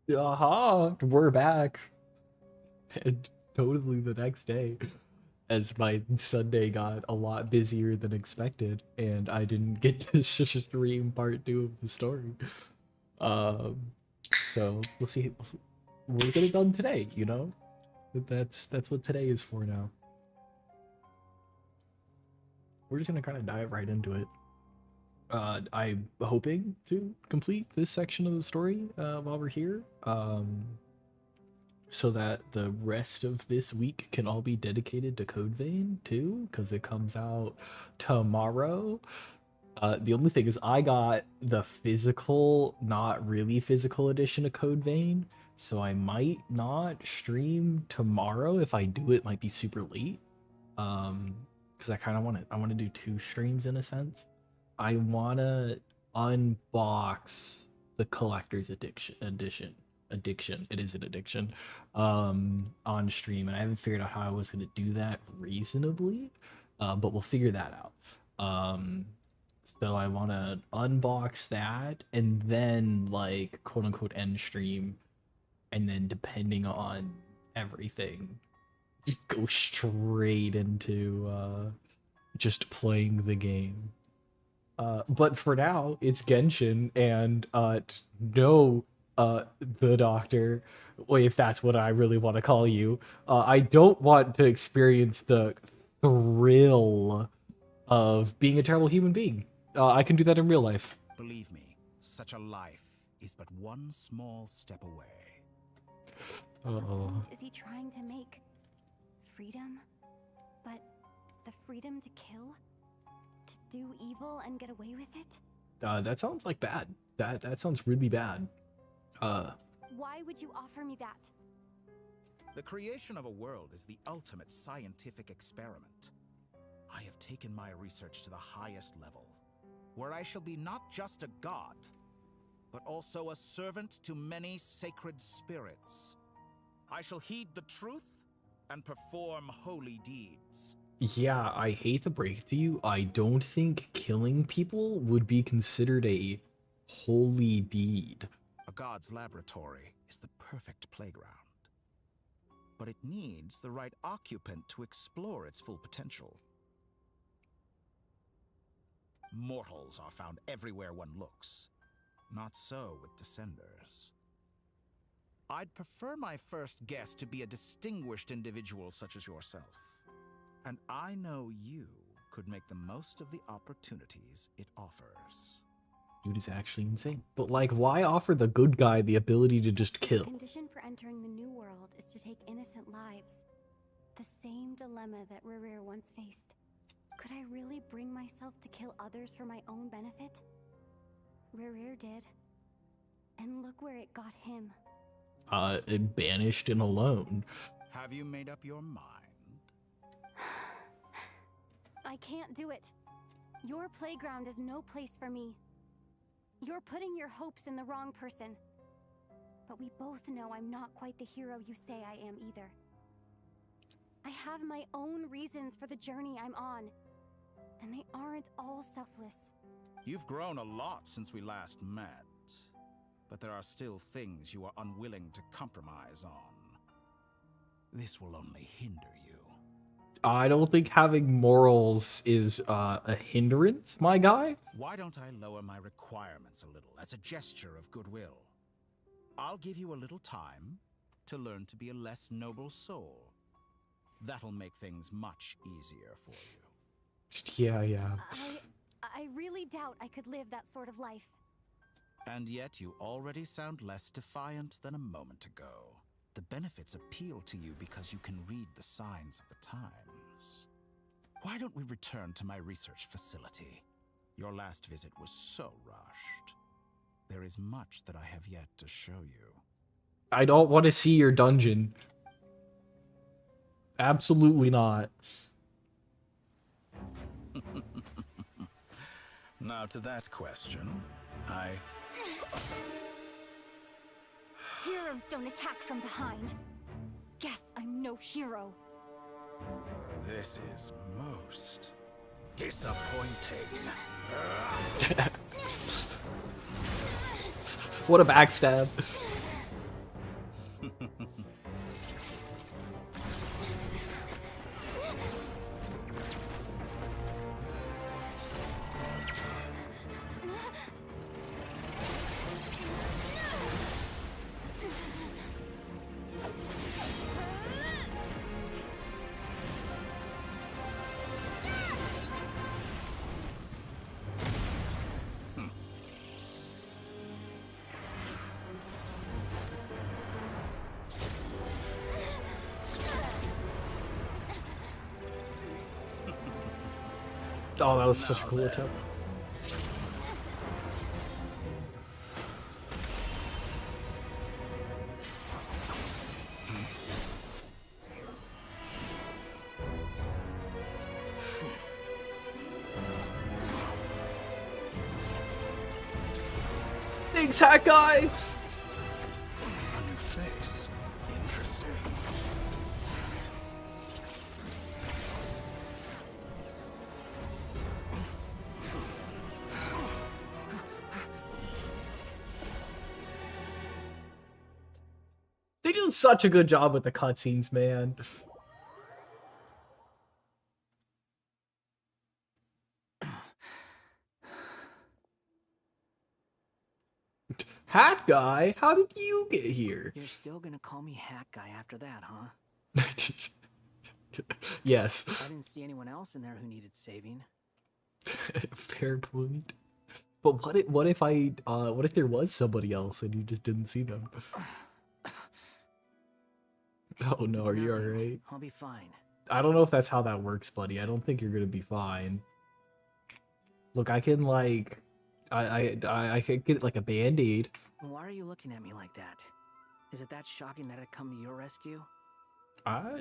We're back. And totally the next day, as my Sunday got a lot busier than expected, and I didn't get to stream part two of the story. Um, so we'll see. We'll get it done today. You know, that's what today is for now. We're just gonna kind of dive right into it. I'm hoping to complete this section of the story while we're here. So that the rest of this week can all be dedicated to Code Vein too, because it comes out tomorrow. The only thing is I got the physical, not really physical edition of Code Vein, so I might not stream tomorrow. If I do, it might be super late. Because I kind of I want to do two streams in a sense. I want to unbox the collector's addiction, it is an addiction, on stream, and I haven't figured out how I was going to do that reasonably, but we'll figure that out. So I want to unbox that and then, like, quote unquote end stream, and then depending on everything, go straight into just playing the game. But for now, it's Genshin, and no, the doctor, well, if that's what I really want to call you, I don't want to experience the thrill of being a terrible human being. I can do that in real life. Believe me, such a life is but one small step away. What point is he trying to make? Freedom? But the freedom to kill? To do evil and get away with it? That sounds like bad. That sounds really bad. Why would you offer me that? The creation of a world is the ultimate scientific experiment. I have taken my research to the highest level, where I shall be not just a god, but also a servant to many sacred spirits. I shall heed the truth and perform holy deeds. Yeah, I hate to break it to you, I don't think killing people would be considered a holy deed. A god's laboratory is the perfect playground, but it needs the right occupant to explore its full potential. Mortals are found everywhere one looks. Not so with Descenders. I'd prefer my first guest to be a distinguished individual such as yourself. And I know you could make the most of the opportunities it offers. Dude is actually insane. But, like, why offer the good guy the ability to just kill? The condition for entering the new world is to take innocent lives. The same dilemma that Rerir once faced. Could I really bring myself to kill others for my own benefit? Rerir did. And look where it got him. Banished and alone. Have you made up your mind? I can't do it. Your playground is no place for me. You're putting your hopes in the wrong person. But we both know I'm not quite the hero you say I am either. I have my own reasons for the journey I'm on. And they aren't all selfless. You've grown a lot since we last met. But there are still things you are unwilling to compromise on. This will only hinder you. I don't think having morals is a hindrance, my guy. Why don't I lower my requirements a little as a gesture of goodwill? I'll give you a little time to learn to be a less noble soul. That'll make things much easier for you. Yeah. I really doubt I could live that sort of life. And yet you already sound less defiant than a moment ago. The benefits appeal to you because you can read the signs of the times. Why don't we return to my research facility? Your last visit was so rushed. There is much that I have yet to show you. I don't want to see your dungeon. Absolutely not. Now to that question, Heroes don't attack from behind. Guess I'm no hero. This is most disappointing. What a backstab. Oh, that was such a cool attempt. Thanks, hat guy! A new face. Interesting. They do such a good job with the cutscenes, man. Hat guy? How did you get here? You're still gonna call me Hat Guy after that, huh? Yes. I didn't see anyone else in there who needed saving. Fair point. But what if there was somebody else and you just didn't see them? Oh no, It's are you nothing. alright? I'll be fine. I don't know if that's how that works, buddy. I don't think you're gonna be fine. Look, I can like I could get like a band-aid. Why are you looking at me like that? Is it that shocking that I'd come to your rescue?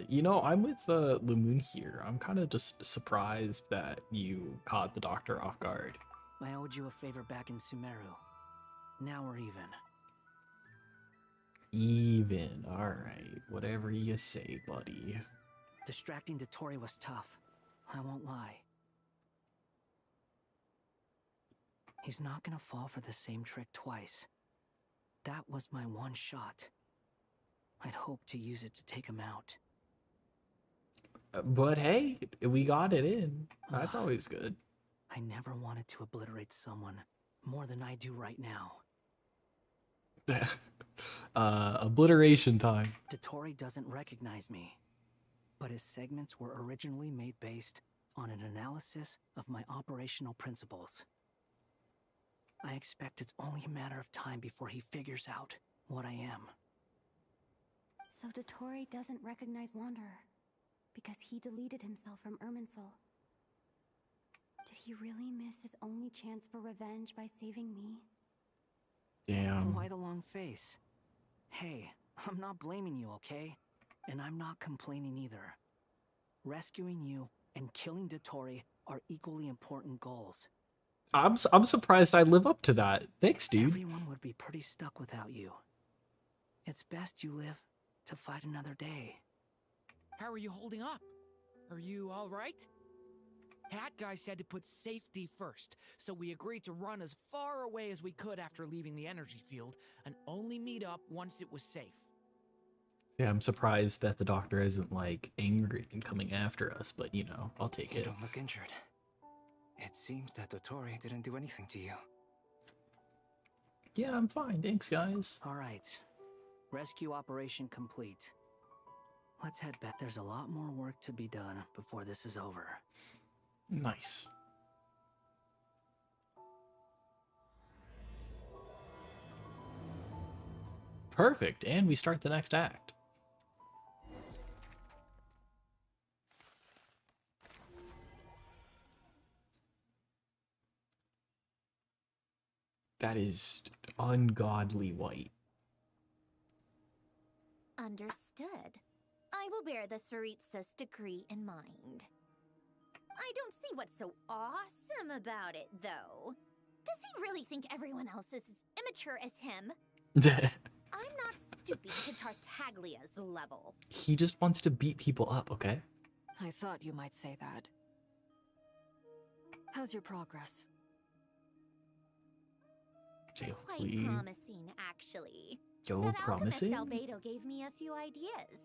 You know, I'm with Lumoon here. I'm kind of just surprised that you caught the doctor off guard. I owed you a favor back in Sumeru. Now we're even. Even. Alright. Whatever you say, buddy. Distracting Dotori was tough. I won't lie. He's not gonna fall for the same trick twice. That was my one shot. I'd hoped to use it to take him out. But hey, we got it in. That's always good. I never wanted to obliterate someone more than I do right now. Obliteration time. Dotori doesn't recognize me, but his segments were originally made based on an analysis of my operational principles. I expect it's only a matter of time before he figures out what I am. So Dotori doesn't recognize Wanderer because he deleted himself from Irminsul. Did he really miss his only chance for revenge by saving me? Damn. Why the long face? Hey, I'm not blaming you, okay? And I'm not complaining either. Rescuing you and killing Dotori are equally important goals. I'm surprised I live up to that. Thanks, dude. Everyone would be pretty stuck without you. It's best you live to fight another day. How are you holding up? Are you all right? Hat Guy said to put safety first, so we agreed to run as far away as we could after leaving the energy field and only meet up once it was safe. Yeah, I'm surprised that the doctor isn't like angry and coming after us, but you know, I'll take You it. don't look injured. It seems that Dotori didn't do anything to you. Yeah, I'm fine. Thanks, guys. All right. Rescue operation complete. Let's head back. There's a lot more work to be done before this is over. Nice. Perfect, and we start the next act. That is ungodly white. Understood. I will bear the Tsaritsa's decree in mind. I don't see what's so awesome about it, though. Does he really think everyone else is as immature as him? I'm not stooping to Tartaglia's level. He just wants to beat people up, okay? I thought you might say that. How's your progress? Quite Hopefully, promising, actually. yo, That promising. alchemist Albedo gave me a few ideas.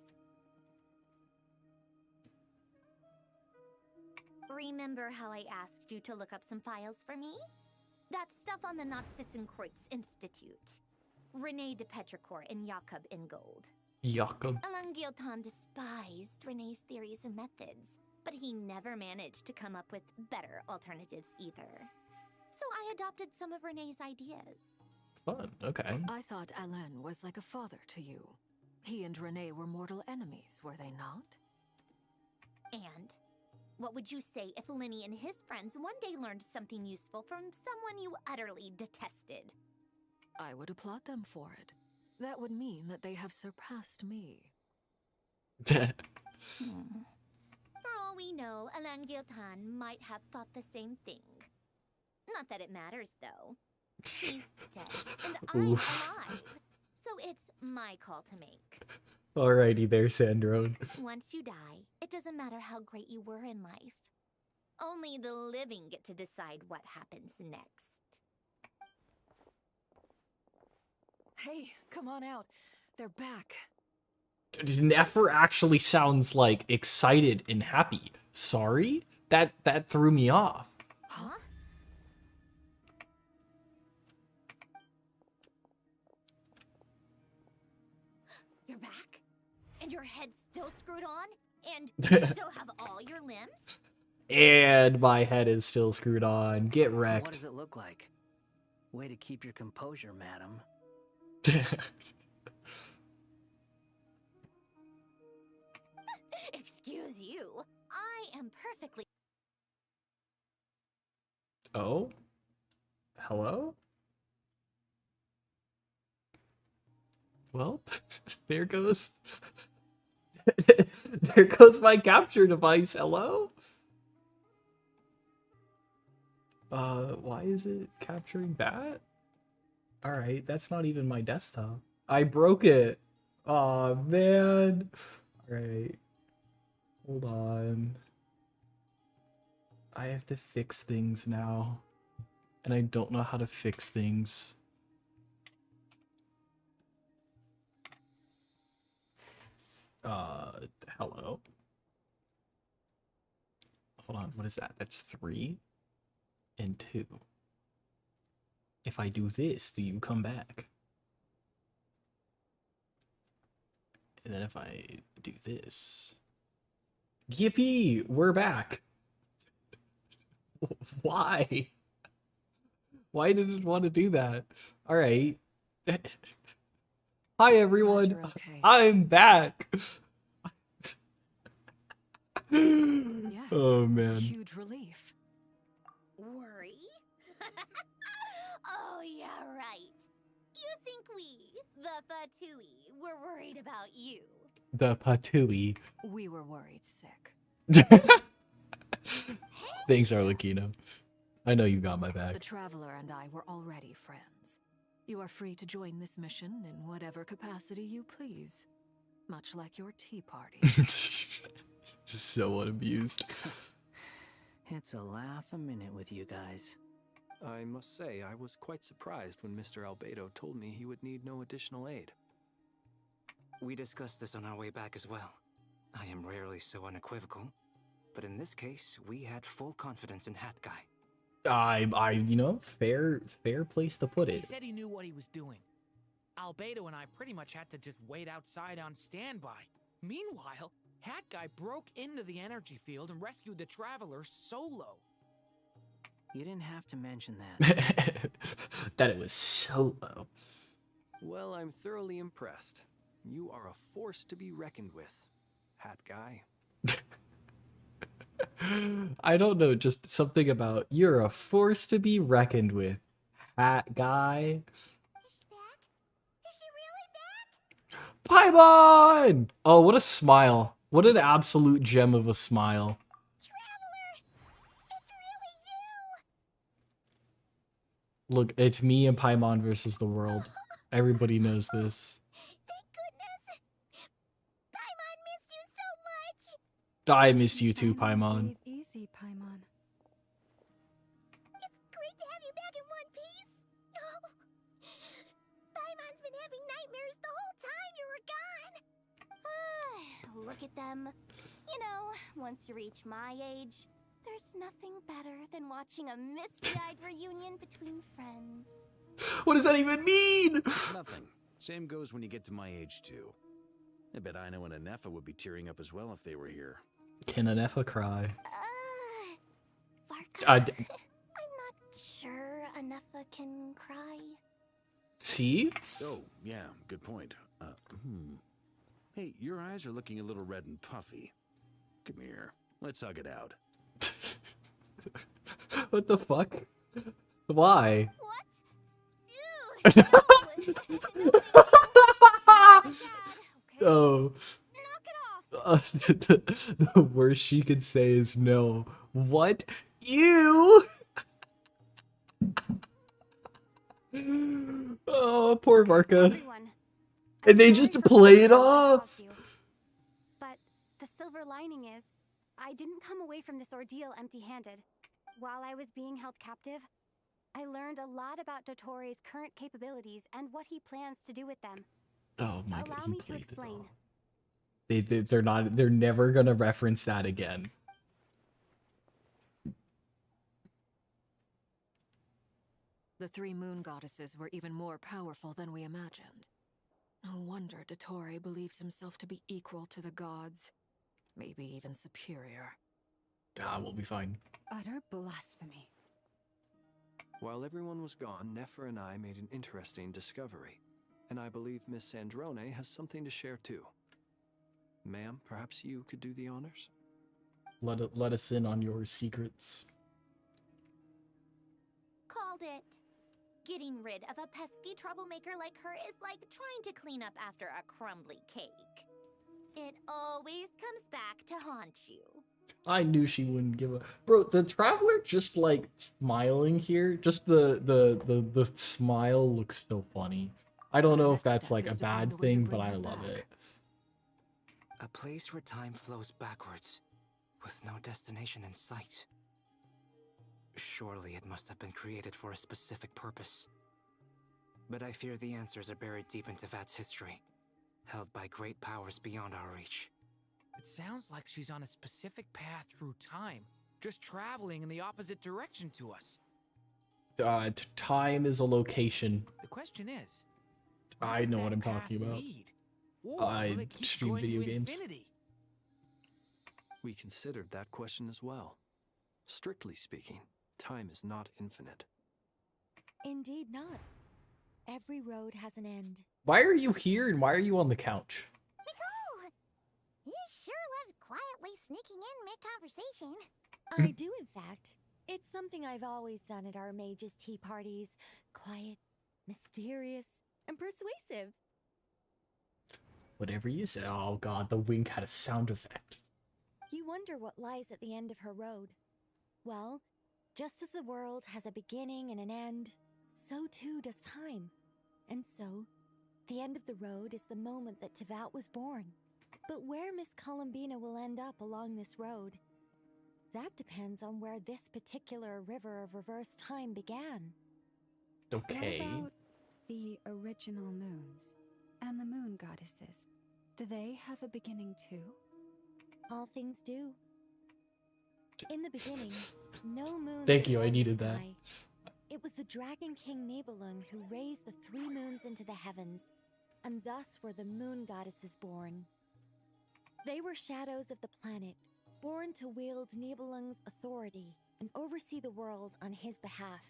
Remember how I asked you to look up some files for me? That stuff on the Nazistenkreuz Institute. René de Petrichor and Jakob Ingold. Jakob. Alain Guillotin despised René's theories and methods, but he never managed to come up with better alternatives either. So I adopted some of René's ideas. Fun, okay. I thought Alain was like a father to you. He and Renee were mortal enemies, were they not? And What would you say if Linny and his friends one day learned something useful from someone you utterly detested? I would applaud them for it. That would mean that they have surpassed me. For all we know, Alan Giltan might have thought the same thing. Not that it matters, though. He's dead, and I'm alive. So it's my call to make. Alrighty there, Sandrone. Once you die, it doesn't matter how great you were in life. Only the living get to decide what happens next. Hey, come on out. They're back. Nefer actually sounds like excited and happy. Sorry? That threw me off. Huh? You're back? And your head's still screwed on? And you still have all your limbs? And my head is still screwed on. Get What wrecked. does it look like? Way to keep your composure, madam. Excuse you. I am perfectly... Oh? Hello? Well, there goes... there goes my capture device. Hello? Why is it capturing that? Alright, that's not even my desktop. I broke it. Aw, man. Alright. Hold on. I have to fix things now. And I don't know how to fix things. Hello? Hold on, what is that? That's 3 and 2. If I do this, do you come back? And then if I do this... Yippee! We're back! Why? Why did it want to do that? Alright. Hi everyone! You're okay. I'm back! Yes, Oh it's man. a huge relief. Worry? Oh, yeah, right. You think we, the Fatui, were worried about you? The Patui. We were worried sick. Thanks, Arlecchino. I know you got my The back. Traveler and I were already friends. You are free to join this mission in whatever capacity you please. Much like your tea party. Just so unamused. It's a laugh a minute with you guys. I must say, I was quite surprised when Mr. Albedo told me he would need no additional aid. We discussed this on our way back as well. I am rarely so unequivocal, but in this case, we had full confidence in Hat Guy. You know, fair place to put He it. said he knew what he was doing. Albedo and I pretty much had to just wait outside on standby. Meanwhile, Hat Guy broke into the energy field and rescued the Traveler solo. You didn't have to mention that. That it was solo. Well, I'm thoroughly impressed. You are a force to be reckoned with, Hat Guy. I don't know, just something about you're a force to be reckoned with, Hat Guy. Is she back? Is she really back? Paimon! Oh, what a smile. What an absolute gem of a smile. Traveler! It's really you! Look, it's me and Paimon versus the world. Everybody knows this. Thank goodness! Paimon missed you so much! I missed you too, Paimon. Breathe easy, Paimon. It's great to have you back in one piece! Oh, Paimon's been having nightmares the whole time you were gone! Look at them. You know, once you reach my age, there's nothing better than watching a misty-eyed reunion between friends. What does that even mean? Nothing. Same goes when you get to my age, too. I bet Aino and Anefa would be tearing up as well if they were here. Can Anefa cry? Varka, I I'm not sure Anefa can cry. See? Oh, yeah, good point. Hey, your eyes are looking a little red and puffy. Come here. Let's hug it out. What the fuck? Why? What? Ew! No! Oh. Knock it off! The worst she could say is no. What? You? Oh, poor Marka. Everyone, And they I'm just sorry for play it all the trouble I off. caused you. But the silver lining is, I didn't come away from this ordeal empty-handed. While I was being held captive, I learned a lot about Dottoro's current capabilities and what he plans to do with them. Oh my god, Allow he me to played it explain. off. They're never gonna reference that again. The three moon goddesses were even more powerful than we imagined. No wonder Dottore believes himself to be equal to the gods. Maybe even superior. Ah, we'll be fine. Utter blasphemy. While everyone was gone, Nefer and I made an interesting discovery. And I believe Miss Sandrone has something to share too. Ma'am, perhaps you could do the honors? Let us in on your secrets. Called it. Getting rid of a pesky troublemaker like her is like trying to clean up after a crumbly cake. It always comes back to haunt you. I knew she wouldn't give a bro. The traveler just like smiling here. Just the smile looks so funny. I don't know if that's like a bad thing, but I love it. A place where time flows backwards, with no destination in sight. Surely it must have been created for a specific purpose. But I fear the answers are buried deep into Vat's history, held by great powers beyond our reach. It sounds like she's on a specific path through time, just traveling in the opposite direction to us. Time is a location. The question is, I know what I'm talking about. I stream video games. Infinity? We considered that question as well. Strictly speaking, time is not infinite. Indeed not. Every road has an end. Why are you here and why are you on the couch? Nicole! You sure love quietly sneaking in mid-conversation. I do, in fact. It's something I've always done at our mages' tea parties. Quiet, mysterious, and persuasive. Whatever you say. Oh god, the wink had a sound effect. You wonder what lies at the end of her road. Well, just as the world has a beginning and an end, so too does time. And so, the end of the road is the moment that Teyvat was born. But where Miss Columbina will end up along this road, that depends on where this particular river of reverse time began. Okay. What about the original moons and the moon goddesses? Do they have a beginning too? All things do. In the beginning, no moon. Thank you, I needed that. It was the Dragon King Nibelung who raised the three moons into the heavens, and thus were the moon goddesses born. They were shadows of the planet, born to wield Nibelung's authority and oversee the world on his behalf.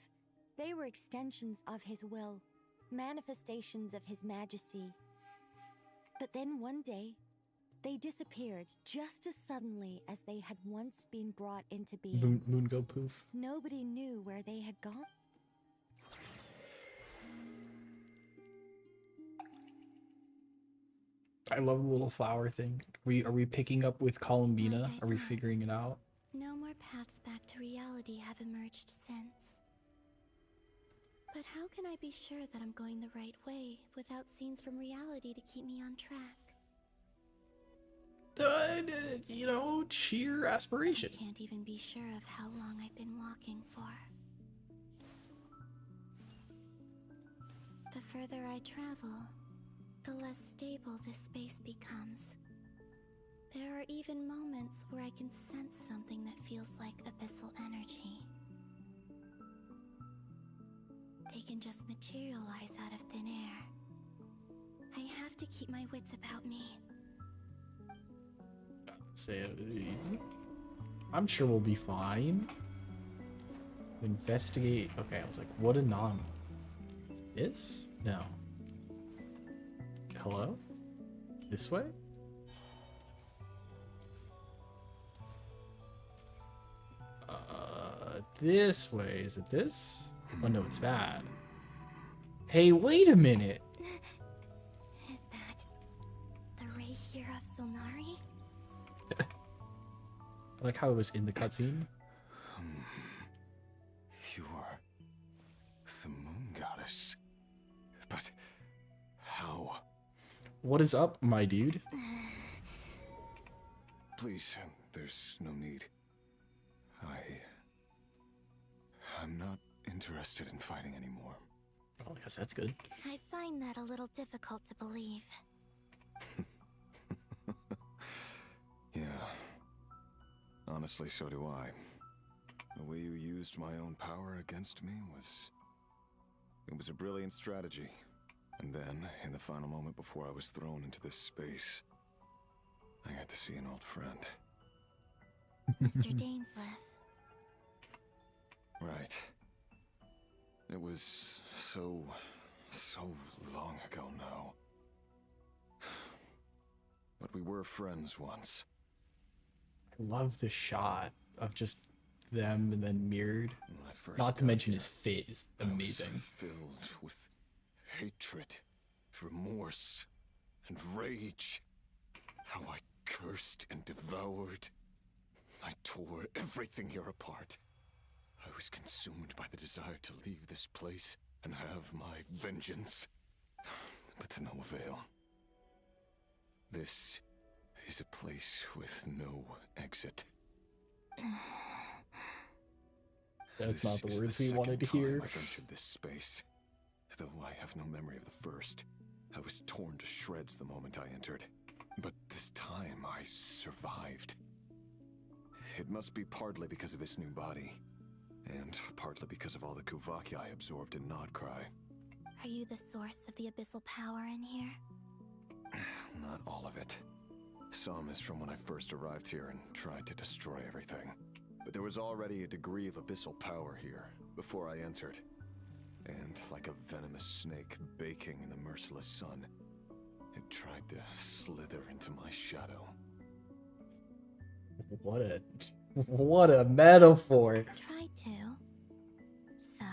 They were extensions of his will, manifestations of his majesty. But then one day, they disappeared just as suddenly as they had once been brought into being. Moon go poof. Nobody knew where they had gone. I love the little flower thing. Are we picking up with Columbina? Like I Are we thought. figuring it out? No more paths back to reality have emerged since. But how can I be sure that I'm going the right way without scenes from reality to keep me on track? You know, sheer aspiration. I can't even be sure of how long I've been walking for. The further I travel, the less stable this space becomes. There are even moments where I can sense something that feels like abyssal energy. They can just materialize out of thin air. I have to keep my wits about me. I'm sure we'll be fine. Investigate. Okay, I was like, what anomaly? Is this? No. Hello? This way? this way. Is it this? Oh no, it's that. Hey, wait a minute. Is that the ray here of Solnari? I like how it was in the cutscene. You are the moon goddess. But how? What is up, my dude? Please, there's no need. I'm not interested in fighting anymore. Oh, I guess that's good. I find that a little difficult to believe. Yeah. Honestly, so do I. The way you used my own power against me it was a brilliant strategy. And then, in the final moment before I was thrown into this space, I got to see an old friend. Mr. Dainsleif. Right. It was so long ago now. But we were friends once. I love the shot of just them and then mirrored. When I first Not to got mention here, his fit is I was amazing. filled with hatred, remorse, and rage. How I cursed and devoured. I tore everything here apart. I was consumed by the desire to leave this place and have my vengeance. But to no avail. This is a place with no exit. That's This not the is words we second wanted to time hear. I've entered this space. Though I have no memory of the first. I was torn to shreds the moment I entered. But this time I survived. It must be partly because of this new body. And partly because of all the Kuvaki I absorbed in Nodcry. Are you the source of the abyssal power in here? Not all of it. Some is from when I first arrived here and tried to destroy everything. But there was already a degree of abyssal power here, before I entered. And like a venomous snake baking in the merciless sun, it tried to slither into my shadow. What a metaphor. Tried to. So,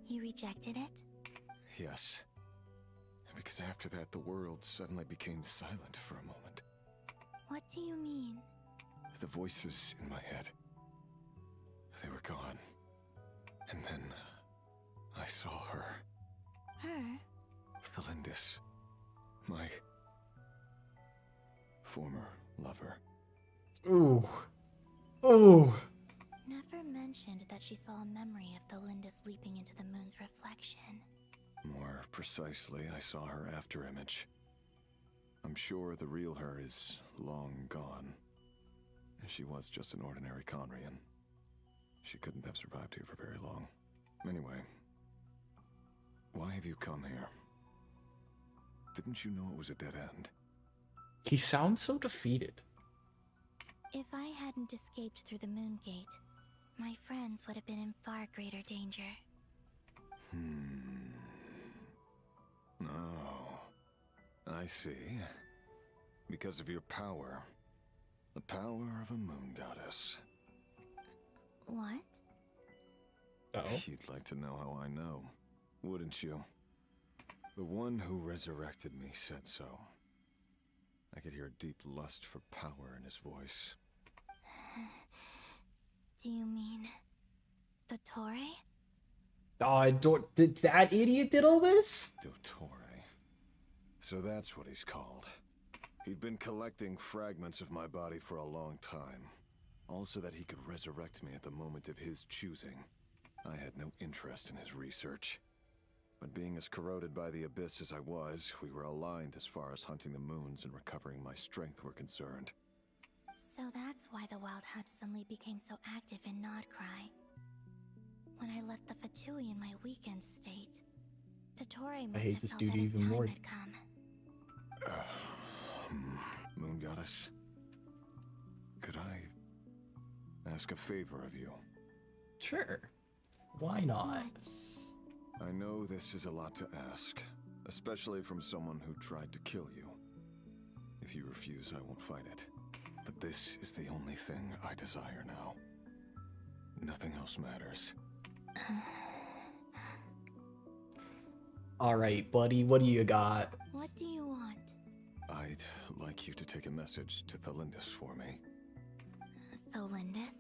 you rejected it? Yes. Because after that, the world suddenly became silent for a moment. What do you mean? The voices in my head, they were gone. And then I saw her. Her? Thelindis. My former lover. Ooh. Ooh. Never mentioned that she saw a memory of Thelindis leaping into the moon's reflection. More precisely, I saw her afterimage. I'm sure the real her is long gone. She was just an ordinary Conrian. She couldn't have survived here for very long. Anyway, why have you come here? Didn't you know it was a dead end? He sounds so defeated. If I hadn't escaped through the moon gate, my friends would have been in far greater danger. Oh, I see. Because of your power. The power of a moon goddess. What? Uh-oh. You'd like to know how I know, wouldn't you? The one who resurrected me said so. I could hear a deep lust for power in his voice. Do you mean... Dottore? Did that idiot did all this? Dottore. So that's what he's called. He'd been collecting fragments of my body for a long time. Also that he could resurrect me at the moment of his choosing. I had no interest in his research. But being as corroded by the abyss as I was, we were aligned as far as hunting the moons and recovering my strength were concerned. So that's why the Wild Hunt suddenly became so active in Nodcry. When I left the Fatui in my weakened state, Dottore must hate have this felt dude that his even time more. had come. Moon Goddess, could I ask a favor of you? Sure. Why not? I know this is a lot to ask, especially from someone who tried to kill you. If you refuse, I won't fight it. But this is the only thing I desire now. nothing else matters. Alright, buddy, what do you got? What do you want? I'd like you to take a message to Thelindis for me. Thelindis?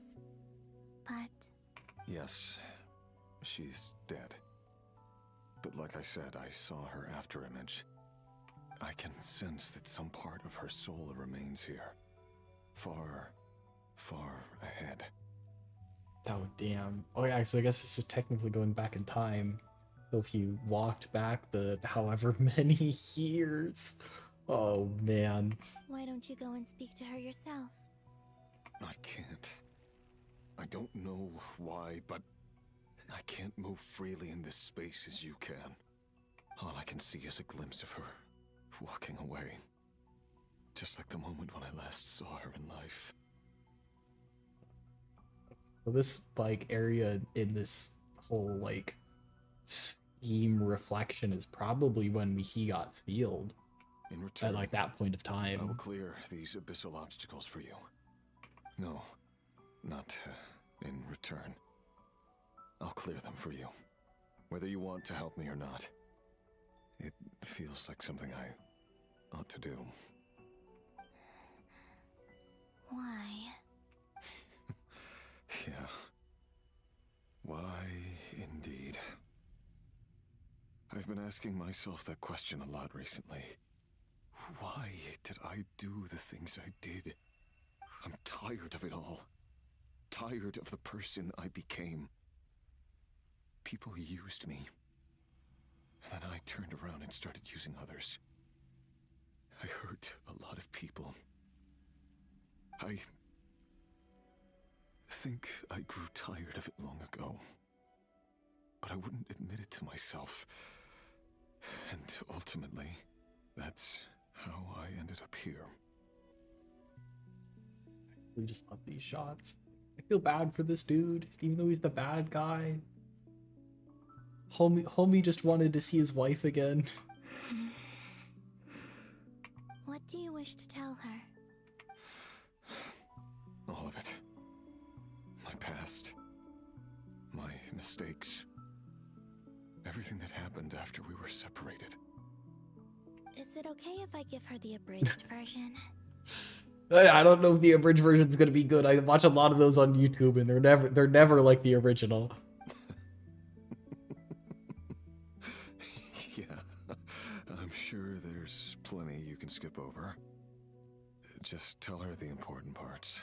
But... Yes, she's dead. But like I said, I saw her after image. I can sense that some part of her soul remains here. Far, far ahead. Oh, damn. Oh, yeah, so I guess this is technically going back in time. So if you walked back the however many years. Oh, man. Why don't you go and speak to her yourself? I can't. I don't know why, but I can't move freely in this space as you can. All I can see is a glimpse of her walking away. Just like the moment when I last saw her in life. So this, like, area in this whole, like, steam reflection is probably when he got sealed. In return, at, like, that point of time. I will clear these abyssal obstacles for you. No, not in return. I'll clear them for you. Whether you want to help me or not. It feels like something I ought to do. Why? Yeah. Why, indeed. I've been asking myself that question a lot recently. Why did I do the things I did? I'm tired of it all. Tired of the person I became. People used me. And then I turned around and started using others. I hurt a lot of people. I think I grew tired of it long ago. But I wouldn't admit it to myself. And ultimately, that's how I ended up here. We just love these shots. I feel bad for this dude, even though he's the bad guy. Homie just wanted to see his wife again. What do you wish to tell her? All of it. My past. My mistakes. Everything that happened after we were separated. Is it okay if I give her the abridged version? I don't know if the abridged version is gonna be good. I watch a lot of those on YouTube, and they're never like the original. Yeah, I'm sure there's plenty you can skip over. Just tell her the important parts.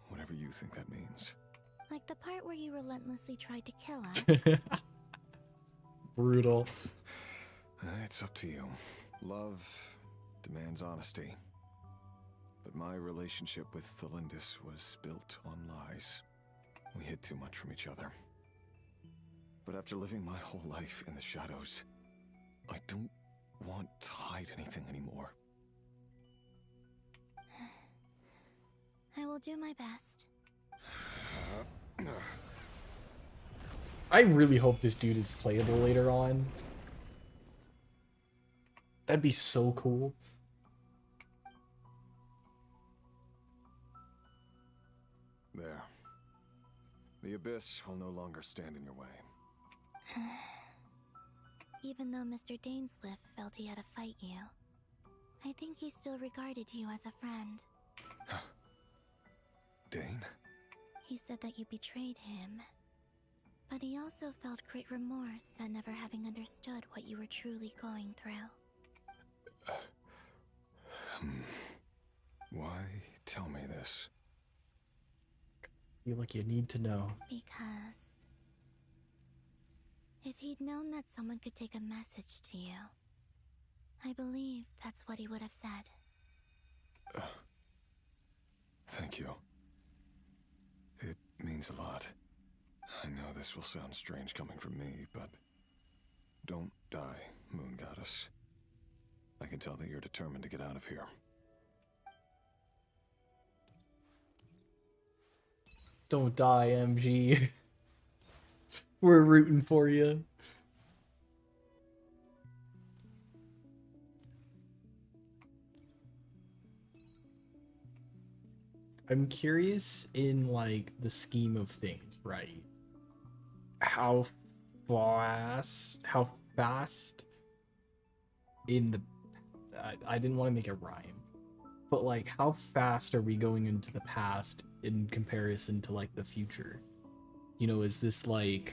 Whatever you think that means. Like the part where you relentlessly tried to kill us. Brutal. It's up to you. Love demands honesty. But my relationship with Thelindis was built on lies. We hid too much from each other. But after living my whole life in the shadows, I don't want to hide anything anymore. I will do my best. I really hope this dude is playable later on. That'd be so cool. There. The Abyss will no longer stand in your way. Even though Mr. Dainsliff felt he had to fight you, I think he still regarded you as a friend. Dane? He said that you betrayed him. But he also felt great remorse at never having understood what you were truly going through. Why tell me this? I feel like you need to know. Because if he'd known that someone could take a message to you, I believe that's what he would have said. Thank you. It means a lot. I know this will sound strange coming from me, but don't die, Moon Goddess. I can tell that you're determined to get out of here. Don't die, MG. We're rooting for you. I'm curious in like the scheme of things, right? How fast in the I didn't want to make it rhyme, but like how fast are we going into the past in comparison to like the future? You know, is this like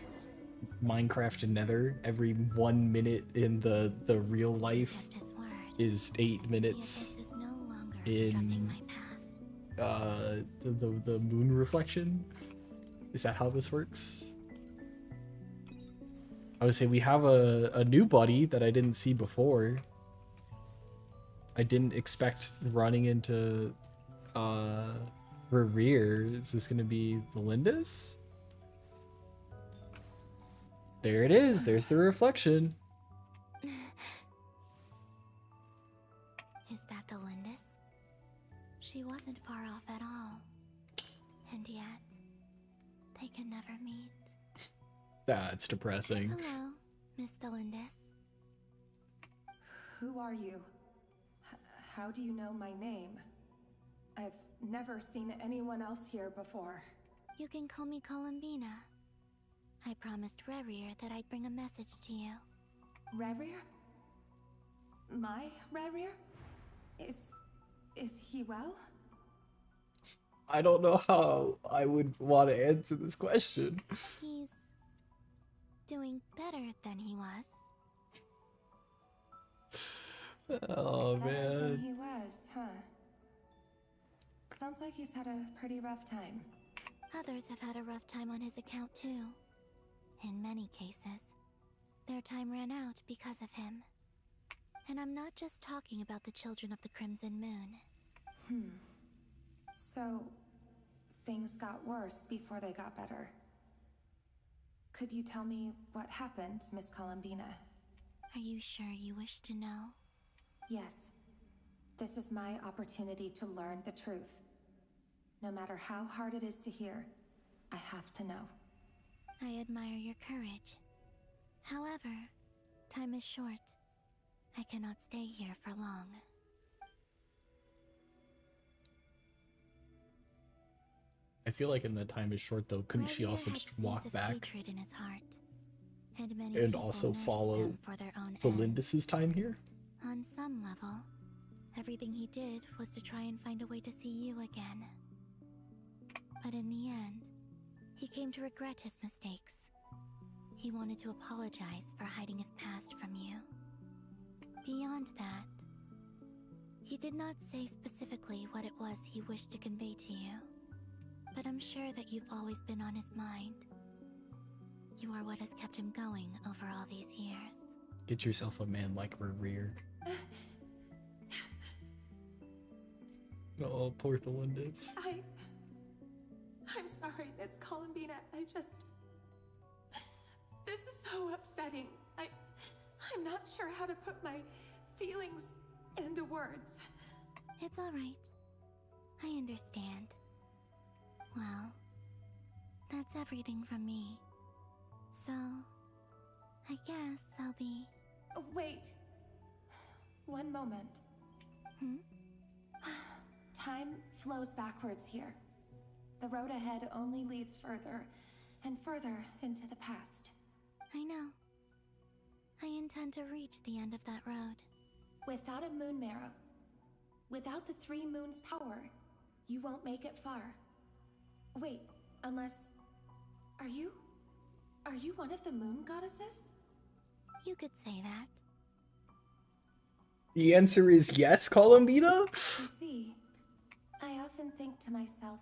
Minecraft and Nether? Every 1 minute in the real life is 8 minutes in the moon reflection? Is that how this works? I would say we have a new buddy that I didn't see before. I didn't expect running into Rear. Is this gonna be Valindus? There it is. There's the reflection. Is that the Lindis? She wasn't far off at all. And yet, they can never meet. That's depressing. Hello, Miss Delindis. Who are you? How do you know my name? I've never seen anyone else here before. You can call me Columbina. I promised Rerir that I'd bring a message to you. Rerir? My Rerir? Is he well? I don't know how I would want to answer this question. He's doing better than he was. Oh, Better than man. he was, huh? Sounds like he's had a pretty rough time. Others have had a rough time on his account too. In many cases, their time ran out because of him. And I'm not just talking about the children of the Crimson Moon. So, things got worse before they got better. Could you tell me what happened, Miss Columbina? Are you sure you wish to know? Yes. This is my opportunity to learn the truth. No matter how hard it is to hear, I have to know. I admire your courage. However, time is short. I cannot stay here for long. I feel like in the time is short though, couldn't she Rerir also had just seeds walk of back hatred in his heart, and many and people also nursed follow them for their own ends. Valindus's time here? On some level, everything he did was to try and find a way to see you again. But in the end, he came to regret his mistakes. He wanted to apologize for hiding his past from you. Beyond that, he did not say specifically what it was he wished to convey to you. But I'm sure that you've always been on his mind. You are what has kept him going over all these years. Get yourself a man like Rear. Oh, poor Valindus. I'm sorry, Miss Columbina. This is so upsetting. I'm not sure how to put my feelings into words. It's all right. I understand. Well, that's everything from me. So, I guess I'll be... Oh, wait. One moment. Time flows backwards here. The road ahead only leads further and further into the past. I know. I intend to reach the end of that road. Without a moon marrow, without the 3 moons' power, you won't make it far. Wait, unless... Are you one of the moon goddesses? You could say that. The answer is yes, Columbina? You see, I often think to myself,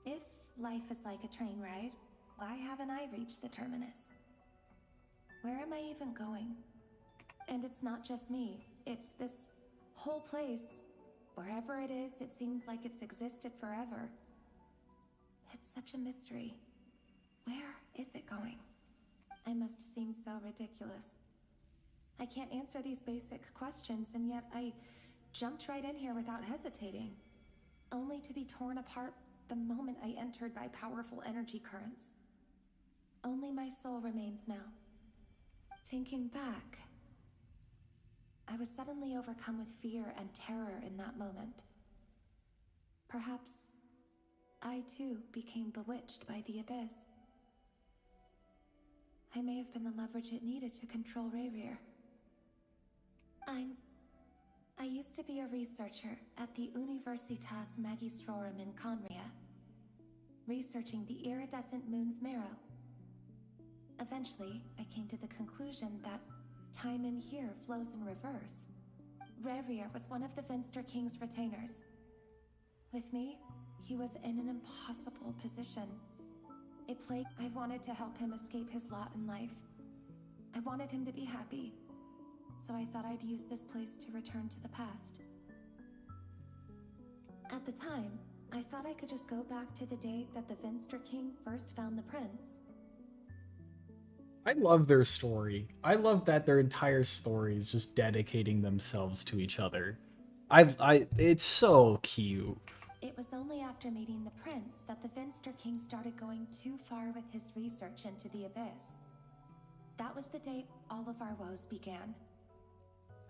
if life is like a train ride, why haven't I reached the terminus? Where am I even going? And it's not just me, it's this whole place. Wherever it is, it seems like it's existed forever. It's such a mystery. Where is it going? I must seem so ridiculous. I can't answer these basic questions, and yet I jumped right in here without hesitating, only to be torn apart the moment I entered by powerful energy currents. Only my soul remains now. Thinking back, I was suddenly overcome with fear and terror in that moment. Perhaps I too became bewitched by the Abyss. I may have been the leverage it needed to control Rayrir. I used to be a researcher at the Universitas Magistrorum in Conria, researching the iridescent moon's marrow. Eventually, I came to the conclusion that time in here flows in reverse. Rayrir was one of the Finster King's retainers. With me, he was in an impossible position. I wanted to help him escape his lot in life. I wanted him to be happy, so I thought I'd use this place to return to the past. At the time, I thought I could just go back to the day that the Finster King first found the prince. I love their story. I love that their entire story is just dedicating themselves to each other. It's so cute. It was only after meeting the prince that the Finster King started going too far with his research into the Abyss. That was the day all of our woes began.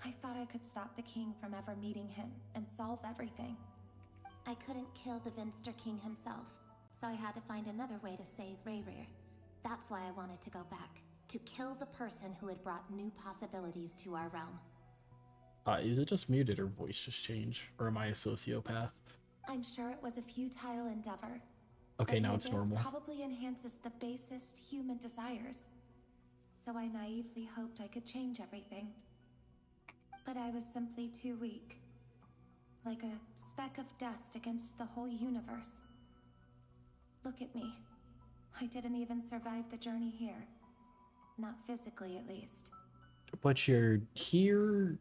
I thought I could stop the king from ever meeting him and solve everything. I couldn't kill the Finster King himself, so I had to find another way to save Rayrir. That's why I wanted to go back, to kill the person who had brought new possibilities to our realm. Is it just muted or voice just changed? Or am I a sociopath? I'm sure it was a futile endeavor. Okay, but now the it's Abyss normal. Probably enhances the basest human desires. So I naively hoped I could change everything. But I was simply too weak. Like a speck of dust against the whole universe. Look at me. I didn't even survive the journey here. Not physically, at least. But you're here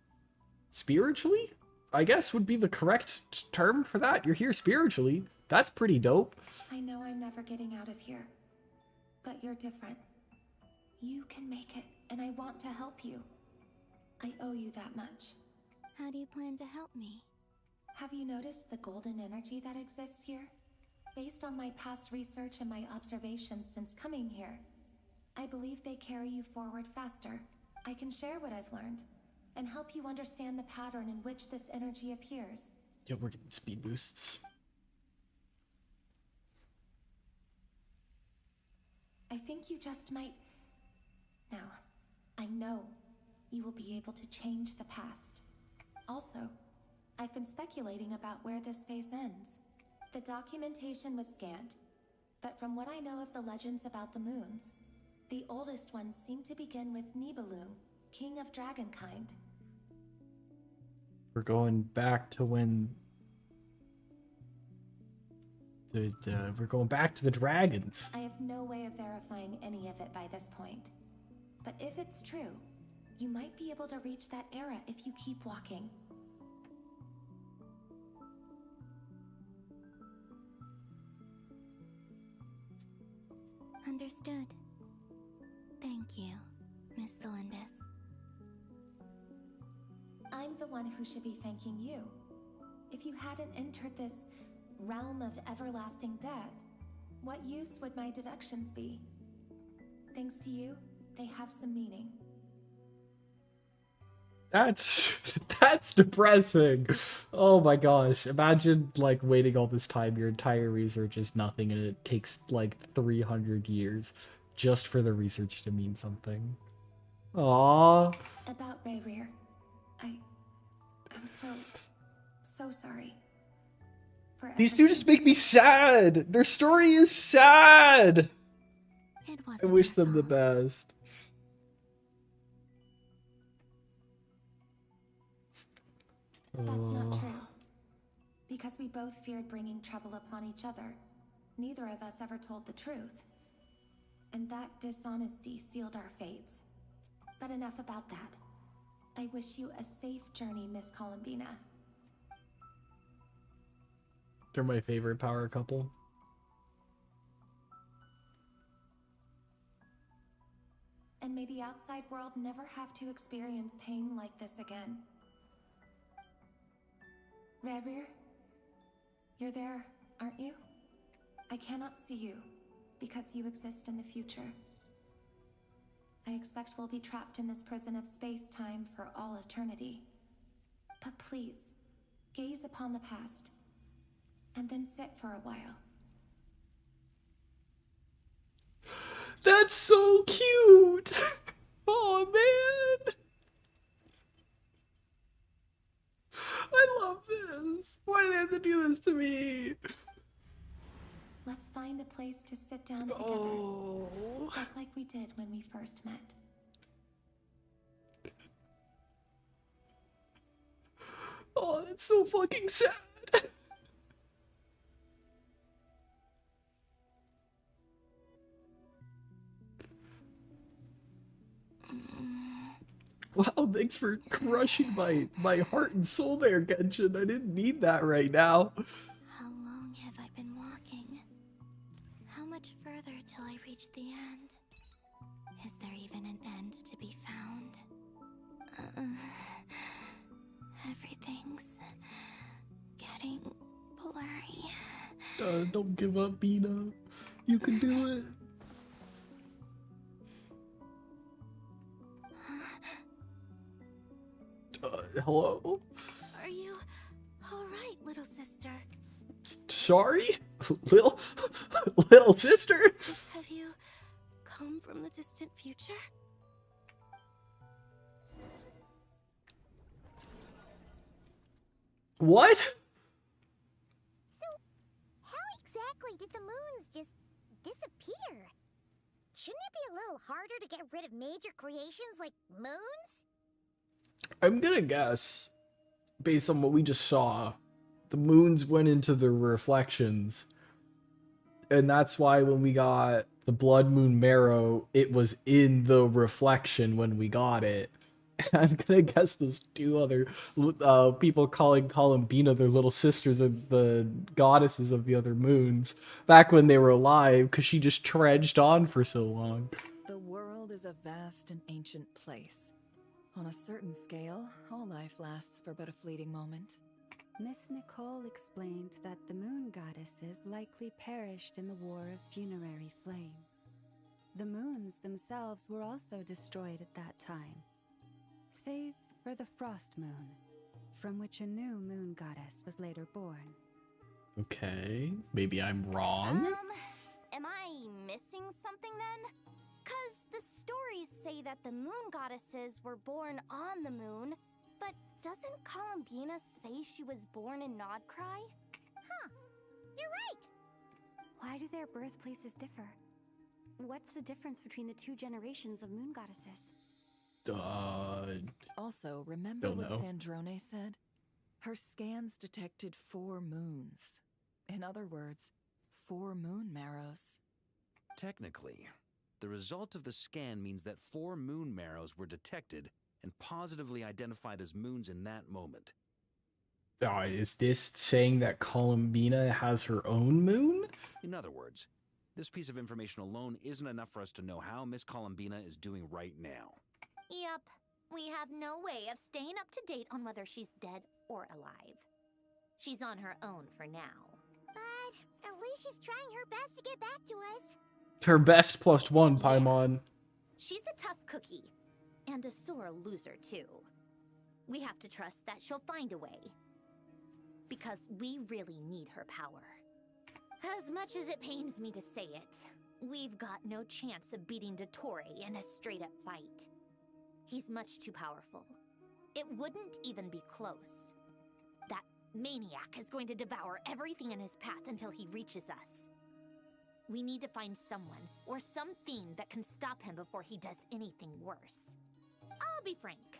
spiritually? I guess would be the correct term for that. You're here spiritually. That's pretty dope. I know I'm never getting out of here. But you're different. You can make it, and I want to help you. I owe you that much. How do you plan to help me? Have you noticed the golden energy that exists here? Based on my past research and my observations since coming here, I believe they carry you forward faster. I can share what I've learned, and help you understand the pattern in which this energy appears. Yo, we're getting speed boosts. I think you just might... Now, I know you will be able to change the past. Also, I've been speculating about where this phase ends. The documentation was scanned, but from what I know of the legends about the moons, the oldest ones seem to begin with Nibelung, king of dragonkind. We're going back to when we're going back to the dragons. I have no way of verifying any of it by this point. But if it's true, you might be able to reach that era if you keep walking. Understood. Thank you, Miss Thelindis. I'm the one who should be thanking you. If you hadn't entered this realm of everlasting death, what use would my deductions be? Thanks to you, they have some meaning. That's depressing. Oh my gosh. Imagine like waiting all this time, your entire research is nothing, and it takes like 300 years just for the research to mean something. Aww. About Rayrir, I'm so sorry. These two just make me sad. Their story is sad. I wish them the best. That's not true. Because we both feared bringing trouble upon each other, neither of us ever told the truth. And that dishonesty sealed our fates. But enough about that. I wish you a safe journey, Miss Columbina. They're my favorite power couple. And may the outside world never have to experience pain like this again. Rayrir, you're there, aren't you? I cannot see you, because you exist in the future. I expect we'll be trapped in this prison of space-time for all eternity. But please, gaze upon the past, and then sit for a while. That's so cute. Oh man. I love this. Why do they have to do this to me? Let's find a place to sit down together. Oh. Just like we did when we first met. Oh, that's so fucking sad. Wow, thanks for crushing my heart and soul there, Genshin. I didn't need that right now. How long have I been walking? How much further till I reach the end? Is there even an end to be found? Everything's getting blurry. Don't give up, Bina. You can do it. Hello? Are you alright, little sister? Sorry? Little sister? Have you come from the distant future? What? So, how exactly did the moons just disappear? Shouldn't it be a little harder to get rid of major creations like moons? I'm gonna guess, based on what we just saw, the moons went into the reflections. And that's why when we got the Blood Moon Marrow, it was in the reflection when we got it. I'm gonna guess those two other people calling Bina their little sisters and the goddesses of the other moons back when they were alive, because she just trudged on for so long. The world is a vast and ancient place. On a certain scale, all life lasts for but a fleeting moment. Miss Nicole explained that the moon goddesses likely perished in the War of Funerary Flame. The moons themselves were also destroyed at that time, save for the Frost Moon, from which a new moon goddess was later born. Okay, maybe I'm wrong. Am I missing something then? 'Cause the stories say that the moon goddesses were born on the moon, but doesn't Columbina say she was born in Nodcry? Huh, you're right! Why do their birthplaces differ? What's the difference between the two generations of moon goddesses? Also, remember don't what know. Sandrone said? Her scans detected 4 moons. In other words, 4 moon marrows. Technically, the result of the scan means that 4 moon marrows were detected and positively identified as moons in that moment. Is this saying that Columbina has her own moon? In other words, this piece of information alone isn't enough for us to know how Miss Columbina is doing right now. Yep, we have no way of staying up to date on whether she's dead or alive. She's on her own for now. But at least she's trying her best to get back to us. Her best +1, Paimon. She's a tough cookie, and a sore loser too. We have to trust that she'll find a way. Because we really need her power. As much as it pains me to say it, we've got no chance of beating Dottore in a straight-up fight. He's much too powerful. It wouldn't even be close. That maniac is going to devour everything in his path until he reaches us. We need to find someone or something that can stop him before he does anything worse. I'll be frank.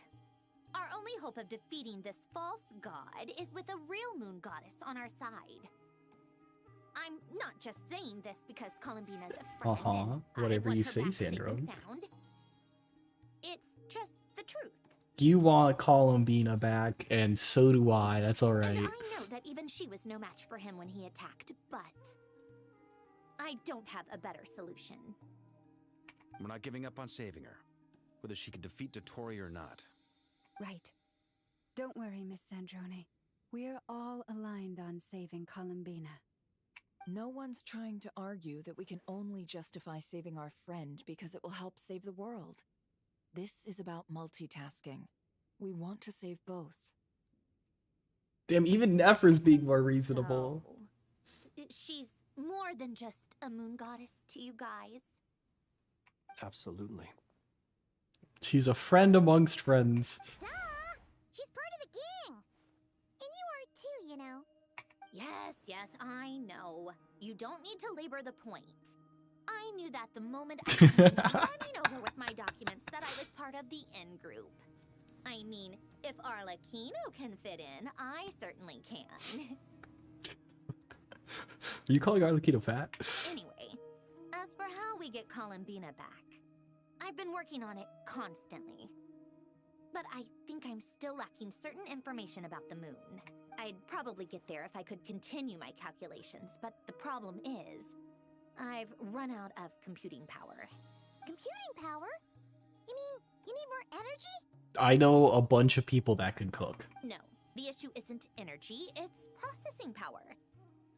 Our only hope of defeating this false god is with a real moon goddess on our side. I'm not just saying this because Columbina's a friend and I Whatever want you her say, back safe and Sandro. sound. It's just the truth. You want Columbina back, and so do I. That's alright. And I know that even she was no match for him when he attacked, but I don't have a better solution. We're not giving up on saving her, whether she can defeat Dottore or not. Right. Don't worry, Miss Sandrone. We're all aligned on saving Columbina. No one's trying to argue that we can only justify saving our friend because it will help save the world. This is about multitasking. We want to save both. Damn, even Nefer's being more reasonable. She's more than just a moon goddess to you guys. Absolutely. She's a friend amongst friends. Duh! She's part of the gang! And you are too, you know. Yes, I know. You don't need to labor the point. I knew that the moment I was running over with my documents that I was part of the in-group. I mean, if Arlecchino can fit in, I certainly can. Are you calling Arlecchino fat? Anyway, as for how we get Columbina back, I've been working on it constantly. But I think I'm still lacking certain information about the moon. I'd probably get there if I could continue my calculations, but the problem is, I've run out of computing power. Computing power? You mean you need more energy? I know a bunch of people that can cook. No, the issue isn't energy, it's processing power.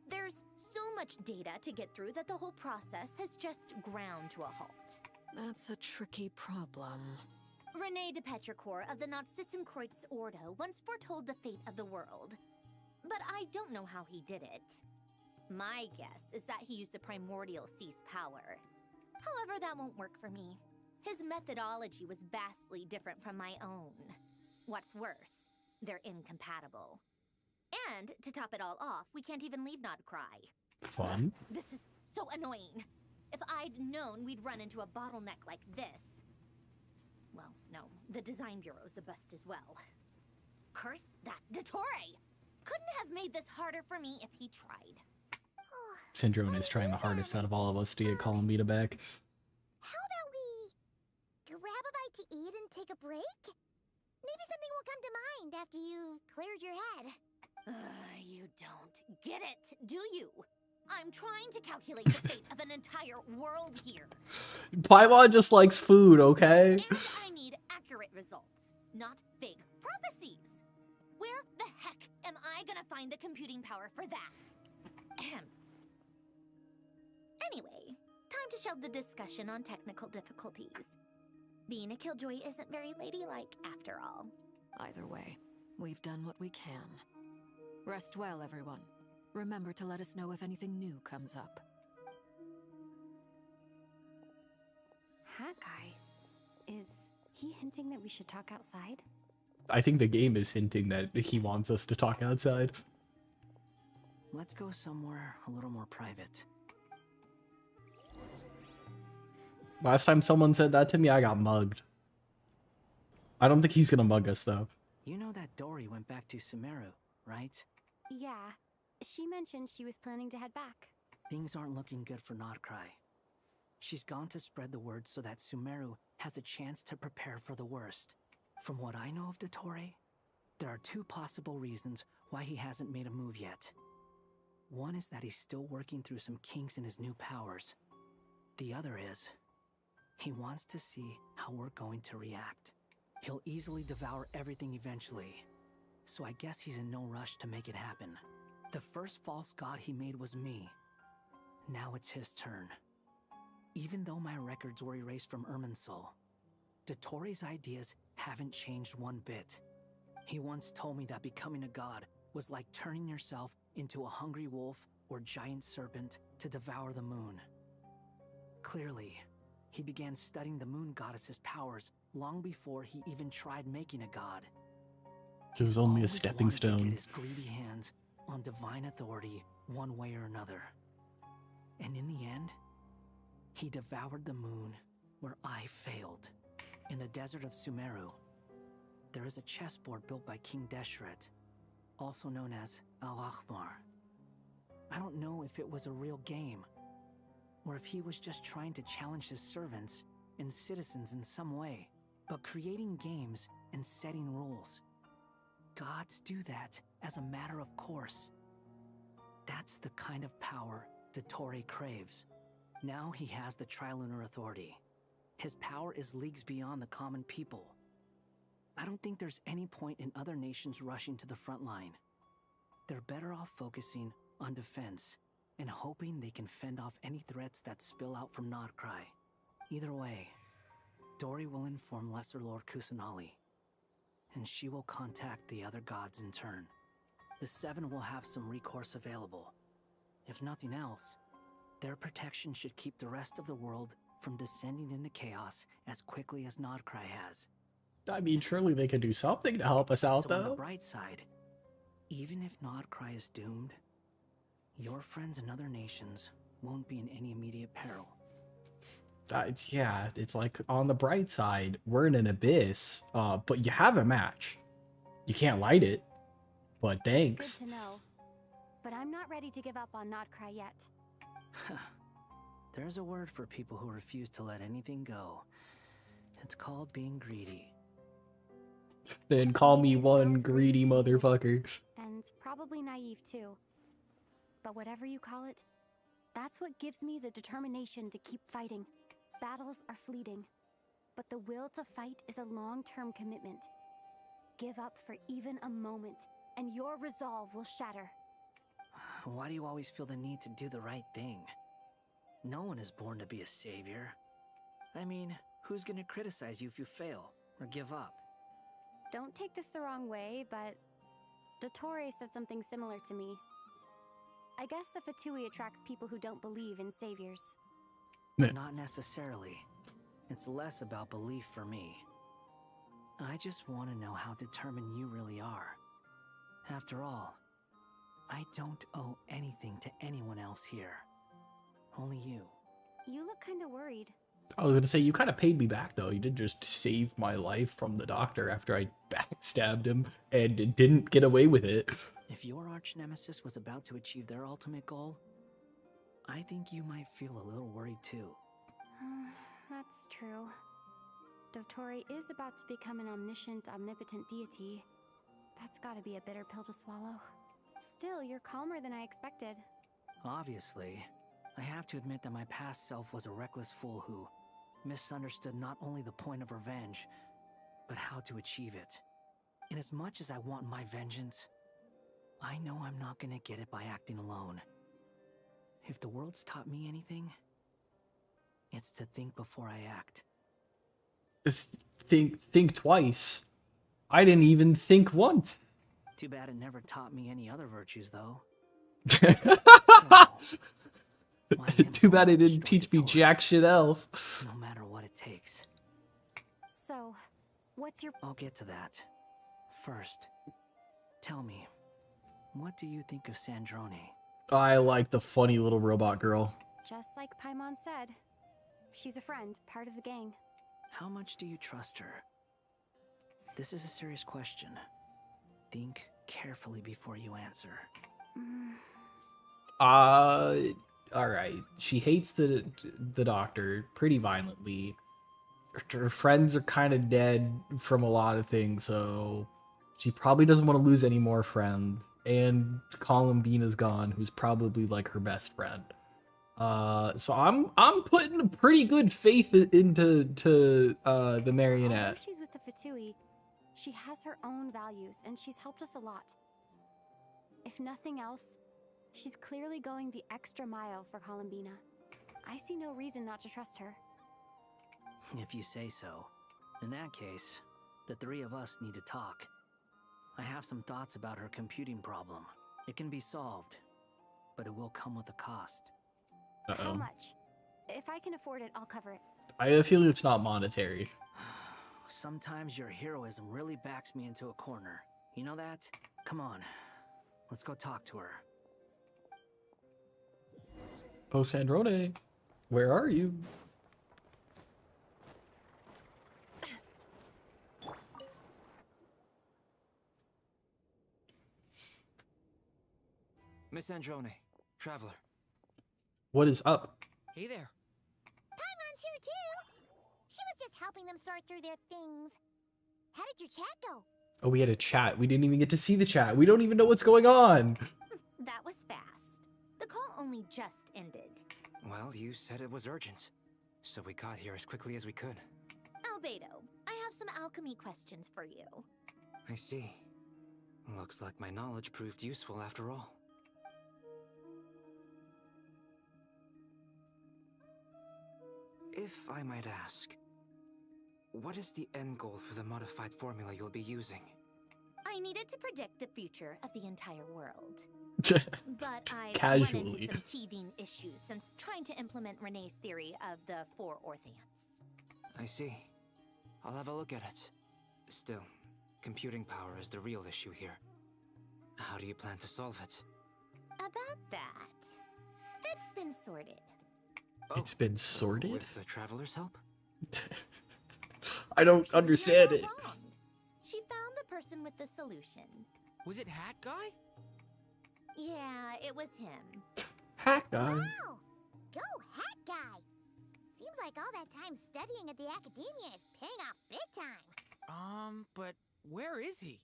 There's so much data to get through that the whole process has just ground to a halt. That's a tricky problem. René de Petrichor of the Nazissenkreuz Ordo once foretold the fate of the world. But I don't know how he did it. My guess is that he used the primordial sea's power. However, that won't work for me. His methodology was vastly different from my own. What's worse, they're incompatible. And to top it all off, we can't even leave Nodcry. Fun. This is so annoying. If I'd known we'd run into a bottleneck like this... Well, no, the design bureau's a bust as well. Curse that Dottore! Couldn't have made this harder for me if he tried. Syndrome is trying the hardest out of all of us to get Columbina back. How about we grab a bite to eat and take a break? Maybe something will come to mind after you've cleared your head. You don't get it, do you? I'm trying to calculate the fate of an entire world here. Paimon just likes food, okay? And I need accurate results, not vague prophecies. Where the heck am I gonna find the computing power for that? Anyway, time to shelve the discussion on technical difficulties. Being a killjoy isn't very ladylike after all. Either way, we've done what we can. Rest well, everyone. Remember to let us know if anything new comes up. Hat guy? Is he hinting that we should talk outside? I think the game is hinting that he wants us to talk outside. Let's go somewhere a little more private. Last time someone said that to me, I got mugged. I don't think he's gonna mug us, though. You know that Dory went back to Sumeru, right? Yeah. She mentioned she was planning to head back. Things aren't looking good for Nodcry. She's gone to spread the word so that Sumeru has a chance to prepare for the worst. From what I know of Dottore, there are two possible reasons why he hasn't made a move yet. One is that he's still working through some kinks in his new powers. The other is, he wants to see how we're going to react. He'll easily devour everything eventually, so I guess he's in no rush to make it happen. The first false god he made was me. Now it's his turn. Even though my records were erased from Irminsul, Dottore's ideas haven't changed one bit. He once told me that becoming a god was like turning yourself into a hungry wolf or giant serpent to devour the moon. Clearly, he began studying the moon goddess's powers long before he even tried making a god. It was only a Always stepping wanted to get stone. his greedy hands on divine authority one way or another. And in the end, he devoured the moon where I failed. In the desert of Sumeru, there is a chessboard built by King Deshret, also known as Al-Ahmar. I don't know if it was a real game, or if he was just trying to challenge his servants and citizens in some way. But creating games and setting rules, gods do that as a matter of course. That's the kind of power Dottore craves. Now he has the Trilunar Authority. His power is leagues beyond the common people. I don't think there's any point in other nations rushing to the front line. They're better off focusing on defense and hoping they can fend off any threats that spill out from Nodcry. Either way, Dory will inform Lesser Lord Kusanali, and she will contact the other gods in turn. The Seven will have some recourse available. If nothing else, their protection should keep the rest of the world from descending into chaos as quickly as Nodcry has. I mean, surely they could do something to help us out, So on the though. bright side, even if Nodcry is doomed, your friends in other nations won't be in any immediate peril. Yeah, it's like, on the bright side, we're in an abyss, but you have a match. You can't light it, but thanks. Good to know. But I'm not ready to give up on Nodcry yet. There's a word for people who refuse to let anything go. It's called being greedy. Then call me one greedy motherfucker. And probably naive too. But whatever you call it, that's what gives me the determination to keep fighting. Battles are fleeting, but the will to fight is a long-term commitment. Give up for even a moment, and your resolve will shatter. Why do you always feel the need to do the right thing? No one is born to be a savior. I mean, who's gonna criticize you if you fail or give up? Don't take this the wrong way, but Dottore said something similar to me. I guess the Fatui attracts people who don't believe in saviors. Not necessarily. It's less about belief for me. I just want to know how determined you really are. After all, I don't owe anything to anyone else here. Only you. You look kind of worried. I was gonna say, you kind of paid me back, though. You did just save my life from the doctor after I backstabbed him and didn't get away with it. If your arch nemesis was about to achieve their ultimate goal, I think you might feel a little worried too. That's true. Dottore is about to become an omniscient, omnipotent deity. That's gotta be a bitter pill to swallow. Still, you're calmer than I expected. Obviously, I have to admit that my past self was a reckless fool who misunderstood not only the point of revenge, but how to achieve it. And as much as I want my vengeance, I know I'm not gonna get it by acting alone. If the world's taught me anything, it's to think before I act. Think twice. I didn't even think once. Too bad it never taught me any other virtues, though. Too bad it didn't teach me jack shit else. No matter what it takes. So, what's your... I'll get to that. First, tell me, what do you think of Sandrone? I like the funny little robot girl. Just like Paimon said, she's a friend, part of the gang. How much do you trust her? This is a serious question. Think carefully before you answer. Alright. She hates the doctor pretty violently. Her friends are kind of dead from a lot of things, so she probably doesn't want to lose any more friends. And Columbina's gone, who's probably like her best friend. So I'm putting a pretty good faith into the marionette. Although she's with the Fatui, she has her own values, and she's helped us a lot. If nothing else, she's clearly going the extra mile for Columbina. I see no reason not to trust her. If you say so. In that case, the three of us need to talk. I have some thoughts about her computing problem. It can be solved, but it will come with a cost. How much? If I can afford it, I'll cover it. I have a feeling it's not monetary. Sometimes your heroism really backs me into a corner. You know that? Come on, let's go talk to her. Oh, Sandrone, where are you? Miss Androne, Traveler. What is up? Hey there. Paimon's here too! She was just helping them sort through their things. How did your chat go? Oh, we had a chat. We didn't even get to see the chat. We don't even know what's going on. That was fast. The call only just ended. Well, you said it was urgent, so we got here as quickly as we could. Albedo, I have some alchemy questions for you. I see. Looks like my knowledge proved useful after all. If I might ask, what is the end goal for the modified formula you'll be using? I I needed to predict the future of the entire world. But I've run Casually. into some teething issues since trying to implement Renee's theory of the 4 Orthants. I see. I'll have a look at it. Still, computing power is the real issue here. How do you plan to solve it? About that, it's been sorted. It's been sorted? With the Traveler's help? I don't understand You're it. not wrong. She found the person with the solution. Was it Hat Guy? Yeah, it was him. Hat Guy. Wow! Go Hat Guy! Seems like all that time studying at the academia is paying off big time. But where is he?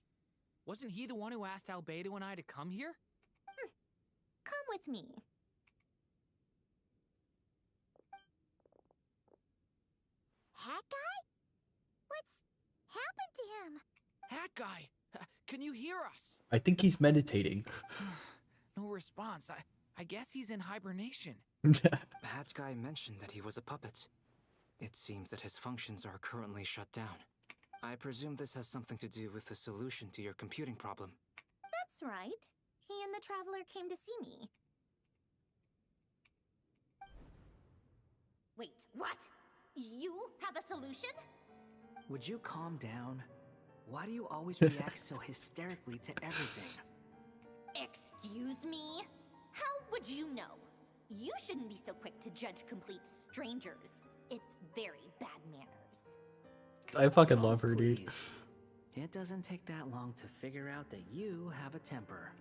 Wasn't he the one who asked Albedo and I to come here? Come with me. Hat Guy? What's happened to him? Hat Guy, can you hear us? I think he's meditating. No response. I guess he's in hibernation. Hat Guy mentioned that he was a puppet. It seems that his functions are currently shut down. I presume this has something to do with the solution to your computing problem. That's right. He and the Traveler came to see me. Wait, what? You have a solution? Would you calm down? Why do you always react so hysterically to everything? Excuse me? How would you know? You shouldn't be so quick to judge complete strangers. It's very bad manners. I fucking love her, dude. Please. It doesn't take that long to figure out that you have a temper.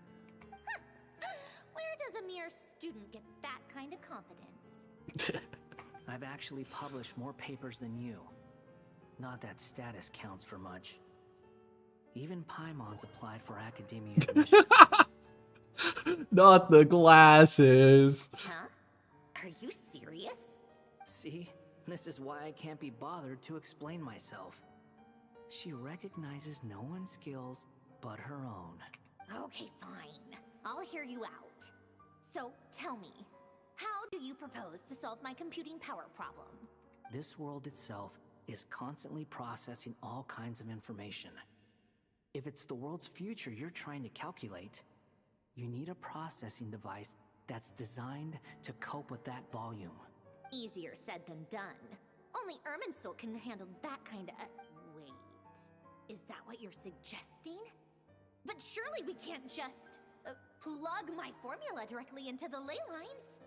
Where does a mere student get that kind of confidence? I've actually published more papers than you. Not that status counts for much. Even Paimon's applied for academia admission. Not the glasses. Huh? Are you serious? See? This is why I can't be bothered to explain myself. She recognizes no one's skills but her own. Okay, fine. I'll hear you out. So, tell me, how do you propose to solve my computing power problem? This world itself is constantly processing all kinds of information. If it's the world's future you're trying to calculate, you need a processing device that's designed to cope with that volume. Easier said than done. Only Irminsul can handle that kind of... wait. Is that what you're suggesting? But surely we can't just... plug my formula directly into the ley lines.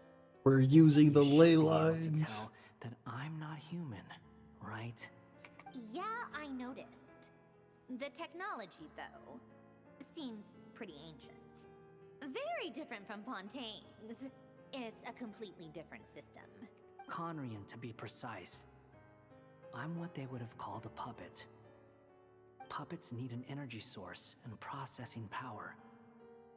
We're using the ley You should be able lines. to tell that I'm not human, right? Yeah, I noticed. The technology, though, seems pretty ancient. Very different from Fontaine's. It's a completely different system. Conrian, to be precise. I'm what they would have called a puppet. Puppets need an energy source and processing power.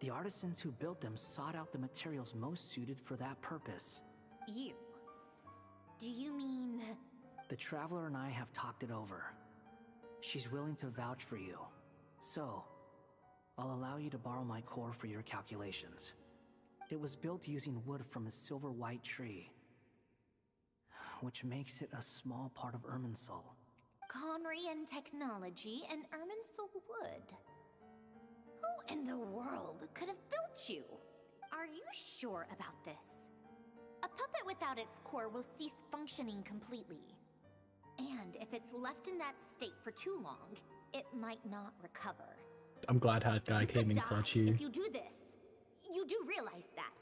The artisans who built them sought out the materials most suited for that purpose. You? Do you mean... The Traveler and I have talked it over. She's willing to vouch for you. So, I'll allow you to borrow my core for your calculations. It was built using wood from a silver white tree, which makes it a small part of Irminsul. Conrian technology and Irminsul wood. Who in the world could have built you? Are you sure about this? A puppet without its core will cease functioning completely. And if it's left in that state for too long, it might not recover. I'm glad Hat Guy You came could in die clutch here. if you do this. You do realize that,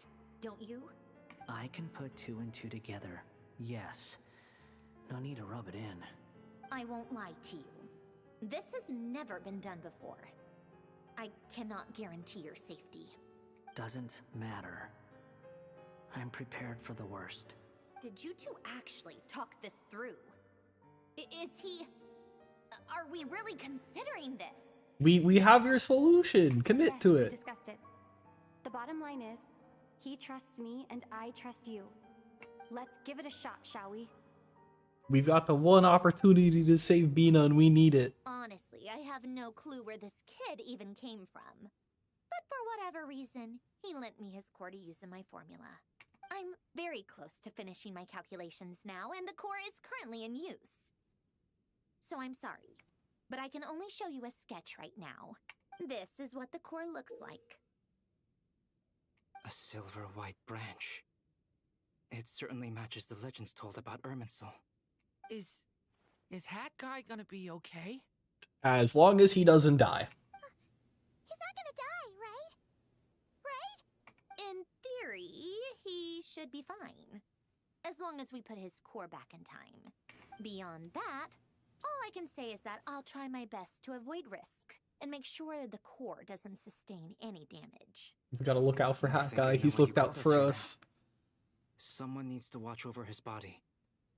don't you? I can put 2 and 2 together, yes. No need to rub it in. I won't lie to you. This has never been done before. I cannot guarantee your safety. Doesn't matter. I'm prepared for the worst. Did you two actually talk this through? Is he... Are we really considering this? We have your solution. Commit Yes, to we it. discussed it. The bottom line is, he trusts me and I trust you. Let's give it a shot, shall we? We've got the one opportunity to save Bina and we need it. Honestly, I have no clue where this kid even came from. But for whatever reason, he lent me his core to use in my formula. I'm very close to finishing my calculations now, and the core is currently in use. So I'm sorry, but I can only show you a sketch right now. This is what the core looks like. A silver white branch. It certainly matches the legends told about Irminsul. Is Hat Guy gonna be okay? As long as he doesn't die. He's not gonna die, right? Right? In theory, he should be fine. As long as we put his core back in time. Beyond that, all I can say is that I'll try my best to avoid risk and make sure the core doesn't sustain any damage. We gotta look out for Hat Guy. He's looked out for us. Someone needs to watch over his body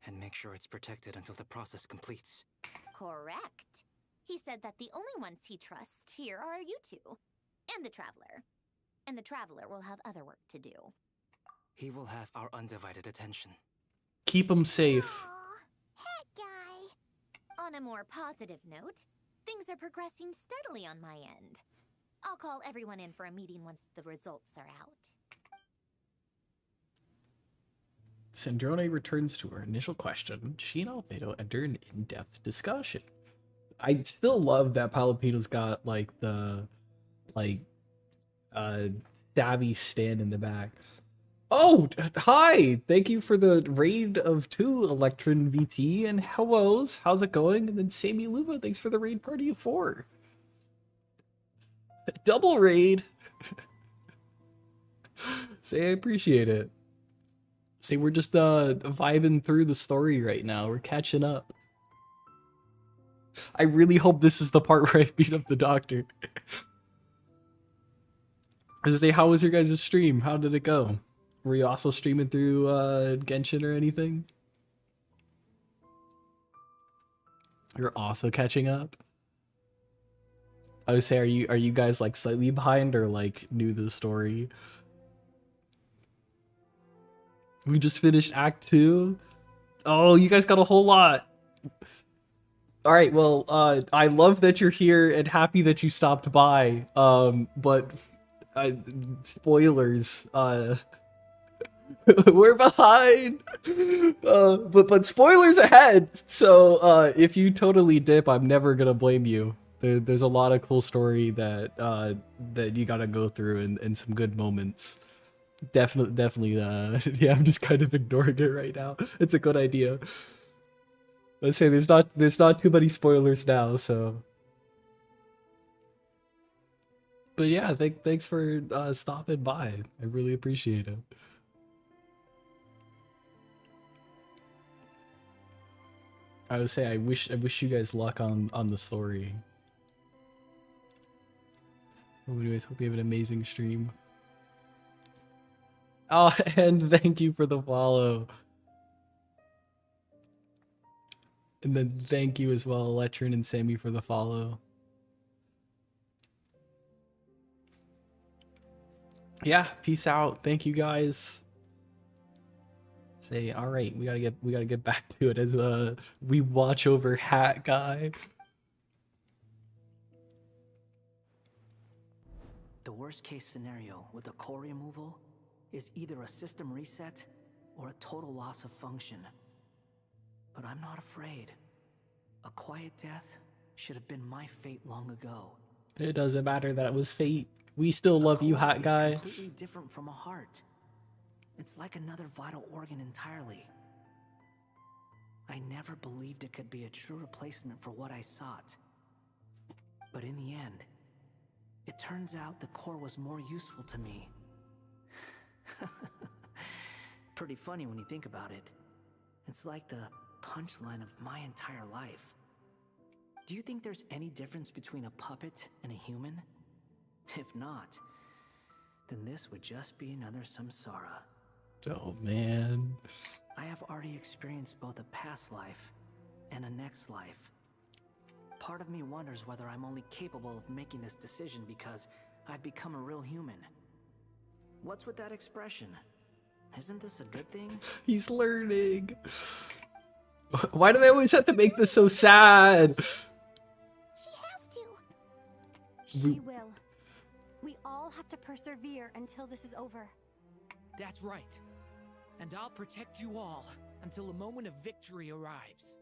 and make sure it's protected until the process completes. Correct. He said that the only ones he trusts here are you two. And the Traveler. And the Traveler will have other work to do. He will have our undivided attention. Keep him safe. Hat Guy. On a more positive note, things are progressing steadily on my end. I'll call everyone in for a meeting once the results are out. Sandrone returns to her initial question. She and Albedo enter an in-depth discussion. I still love that Palapito's got like the savvy stand in the back. Oh, hi! Thank you for the raid of 2, Electron VT, and hellos. How's it going? And then Sammy Luva, thanks for the raid party of 4. Double raid! Say I appreciate it. Say we're just vibing through the story right now. We're catching up. I really hope this is the part where I beat up the doctor. I was gonna say, how was your guys' stream? How did it go? Were you also streaming through Genshin or anything? You're also catching up? I would say, are you guys like slightly behind or like new to the story? We just finished Act 2. Oh, you guys got a whole lot. All right, well, I love that you're here and happy that you stopped by. But spoilers. We're behind. But spoilers ahead. So if you totally dip, I'm never gonna blame you. There's a lot of cool story that you gotta go through and some good moments. Definitely. Yeah, I'm just kind of ignoring it right now. It's a good idea. Let's say there's not too many spoilers now, so. But yeah, thanks for stopping by. I really appreciate it. I would say I wish you guys luck on the story. Anyways, hope you have an amazing stream. Oh, and thank you for the follow. And then thank you as well, Electron and Sammy, for the follow. Yeah, peace out. Thank you guys. Say, all right, we gotta get back to it as we watch over Hat Guy. The worst case scenario with the core removal is either a system reset or a total loss of function. But I'm not afraid. A quiet death should have been my fate long ago. It doesn't matter that it was fate. We still love you, Hat Guy. It's completely different from a heart. It's like another vital organ entirely. I never believed it could be a true replacement for what I sought. But in the end, it turns out the core was more useful to me. Pretty funny when you think about it. It's like the punchline of my entire life. Do you think there's any difference between a puppet and a human? If not, then this would just be another samsara. Oh man. I have already experienced both a past life and a next life. Part of me wonders whether I'm only capable of making this decision because I've become a real human. What's with that expression? Isn't this a good thing? He's learning. Why do they always have to make this so sad? She has to. She will. We all have to persevere until this is over. That's right. And I'll protect you all until a moment of victory arrives.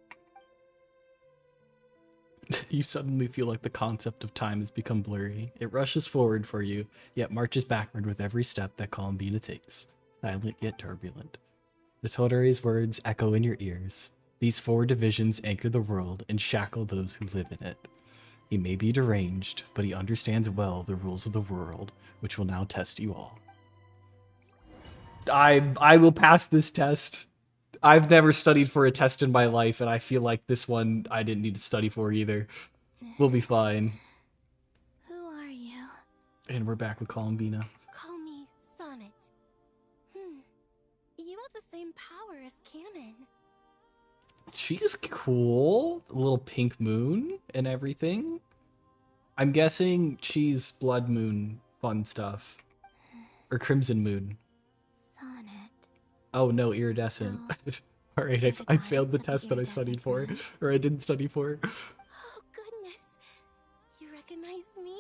You suddenly feel like the concept of time has become blurry. It rushes forward for you, yet marches backward with every step that Columbina takes, silent yet turbulent. The Totare's words echo in your ears. These 4 divisions anchor the world and shackle those who live in it. He may be deranged, but he understands well the rules of the world, which will now test you all. I will pass this test. I've never studied for a test in my life, and I feel like this one I didn't need to study for either. We'll be fine. Who are you? And we're back with Columbina. Call me Sonnet. You have the same power as Canon. She's cool. A little pink moon and everything. I'm guessing she's Blood Moon fun stuff. Or Crimson Moon. Sonnet. Oh no, iridescent. Alright, I failed the test that I studied for. Or I didn't study for. Oh, goodness. You recognize me?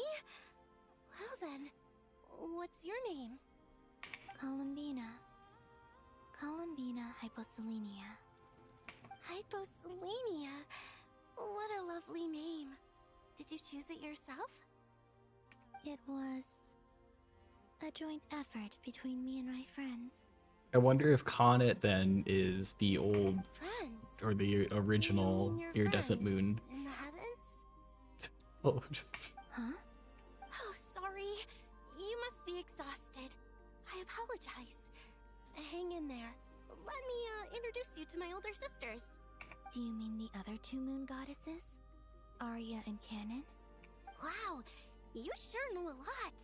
Well then, what's your name? Columbina. Columbina Hyposelenia. Hyposelenia? What a lovely name. Did you choose it yourself? It was a joint effort between me and my friends. I wonder if Conet then is the old Friends? or the original iridescent moon. In the heavens? Oh. Huh? Oh, sorry. You must be exhausted. I apologize. Hang in there. Let me introduce you to my older sisters. Do you mean the other 2 moon goddesses? Arya and Canon? Wow, you sure know a lot.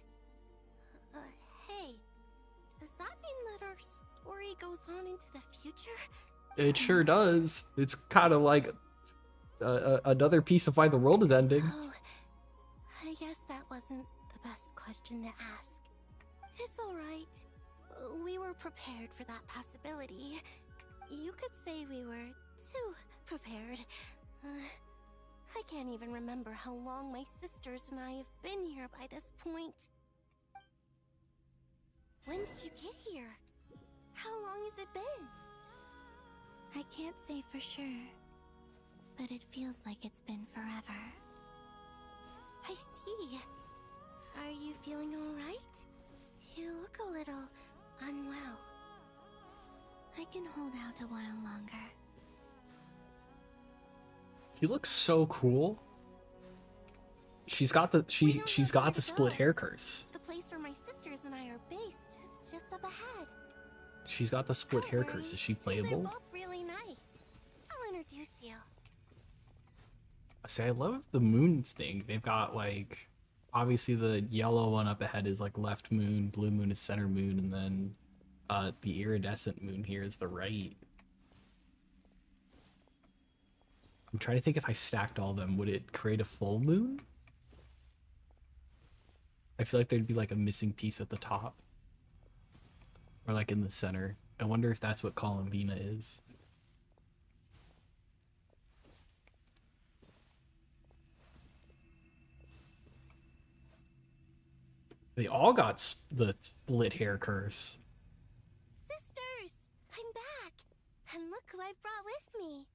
Hey, does that mean that our story goes on into the future? It sure does. It's kind of like another piece of why the world is ending. Oh, I guess that wasn't the best question to ask. It's alright. We were prepared for that possibility. You could say we were too prepared. I can't even remember how long my sisters and I have been here by this point. When did you get here? How long has it been? I can't say for sure, but it feels like it's been forever. I see. Are you feeling alright? You look a little unwell. I can hold out a while longer. He looks so cool. She's got the she's got the split hair curse. The place where my sisters and I are based is just up ahead. She's got the split hair curse. Is she They're playable? both really nice. I'll introduce you. See, I love the moons thing. They've got like, obviously the yellow one up ahead is like left moon, blue moon is center moon, and then the iridescent moon here is the right. I'm trying to think if I stacked all of them, would it create a full moon? I feel like there'd be like a missing piece at the top. Or like in the center. I wonder if that's what Columbina is. They all got the split hair curse. Sisters! I'm back! And look who I've brought with me.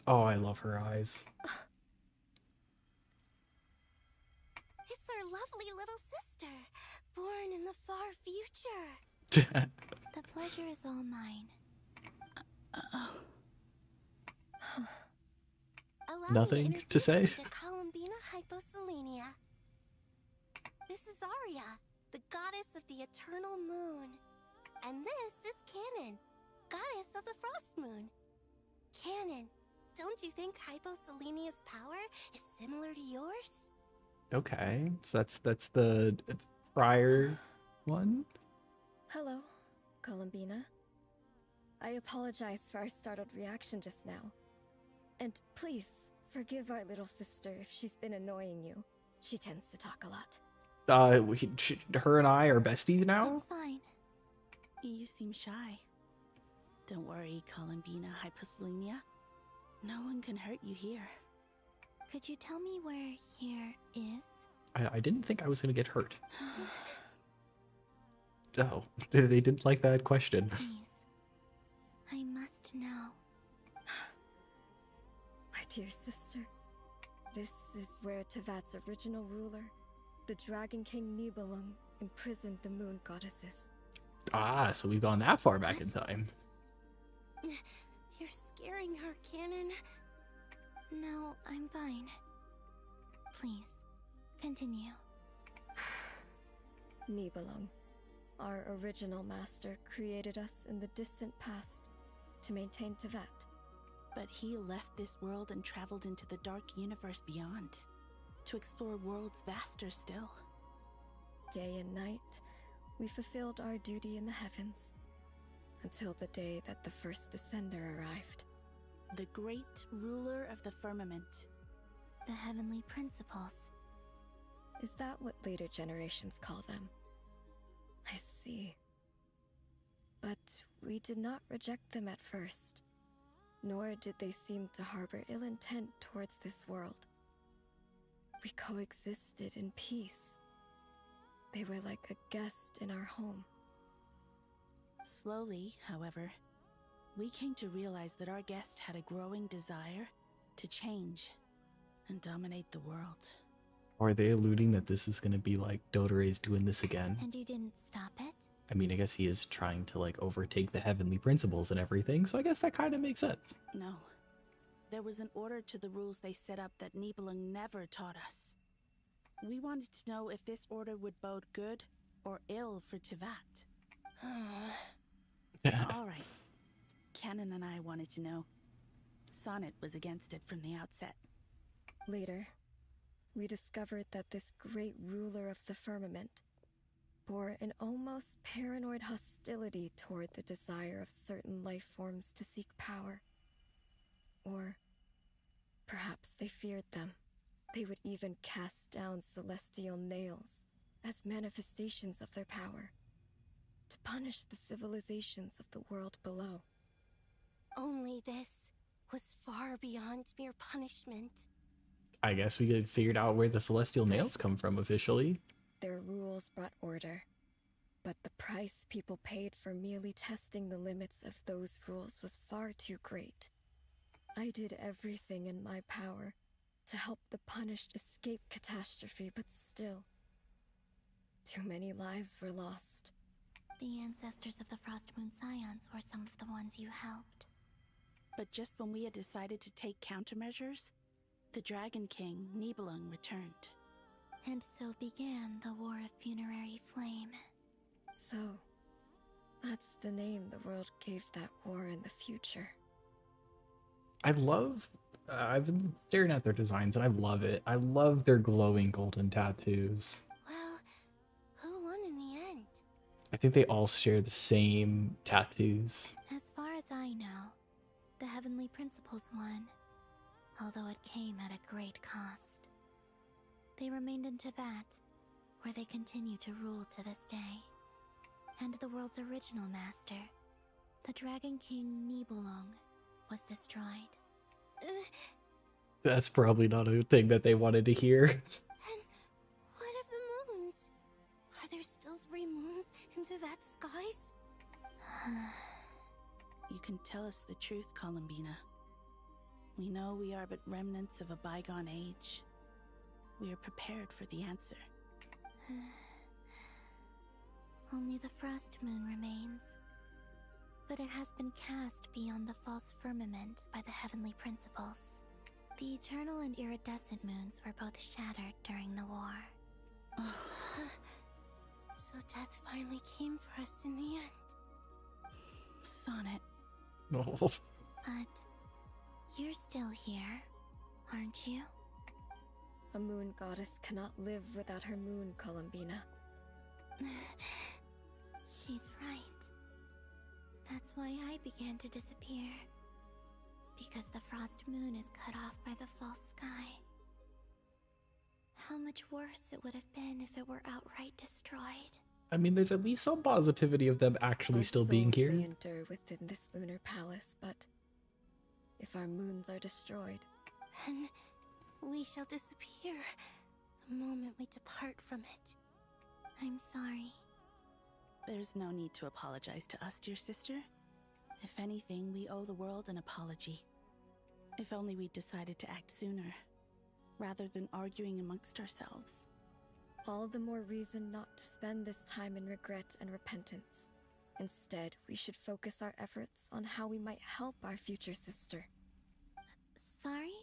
Oh, I love her eyes. It's our lovely little sister, born in the far future. The pleasure is all mine. Allow Nothing me to say? introduce you to Columbina Hyposelenia. This is Arya, the goddess of the eternal moon. And this is Canon, goddess of the frost moon. Canon, don't you think Hyposelenia's power is similar to yours? Okay, so that's the prior one? Hello, Columbina. I apologize for our startled reaction just now. And please, forgive our little sister if she's been annoying you. She tends to talk a lot. Her and I are besties now? It's fine. You seem shy. Don't worry, Columbina Hyposelenia. No one can hurt you here. Could you tell me where here is? I didn't think I was gonna get hurt. Oh, they didn't like that question. Please, know. My dear sister, this is where Tevat's original ruler, the Dragon King Nibelung, imprisoned the moon goddesses. Ah, so we've gone that far back in time. You're scaring her, Canon. No, I'm fine. Please, continue. Nibelung, our original master, created us in the distant past to maintain Tevat. But he left this world and traveled into the dark universe beyond, to explore worlds vaster still. Day and night, we fulfilled our duty in the heavens, until the day that the first descender arrived. The great ruler of the firmament. The heavenly principles. Is that what later generations call them? I see. But we did not reject them at first, nor did they seem to harbor ill intent towards this world. We coexisted in peace. They were like a guest in our home. Slowly, however, we came to realize that our guest had a growing desire to change and dominate the world. Are they alluding that this is going to be like Dodore's doing this again? And you didn't stop it? I mean, I guess he is trying to like overtake the heavenly principles and everything, so I guess that kind of makes sense. No. There was an order to the rules they set up that Nibelung never taught us. We wanted to know if this order would bode good or ill for Tevat. All right. Canon and I wanted to know. Sonnet was against it from the outset. Later, we discovered that this great ruler of the firmament bore an almost paranoid hostility toward the desire of certain life forms to seek power. Or perhaps they feared them. They would even cast down celestial nails as manifestations of their power, to punish the civilizations of the world below. Only this was far beyond mere punishment. I guess we could figured out where the celestial nails come from officially. Their rules brought order, but the price people paid for merely testing the limits of those rules was far too great. I did everything in my power to help the punished escape catastrophe, but still, too many lives were lost. The ancestors of the Frost Moon Scions were some of the ones you helped. But just when we had decided to take countermeasures, the Dragon King, Nibelung, returned. And so began the War of Funerary Flame. So, that's the name the world gave that war in the future. I've been staring at their designs and I love it. I love their glowing golden tattoos. Well, who won in the end? I think they all share the same tattoos. As far as I know, the Heavenly Principles won, although it came at a great cost. They remained in Tevat, where they continue to rule to this day. And the world's original master, the Dragon King Nibelung, was destroyed. That's probably not a thing that they wanted to hear. And what of the moons? Are there still 3 moons in Tevat's skies? You can tell us the truth, Columbina. We know we are but remnants of a bygone age. We are prepared for the answer. Only the Frost Moon remains. But it has been cast beyond the false firmament by the Heavenly Principles. The eternal and iridescent moons were both shattered during the war. So death finally came for us in the end. Sonnet. No. But you're still here, aren't you? A moon goddess cannot live without her moon, Columbina. She's right. That's why I began to disappear. Because the Frost Moon is cut off by the false sky. How much worse it would have been if it were outright destroyed. I mean, there's at least some positivity of them actually Our still being souls here. may endure within this lunar palace, but if our moons are destroyed, Then we shall disappear the moment we depart from it. I'm sorry. There's no need to apologize to us, dear sister. If anything, we owe the world an apology. If only we'd decided to act sooner, rather than arguing amongst ourselves. All the more reason not to spend this time in regret and repentance. Instead, we should focus our efforts on how we might help our future sister. Sorry?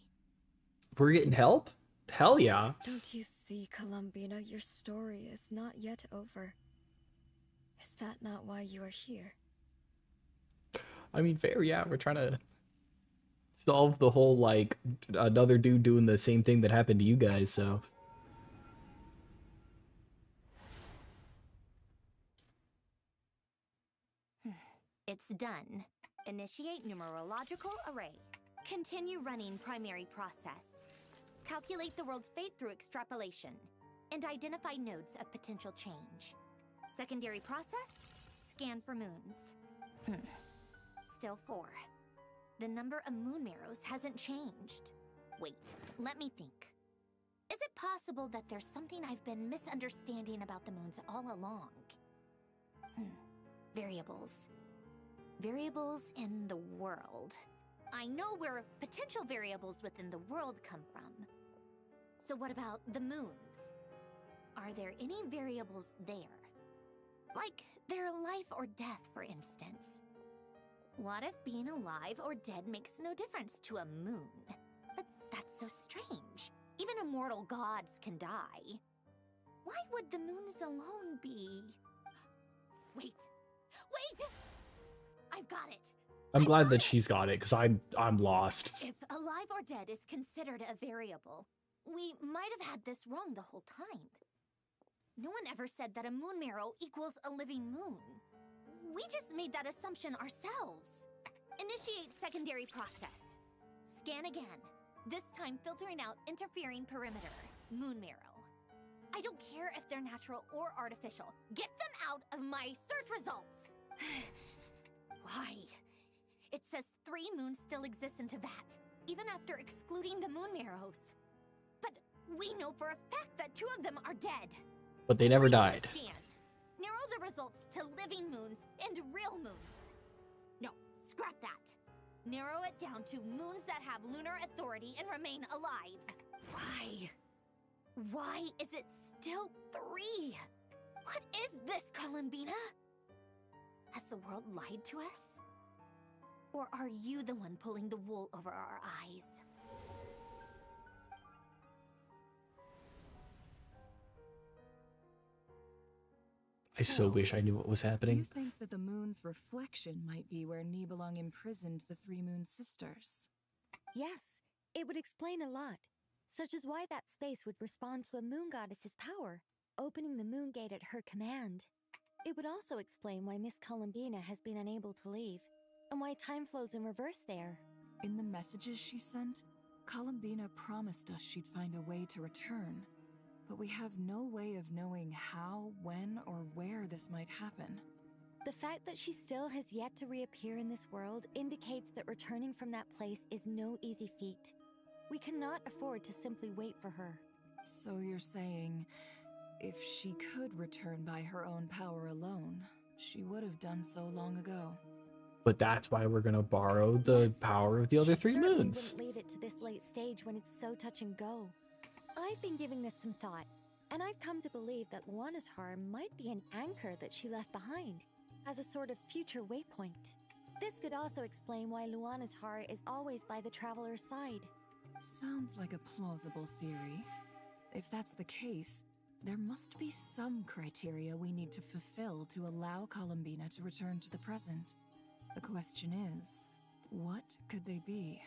We're getting help? Hell yeah. Don't you see, Columbina, your story is not yet over. Is that not why you are here? I mean, fair, yeah. We're trying to solve the whole, like, another dude doing the same thing that happened to you guys, so... It's done. Initiate numerological array. Continue running primary process. Calculate the world's fate through extrapolation. And identify nodes of potential change. Secondary process? Scan for moons. Still 4. The number of moon marrows hasn't changed. Wait, let me think. Is it possible that there's something I've been misunderstanding about the moons all along? Variables. Variables in the world. I know where potential variables within the world come from. So what about the moons? Are there any variables there? Like their life or death, for instance. What if being alive or dead makes no difference to a moon? But that's so strange. Even immortal gods can die. Why would the moons alone be... Wait! I've got it! I'm glad that she's got it, because I'm lost. If alive or dead is considered a variable, we might have had this wrong the whole time. No one ever said that a moon marrow equals a living moon. We just made that assumption ourselves. Initiate secondary process. Scan again. This time filtering out interfering perimeter. Moon marrow. I don't care if they're natural or artificial. Get them out of my search results! Why? It says 3 moons still exist in Teyvat, even after excluding the moon marrows. But we know for a fact that 2 of them are dead. But they never died. Scan. Narrow the results to living moons and real moons. No, scrap that. Narrow it down to moons that have lunar authority and remain alive. Why? Why is it still 3? What is this, Columbina? Has the world lied to us? Or are you the one pulling the wool over our eyes? I so wish I knew what was happening. You think that the moon's reflection might be where Nibelung imprisoned the 3 moon sisters? Yes, it would explain a lot, such as why that space would respond to a moon goddess's power, opening the moon gate at her command. It would also explain why Miss Columbina has been unable to leave, and why time flows in reverse there. In the messages she sent, Columbina promised us she'd find a way to return. But we have no way of knowing how, when, or where this might happen. The fact that she still has yet to reappear in this world indicates that returning from that place is no easy feat. We cannot afford to simply wait for her. So you're saying, if she could return by her own power alone, she would have done so long ago. But that's why we're gonna borrow the power of the other 3 moons. Wouldn't leave it to this late stage when it's so touch and go. I've been giving this some thought, and I've come to believe that Luana's Har might be an anchor that she left behind, as a sort of future waypoint. This could also explain why Luana's Har is always by the traveler's side. Sounds like a plausible theory. If that's the case, there must be some criteria we need to fulfill to allow Columbina to return to the present. The question is, what could they be?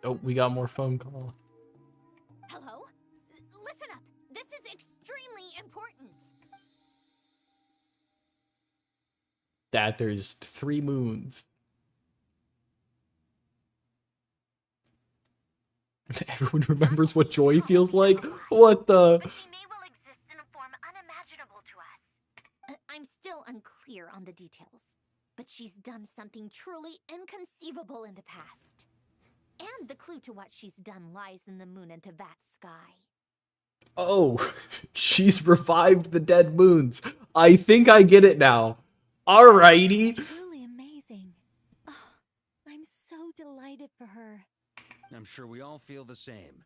Oh, we got more phone call. Hello? Listen up! This is extremely important! That there's 3 moons. Everyone remembers what joy feels like? What the? But she may well exist in a form unimaginable to us. I'm still unclear on the details, but she's done something truly inconceivable in the past. And the clue to what she's done lies in the moon and Teyvat sky. Oh, she's revived the dead moons. I think I get it now. Alrighty. Truly amazing. Oh, I'm so delighted for her. I'm sure we all feel the same.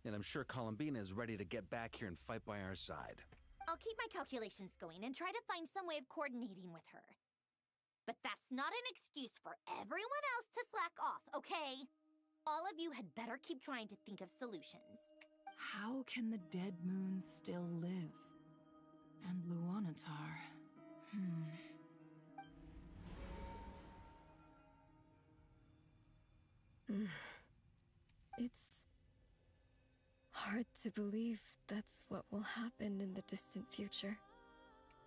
And I'm sure Columbina is ready to get back here and fight by our side. I'll keep my calculations going and try to find some way of coordinating with her. But that's not an excuse for everyone else to slack off, okay? All of you had better keep trying to think of solutions. How can the dead moons still live? And Luanatar. It's hard to believe that's what will happen in the distant future.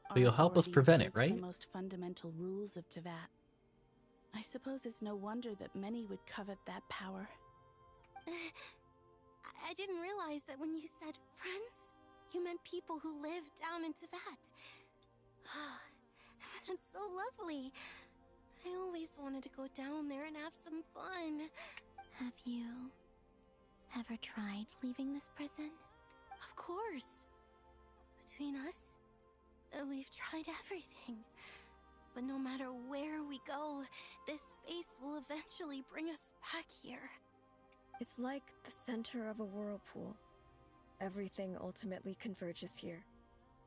But you'll help us Authority prevent it, adhered to right? The most fundamental rules of Teyvat. I suppose it's no wonder that many would covet that power. I didn't realize that when you said friends, you meant people who live down in Teyvat. That's so lovely. I always wanted to go down there and have some fun. Have you ever tried leaving this prison? Of course. Between us, we've tried everything. But no matter where we go, this space will eventually bring us back here. It's like the center of a whirlpool. Everything ultimately converges here,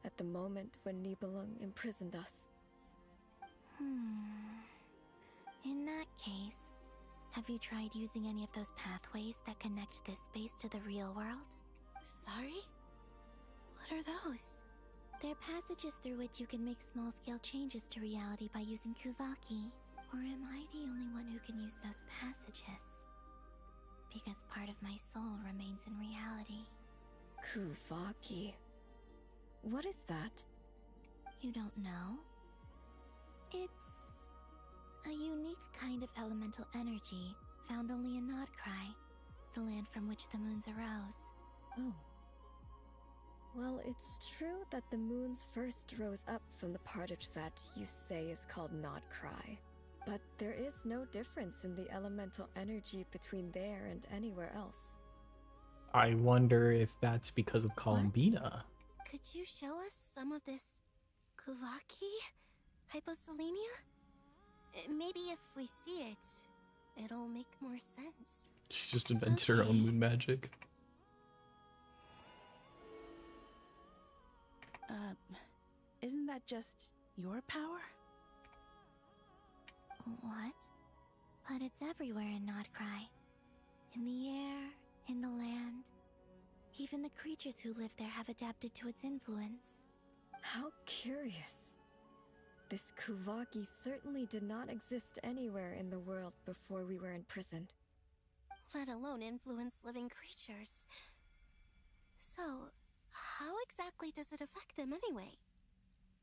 at the moment when Nibelung imprisoned us. In that case, have you tried using any of those pathways that connect this space to the real world? Sorry? What are those? They're passages through which you can make small-scale changes to reality by using Kuvaki. Or am I the only one who can use those passages? Because part of my soul remains in reality. Kuvaki. What is that? You don't know? It's a unique kind of elemental energy found only in Nodcry, the land from which the moons arose. Oh. Well, it's true that the moons first rose up from the part of Teyvat you say is called Nodcry. But there is no difference in the elemental energy between there and anywhere else. I wonder if that's because of Columbina. Could you show us some of this Kuvaki? Hyposelenia? Maybe if we see it, it'll make more sense. She just invented her own moon magic. Isn't that just your power? What? But it's everywhere in Nodcry. In the air, in the land. Even the creatures who live there have adapted to its influence. How curious. This Kuvaki certainly did not exist anywhere in the world before we were imprisoned. Let alone influence living creatures. So, how exactly does it affect them anyway?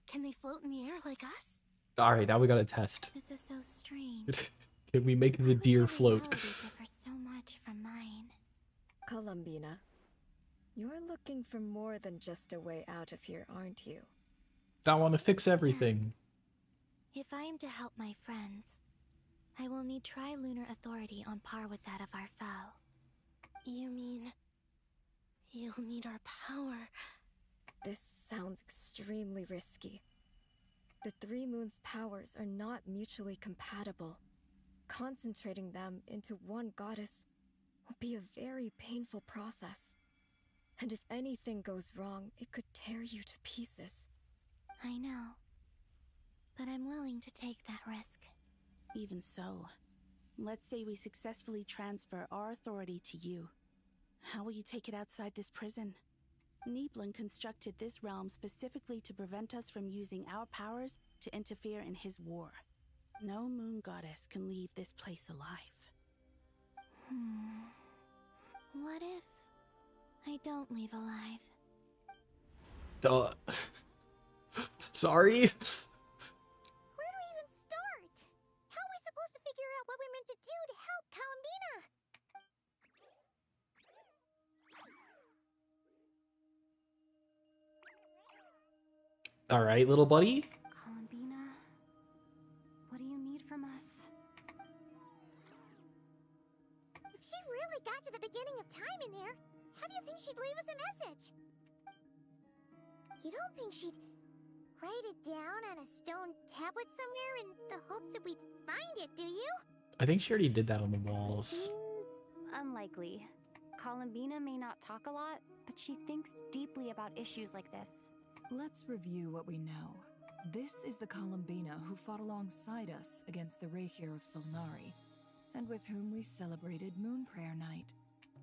Can they float in the air like us? Alright, now we got a test. This is so strange. Can we make the deer float? Differ so much from mine. Columbina, you're looking for more than just a way out of here, aren't you? I want to fix everything. If I am to help my friends, I will need tri-lunar authority on par with that of our foe. You mean... you'll need our power? This sounds extremely risky. The Three Moons' powers are not mutually compatible. Concentrating them into one goddess will be a very painful process. And if anything goes wrong, it could tear you to pieces. I know. But I'm willing to take that risk. Even so, let's say we successfully transfer our authority to you. How will you take it outside this prison? Nibelung constructed this realm specifically to prevent us from using our powers to interfere in his war. No moon goddess can leave this place alive. What if I don't leave alive? Sorry? Where do we even start? How are we supposed to figure out what we're meant to do to help Columbina? Alright, little buddy. Columbina, what do you need from us? If she really got to the beginning of time in there, how do you think she'd leave us a message? You don't think she'd write it down on a stone tablet somewhere in the hopes that we'd find it, do you? I think she already did that on the walls. Seems unlikely. Columbina may not talk a lot, but she thinks deeply about issues like this. Let's review what we know. This is the Columbina who fought alongside us against the Reikir of Solnari, and with whom we celebrated Moon Prayer Night.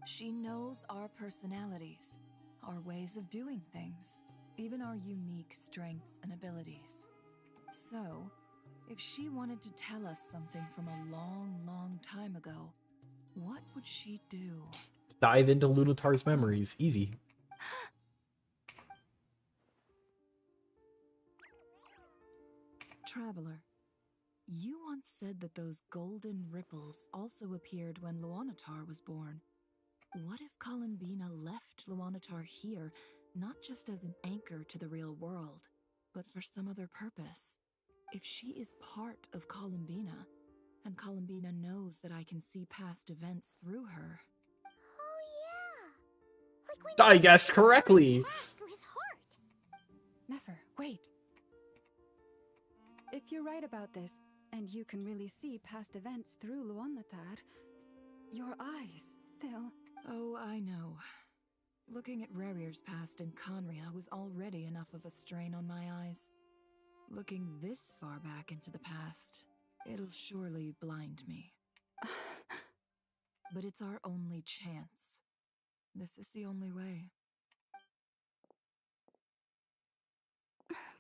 She knows our personalities, our ways of doing things, even our unique strengths and abilities. So, if she wanted to tell us something from a long, long time ago, what would she do? Dive into Lunatar's memories. Easy. Traveler, you once said that those golden ripples also appeared when Luanatar was born. What if Columbina left Luanatar here, not just as an anchor to the real world, but for some other purpose? If she is part of Columbina, and Columbina knows that I can see past events through her. Oh yeah! Like when I guessed correctly! through his heart! Nefer, wait. If you're right about this, and you can really see past events through Luanatar, your eyes, they'll... Oh, I know. Looking at Rerir's past in Conria was already enough of a strain on my eyes. Looking this far back into the past, it'll surely blind me. But it's our only chance. This is the only way.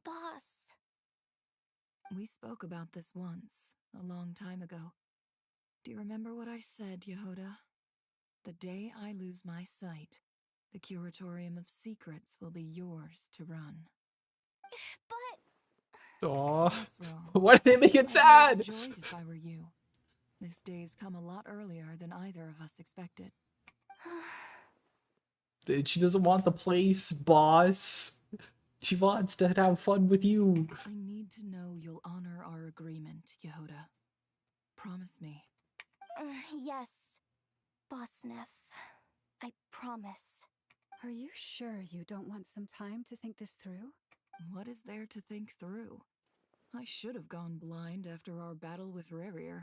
Boss. We spoke about this once, a long time ago. Do you remember what I said, Yehoda? The day I lose my sight, the Curatorium of Secrets will be yours to run. But... Aww. That's wrong. Why did they make it sad? I'd be overjoyed if I were you. This day's come a lot earlier than either of us expected. She doesn't want the place, boss. She wants to have fun with you. I need to know you'll honor our agreement, Yehoda. Promise me. Yes, Boss Neff. I promise. Are you sure you don't want some time to think this through? What is there to think through? I should have gone blind after our battle with Rerir.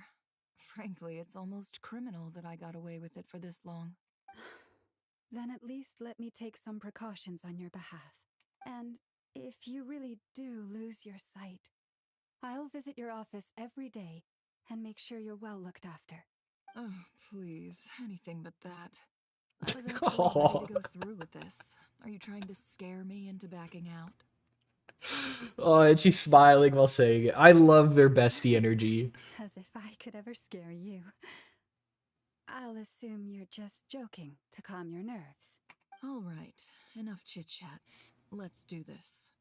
Frankly, it's almost criminal that I got away with it for this long. Then at least let me take some precautions on your behalf. And if you really do lose your sight, I'll visit your office every day and make sure you're well looked after. Oh, please, anything but that. I was actually ready to go through with this. Are you trying to scare me into backing out? Oh, and she's smiling while saying it. I love their bestie energy. As if I could ever scare you. I'll assume you're just joking to calm your nerves. All right, enough chit-chat. Let's do this.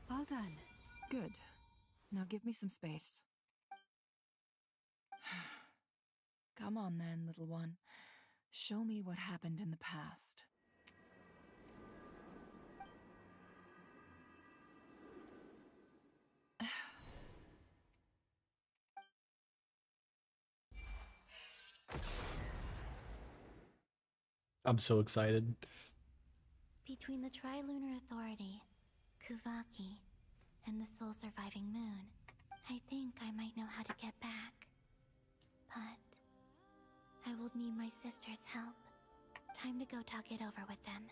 All done. Good. Now give me some space. Come on then, little one. Show me what happened in the past. I'm so excited. Between the Trilunar Authority, Kuvaki, and the Soul Surviving Moon, I think I might know how to get back. But I will need my sister's help. Time to go talk it over with them.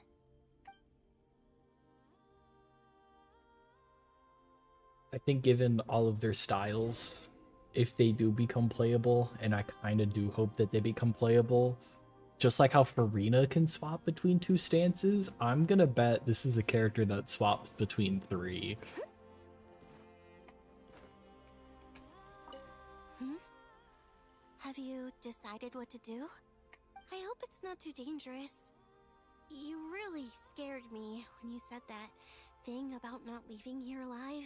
I think given all of their styles, if they do become playable, and I kind of do hope that they become playable, just like how Farina can swap between two stances, I'm gonna bet this is a character that swaps between 3. Have you decided what to do? I hope it's not too dangerous. You really scared me when you said that thing about not leaving here alive.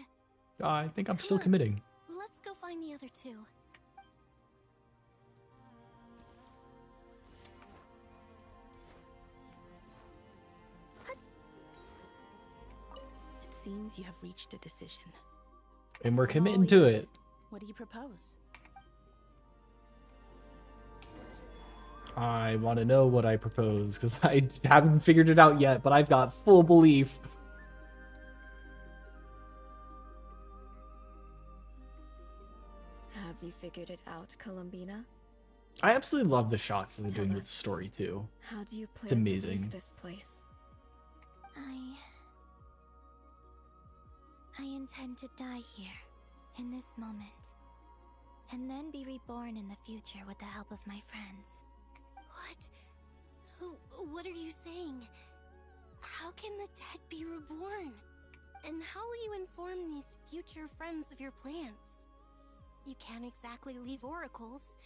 I think I'm still committing. Let's go find the other two. seems you have reached a decision. And we're I'm committing all to ears. it. What do you propose? I want to know what I propose, because I haven't figured it out yet, but I've got full belief. Have you figured it out, Columbina? I absolutely love the shots that they're Tell doing with us, the story, too. How do you plan It's to amazing. leave this place? I intend to die here, in this moment, and then be reborn in the future with the help of my friends. What? What are you saying? How can the dead be reborn? And how will you inform these future friends of your plans? You can't exactly leave oracles.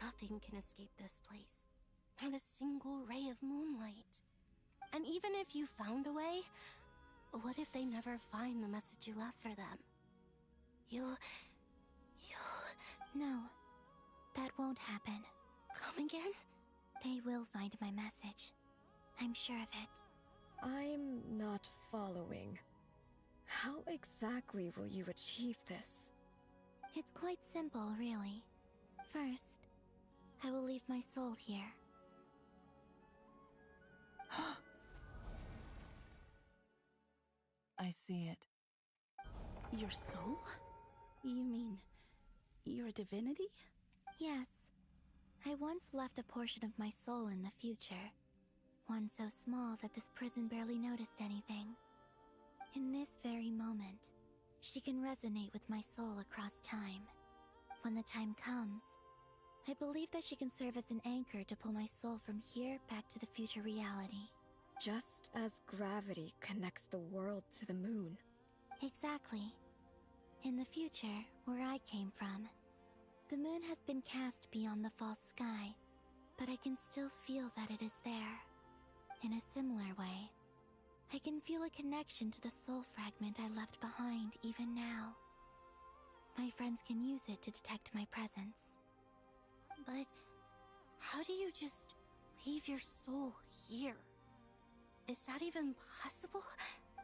Nothing can escape this place. Not a single ray of moonlight. And even if you found a way, what if they never find the message you left for them? You'll... No, that won't happen. Come again? They will find my message. I'm sure of it. I'm not following. How exactly will you achieve this? It's quite simple, really. First, I will leave my soul here. I see it. Your soul? You mean you're a divinity? Yes. I once left a portion of my soul in the future. One so small that this prison barely noticed anything. In this very moment, she can resonate with my soul across time. When the time comes, I believe that she can serve as an anchor to pull my soul from here back to the future reality. Just as gravity connects the world to the moon. Exactly. In the future, where I came from, the moon has been cast beyond the false sky, but I can still feel that it is there. In a similar way, I can feel a connection to the soul fragment I left behind even now. My friends can use it to detect my presence. But how do you just leave your soul here? Is that even possible?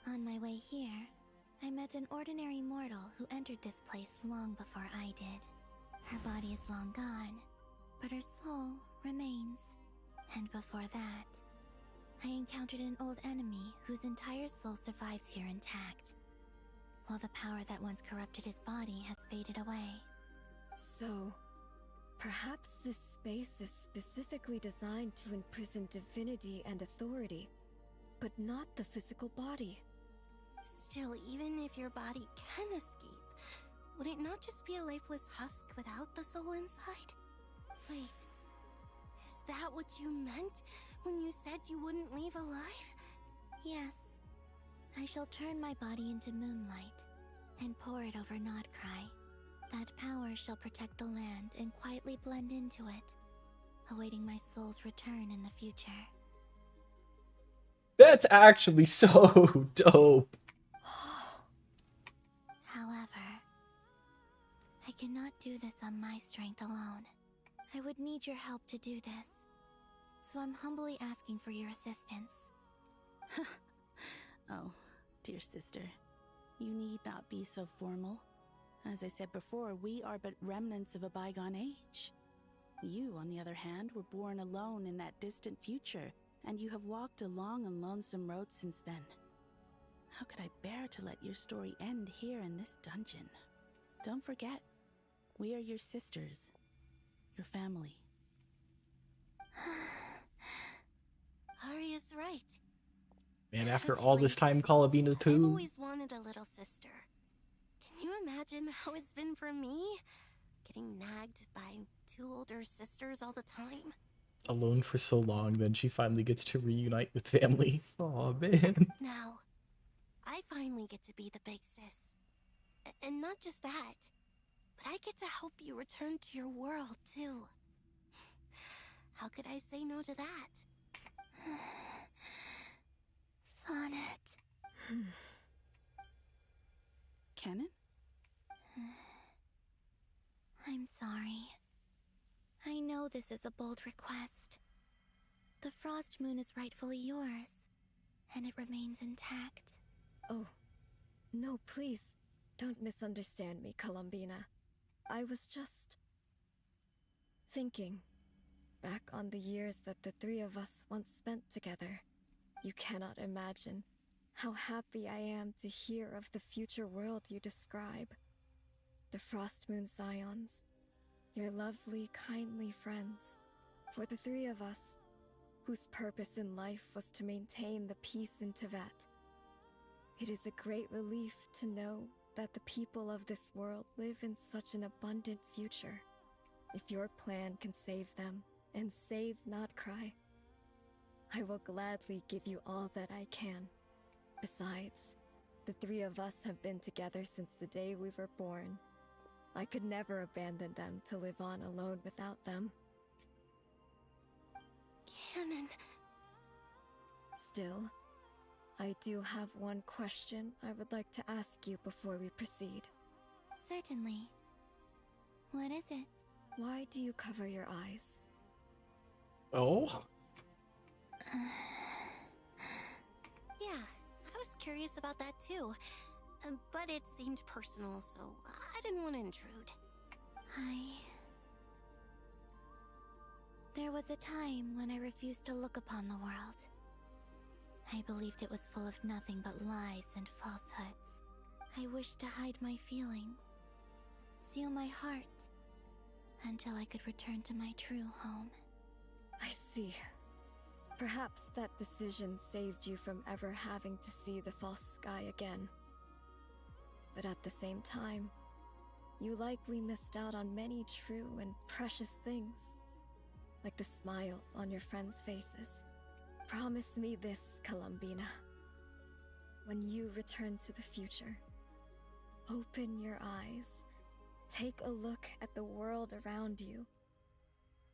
On my way here, I met an ordinary mortal who entered this place long before I did. Her body is long gone, but her soul remains. And before that, I encountered an old enemy whose entire soul survives here intact, while the power that once corrupted his body has faded away. So, perhaps this space is specifically designed to imprison divinity and authority, but not the physical body. Still, even if your body can escape, would it not just be a lifeless husk without the soul inside? Wait, is that what you meant when you said you wouldn't leave alive? Yes. I shall turn my body into moonlight and pour it over Nodcry. That power shall protect the land and quietly blend into it, awaiting my soul's return in the future. That's actually so dope. However, I cannot do this on my strength alone. I would need your help to do this. So I'm humbly asking for your assistance. Oh, dear sister, you need not be so formal. As I said before, we are but remnants of a bygone age. You, on the other hand, were born alone in that distant future, and you have walked a long and lonesome road since then. How could I bear to let your story end here in this dungeon? Don't forget, we are your sisters, your family. Arya's right. And after all this time, Columbina's I've too. always wanted a little sister. Can you imagine how it's been for me? Getting nagged by two older sisters all the time? Alone for so long, then she finally gets to reunite with family. Oh man. Now, I finally get to be the big sis. And not just that, but I get to help you return to your world, too. How could I say no to that? Sonnet. Canon? I'm sorry. I know this is a bold request. The Frost Moon is rightfully yours, and it remains intact. Oh, No, please, don't misunderstand me, Columbina. I was just thinking back on the years that the three of us once spent together. You cannot imagine how happy I am to hear of the future world you describe. The Frost Moon Scions, your lovely, kindly friends. For the three of us, whose purpose in life was to maintain the peace in Teyvat, it is a great relief to know that the people of this world live in such an abundant future. If your plan can save them, and save not cry, I will gladly give you all that I can. Besides, the three of us have been together since the day we were born. I could never abandon them to live on alone without them. Canon. Still, I do have one question I would like to ask you before we proceed. Certainly. What is it? Why do you cover your eyes? Oh? Yeah, I was curious about that too. But it seemed personal, so I didn't want to intrude. There was a time when I refused to look upon the world. I believed it was full of nothing but lies and falsehoods. I wished to hide my feelings, seal my heart, until I could return to my true home. I see. Perhaps that decision saved you from ever having to see the false sky again. But at the same time, you likely missed out on many true and precious things, like the smiles on your friends' faces. Promise me this, Columbina. When you return to the future, open your eyes, take a look at the world around you,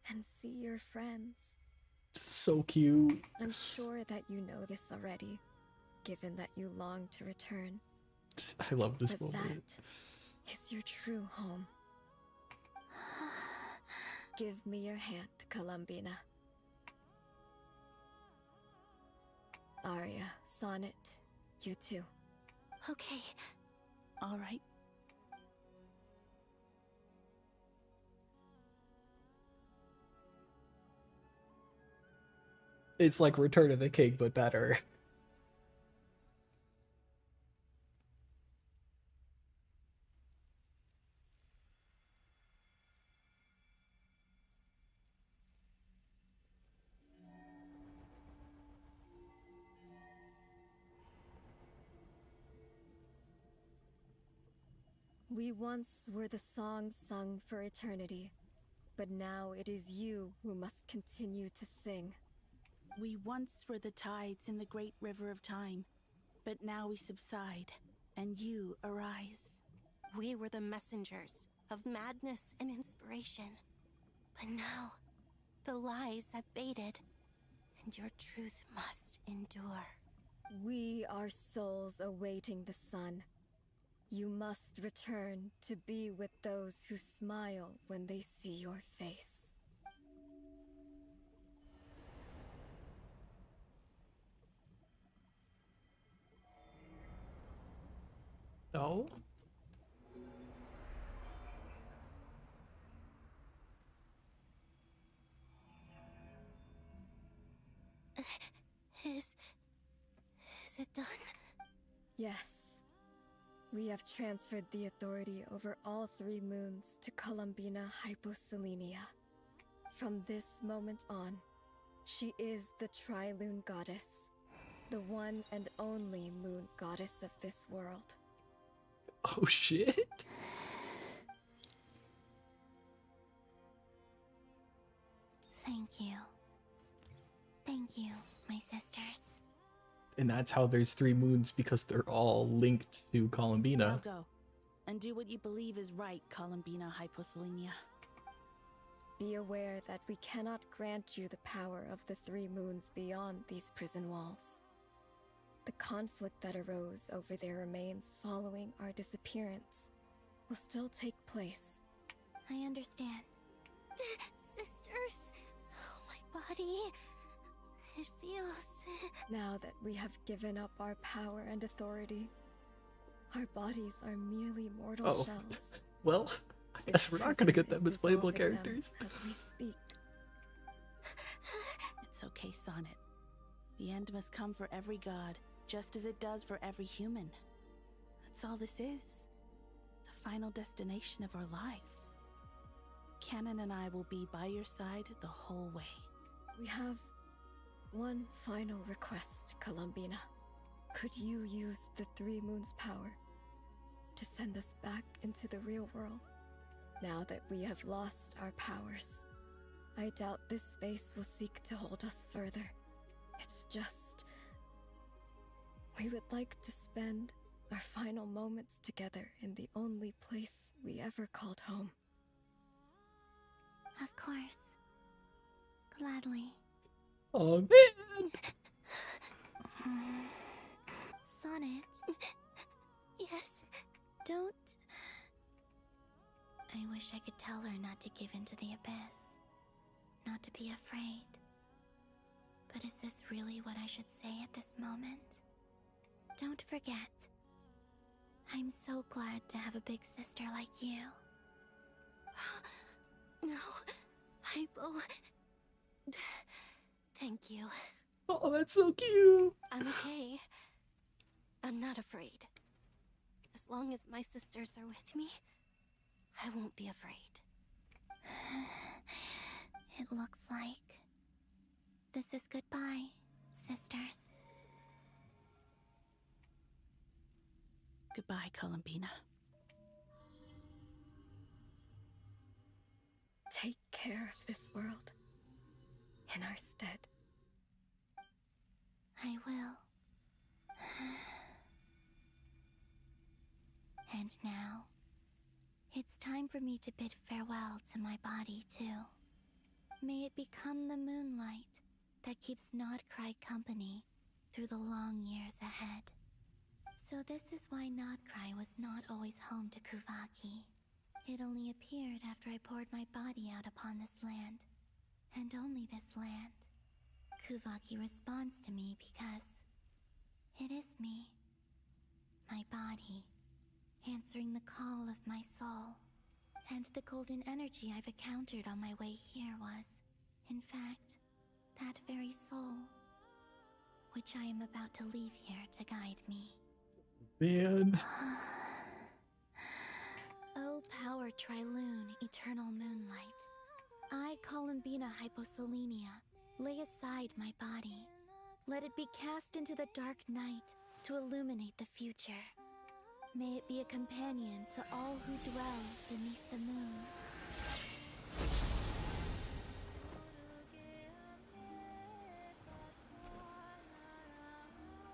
and see your friends. So cute. I'm sure that you know this already, given that you long to return. I love this But moment. that is your true home. Give me your hand, Columbina. Arya, Sonnet, you too. Okay. All right. It's like Return of the King, but better. We once were the songs sung for eternity, but now it is you who must continue to sing. We once were the tides in the great river of time, but now we subside, and you arise. We were the messengers of madness and inspiration. But now, the lies have faded, and your truth must endure. We are souls awaiting the sun. You must return to be with those who smile when they see your face. Oh? Is it done? Yes. We have transferred the authority over all three moons to Columbina Hyposelenia. From this moment on, she is the Tri-Lune Goddess, the one and only moon goddess of this world. Oh shit. Thank you. Thank you, my sisters. And that's how there's three moons, because they're all linked to Columbina. Now go, and do what you believe is right, Columbina Hyposelenia. Be aware that we cannot grant you the power of the three moons beyond these prison walls. The conflict that arose over their remains following our disappearance will still take place. I understand. Sisters! Oh, my body. It feels... Now that we have given up our power and authority, Our bodies are merely mortal Oh. shells. Well, I guess we're not gonna get them as playable characters. As we speak. It's okay, Sonnet. The end must come for every god, just as it does for every human. That's all this is. The final destination of our lives. Canon and I will be by your side the whole way. We have one final request, Columbina. Could you use the Three Moons' power to send us back into the real world? Now that we have lost our powers, I doubt this space will seek to hold us further. It's just... we would like to spend our final moments together in the only place we ever called home. Of course. Gladly. Oh, man! Sonnet. Yes. Don't... I wish I could tell her not to give in to the abyss. Not to be afraid. But is this really what I should say at this moment? Don't forget. I'm so glad to have a big sister like you. No, Hypo. Thank you. Oh, that's so cute. I'm okay. I'm not afraid. As long as my sisters are with me, I won't be afraid. It looks like this is goodbye, sisters. Goodbye, Columbina. Take care of this world in our stead. I will. And now, it's time for me to bid farewell to my body, too. May it become the moonlight that keeps Nodcry company through the long years ahead. So this is why Nodcry was not always home to Kuvaki. It only appeared after I poured my body out upon this land. And only this land. Kuvaki responds to me because it is me. My body, answering the call of my soul. And the golden energy I've encountered on my way here was, in fact, that very soul, which I am about to leave here to guide me. Man. O power Triloon, eternal moonlight. I, Columbina Hyposelenia, lay aside my body. Let it be cast into the dark night to illuminate the future. May it be a companion to all who dwell beneath the moon.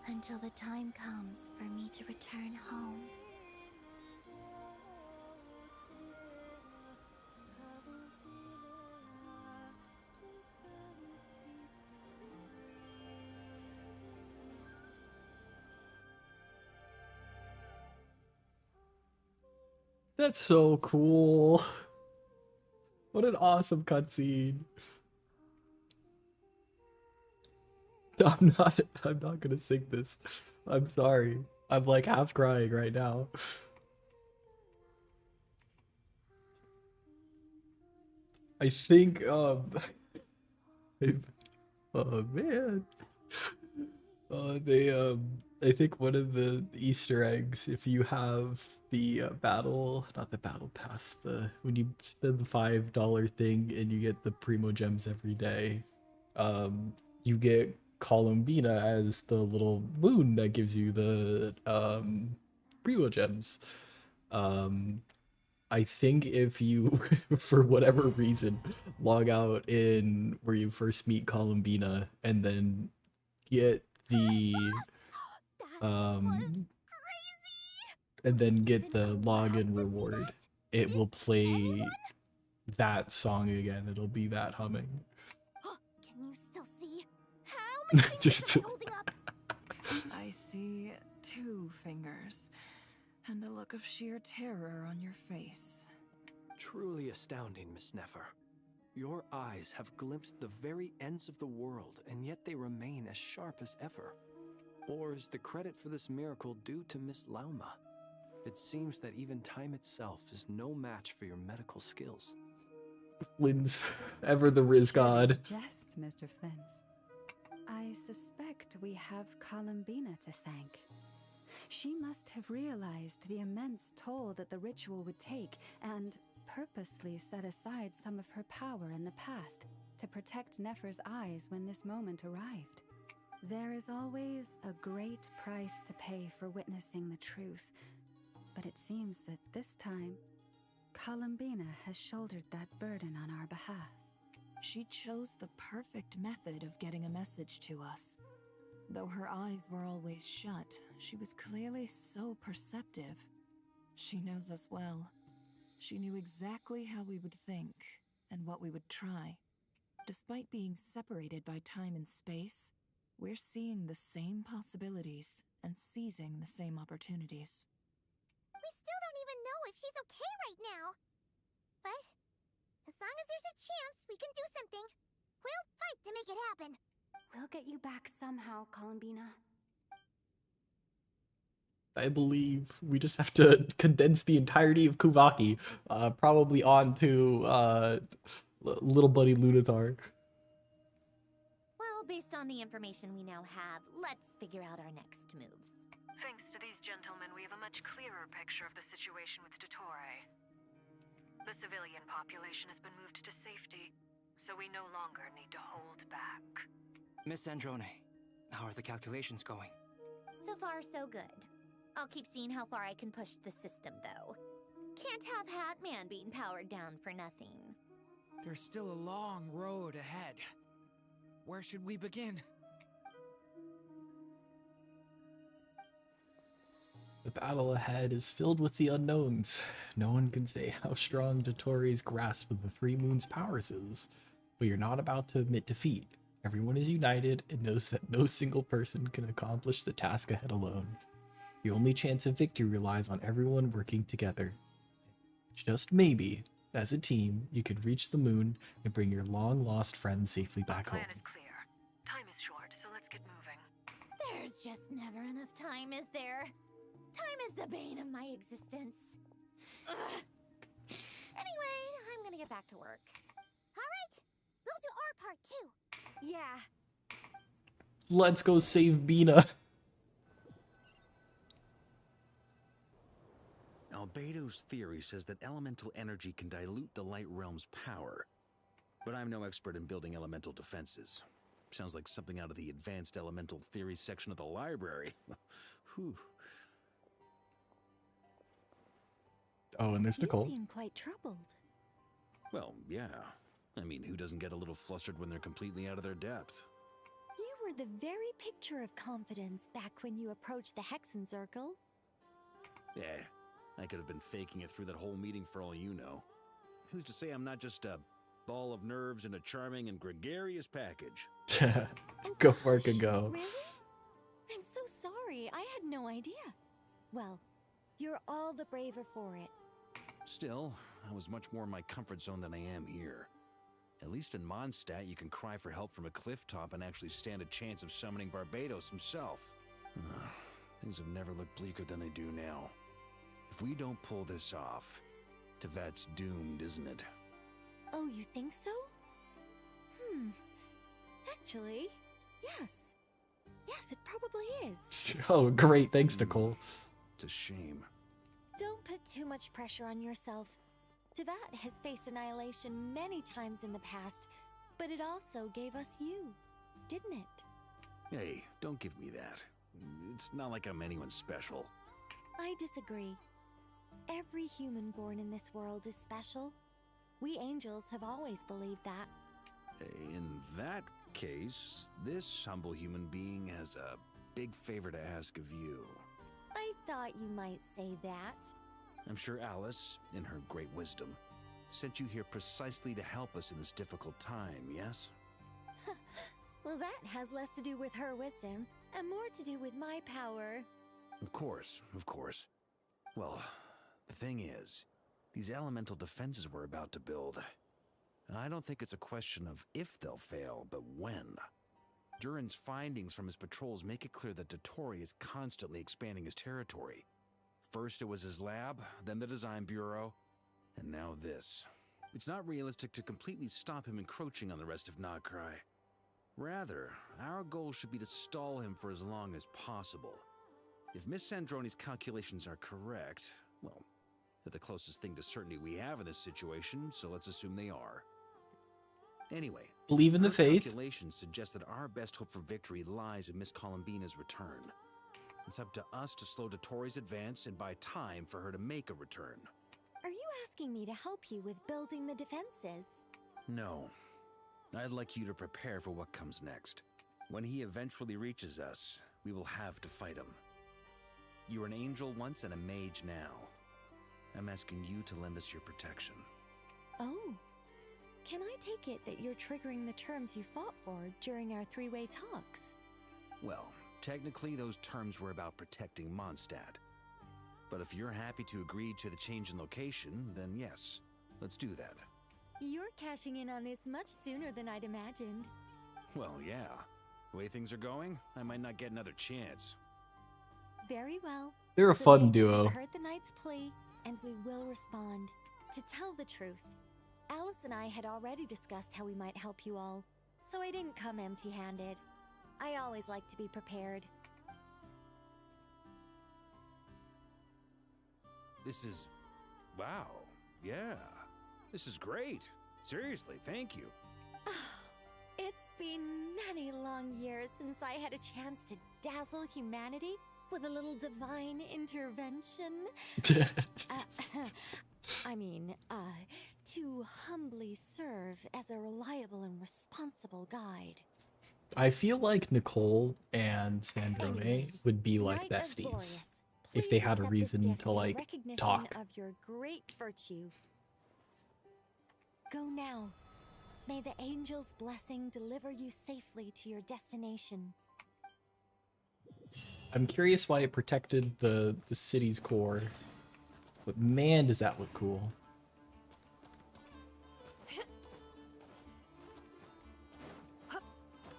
Until the time comes for me to return home. That's so cool. What an awesome cutscene. I'm not gonna sing this. I'm sorry. I'm like half crying right now. I think oh man. I think one of the Easter eggs, if you have the not the battle pass, when you spend the $5 thing and you get the Primo Gems every day, you get Columbina as the little moon that gives you the Primo Gems. I think if you, for whatever reason, log out in where you first meet Columbina and then get the and then get the login reward, it will play that song again. It'll be that humming. Can you still see? How many fingers am I holding up? I see 2 fingers and a look of sheer terror on your face. Truly astounding, Miss Nefer. Your eyes have glimpsed the very ends of the world, and yet they remain as sharp as ever. Or is the credit for this miracle due to Miss Lauma? It seems that even time itself is no match for your medical skills. Flynn's ever the Riz god. Jest, Mr. Flint. I suspect we have Columbina to thank. She must have realized the immense toll that the ritual would take and purposely set aside some of her power in the past to protect Nefer's eyes when this moment arrived. There is always a great price to pay for witnessing the truth, but it seems that this time, Columbina has shouldered that burden on our behalf. She chose the perfect method of getting a message to us. Though her eyes were always shut, she was clearly so perceptive. She knows us well. She knew exactly how we would think and what we would try. Despite being separated by time and space, we're seeing the same possibilities and seizing the same opportunities. We still don't even know if she's okay right now. But as long as there's a chance we can do something, we'll fight to make it happen. We'll get you back somehow, Columbina. I believe we just have to condense the entirety of Kuvaki, probably onto little buddy Lunathar. Well, based on the information we now have, let's figure out our next moves. Thanks to these gentlemen, we have a much clearer picture of the situation with Dottore. The civilian population has been moved to safety, so we no longer need to hold back. Miss Androne, how are the calculations going? So far, so good. I'll keep seeing how far I can push the system, though. Can't have Hatman being powered down for nothing. There's still a long road ahead. Where should we begin? The battle ahead is filled with the unknowns. No one can say how strong Dottore's grasp of the Three Moons' powers is, but you're not about to admit defeat. Everyone is united and knows that no single person can accomplish the task ahead alone. The only chance of victory relies on everyone working together. Just maybe, as a team, you could reach the moon and bring your long-lost friends safely back home. Plan is clear. Time is short, so let's get moving. There's just never enough time, is there? Time is the bane of my existence. Ugh. Anyway, I'm gonna get back to work. All right, we'll do our part too. Yeah. Let's go save Bina. Albedo's theory says that elemental energy can dilute the light realm's power. But I'm no expert in building elemental defenses. Sounds like something out of the advanced elemental theory section of the library. Whew. Oh, and there's Nicole. You seem quite troubled. Well, yeah. I mean, who doesn't get a little flustered when they're completely out of their depth? You were the very picture of confidence back when you approached the Hexen Circle. Yeah, I could have been faking it through that whole meeting for all you know. Who's to say I'm not just a ball of nerves in a charming and gregarious package? Go for it, go. Really? I'm so sorry. I had no idea. Well, you're all the braver for it. Still, I was much more in my comfort zone than I am here. At least in Mondstadt, you can cry for help from a cliff top and actually stand a chance of summoning Barbados himself. Things have never looked bleaker than they do now. If we don't pull this off, Tevat's doomed, isn't it? Oh, you think so? Actually, yes. Yes, it probably is. Oh, great. Thanks, Nicole. It's a shame. Don't put too much pressure on yourself. Tevat has faced annihilation many times in the past, but it also gave us you, didn't it? Hey, don't give me that. It's not like I'm anyone special. I disagree. Every human born in this world is special. We angels have always believed that. In that case, this humble human being has a big favor to ask of you. I thought you might say that. I'm sure Alice, in her great wisdom, sent you here precisely to help us in this difficult time, yes? Well, that has less to do with her wisdom and more to do with my power. Of course, of course. Well, the thing is, these elemental defenses we're about to build, I don't think it's a question of if they'll fail, but when. Durin's findings from his patrols make it clear that Dottore is constantly expanding his territory. First it was his lab, then the design bureau, and now this. It's not realistic to completely stop him encroaching on the rest of Nagcry. Rather, our goal should be to stall him for as long as possible. If Miss Sandroni's calculations are correct, well, they're the closest thing to certainty we have in this situation, so let's assume they are. Anyway, Believe in the her faith. calculations suggest that our best hope for victory lies in Miss Columbina's return. It's up to us to slow Dotori's advance and buy time for her to make a return. Are you asking me to help you with building the defenses? No. I'd like you to prepare for what comes next. When he eventually reaches us, we will have to fight him. You were an angel once and a mage now. I'm asking you to lend us your protection. Oh. Can I take it that you're triggering the terms you fought for during our three-way talks? Well, technically those terms were about protecting Mondstadt. But if you're happy to agree to the change in location, then yes, let's do that. You're cashing in on this much sooner than I'd imagined. Well, yeah. The way things are going, I might not get another chance. Very well. They're a The fun mages duo. have heard the knight's plea, and we will respond. To tell the truth, Alice and I had already discussed how we might help you all, so I didn't come empty-handed. I always like to be prepared. This is... wow. Yeah. This is great. Seriously, thank you. It's been many long years since I had a chance to dazzle humanity with a little divine intervention. To humbly serve as a reliable and responsible guide. I feel like Nicole and Sandrone would be like Knight of besties Boreas, if they please had a accept this reason gift to in like recognition talk. of your great virtue. Go now. May the angel's blessing deliver you safely to your destination. I'm curious why it protected the city's core, but man, does that look cool.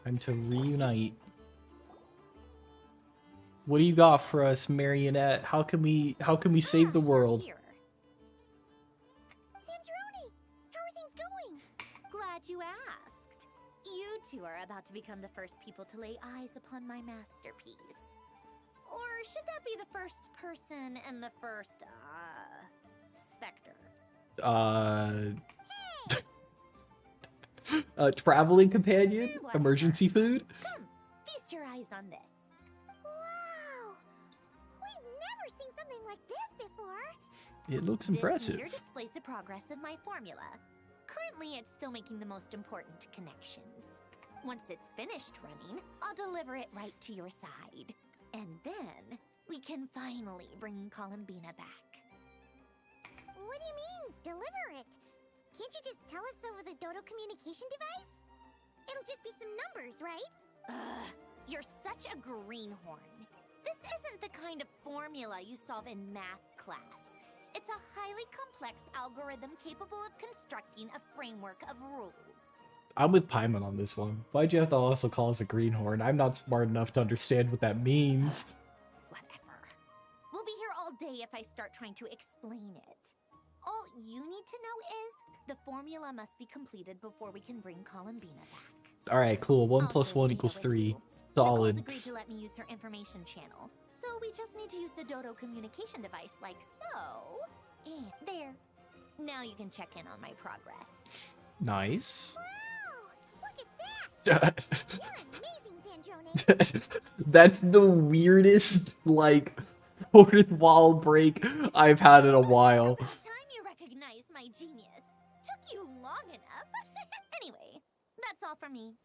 Time to reunite. What do you got for us, Marionette? How can we save the world? Sandrone, how are things going? Glad you asked. You two are about to become the first people to lay eyes upon my masterpiece. Or should that be the first person and the first, specter? Traveling companion? Emergency food? Come, feast your eyes on this. Wow! We've never seen something like this before. It looks This impressive. meter displays the progress of my formula. Currently, it's still making the most important connections. Once it's finished running, I'll deliver it right to your side. And then, we can finally bring Columbina back. What do you mean, deliver it? Can't you just tell us over the Dodo communication device? It'll just be some numbers, right? Ugh, you're such a greenhorn. This isn't the kind of formula you solve in math class. It's a highly complex algorithm capable of constructing a framework of rules. I'm with Paimon on this one. Why'd you have to also call us a greenhorn? I'm not smart enough to understand what that means. Whatever. We'll be here all day if I start trying to explain it. All you need to know is the formula must be completed before we can bring Columbina back. Alright, cool. 1 + 1 = 3. Solid. Nicole's agreed to let me use her information channel, so we just need to use the Dodo communication device like so. And there. Now you can check in on my progress. Nice. You're amazing, Sandrone. That's the weirdest, like, fourth wall break I've had in a while. Time you recognized my genius. Took you long enough. Anyway, that's all from me.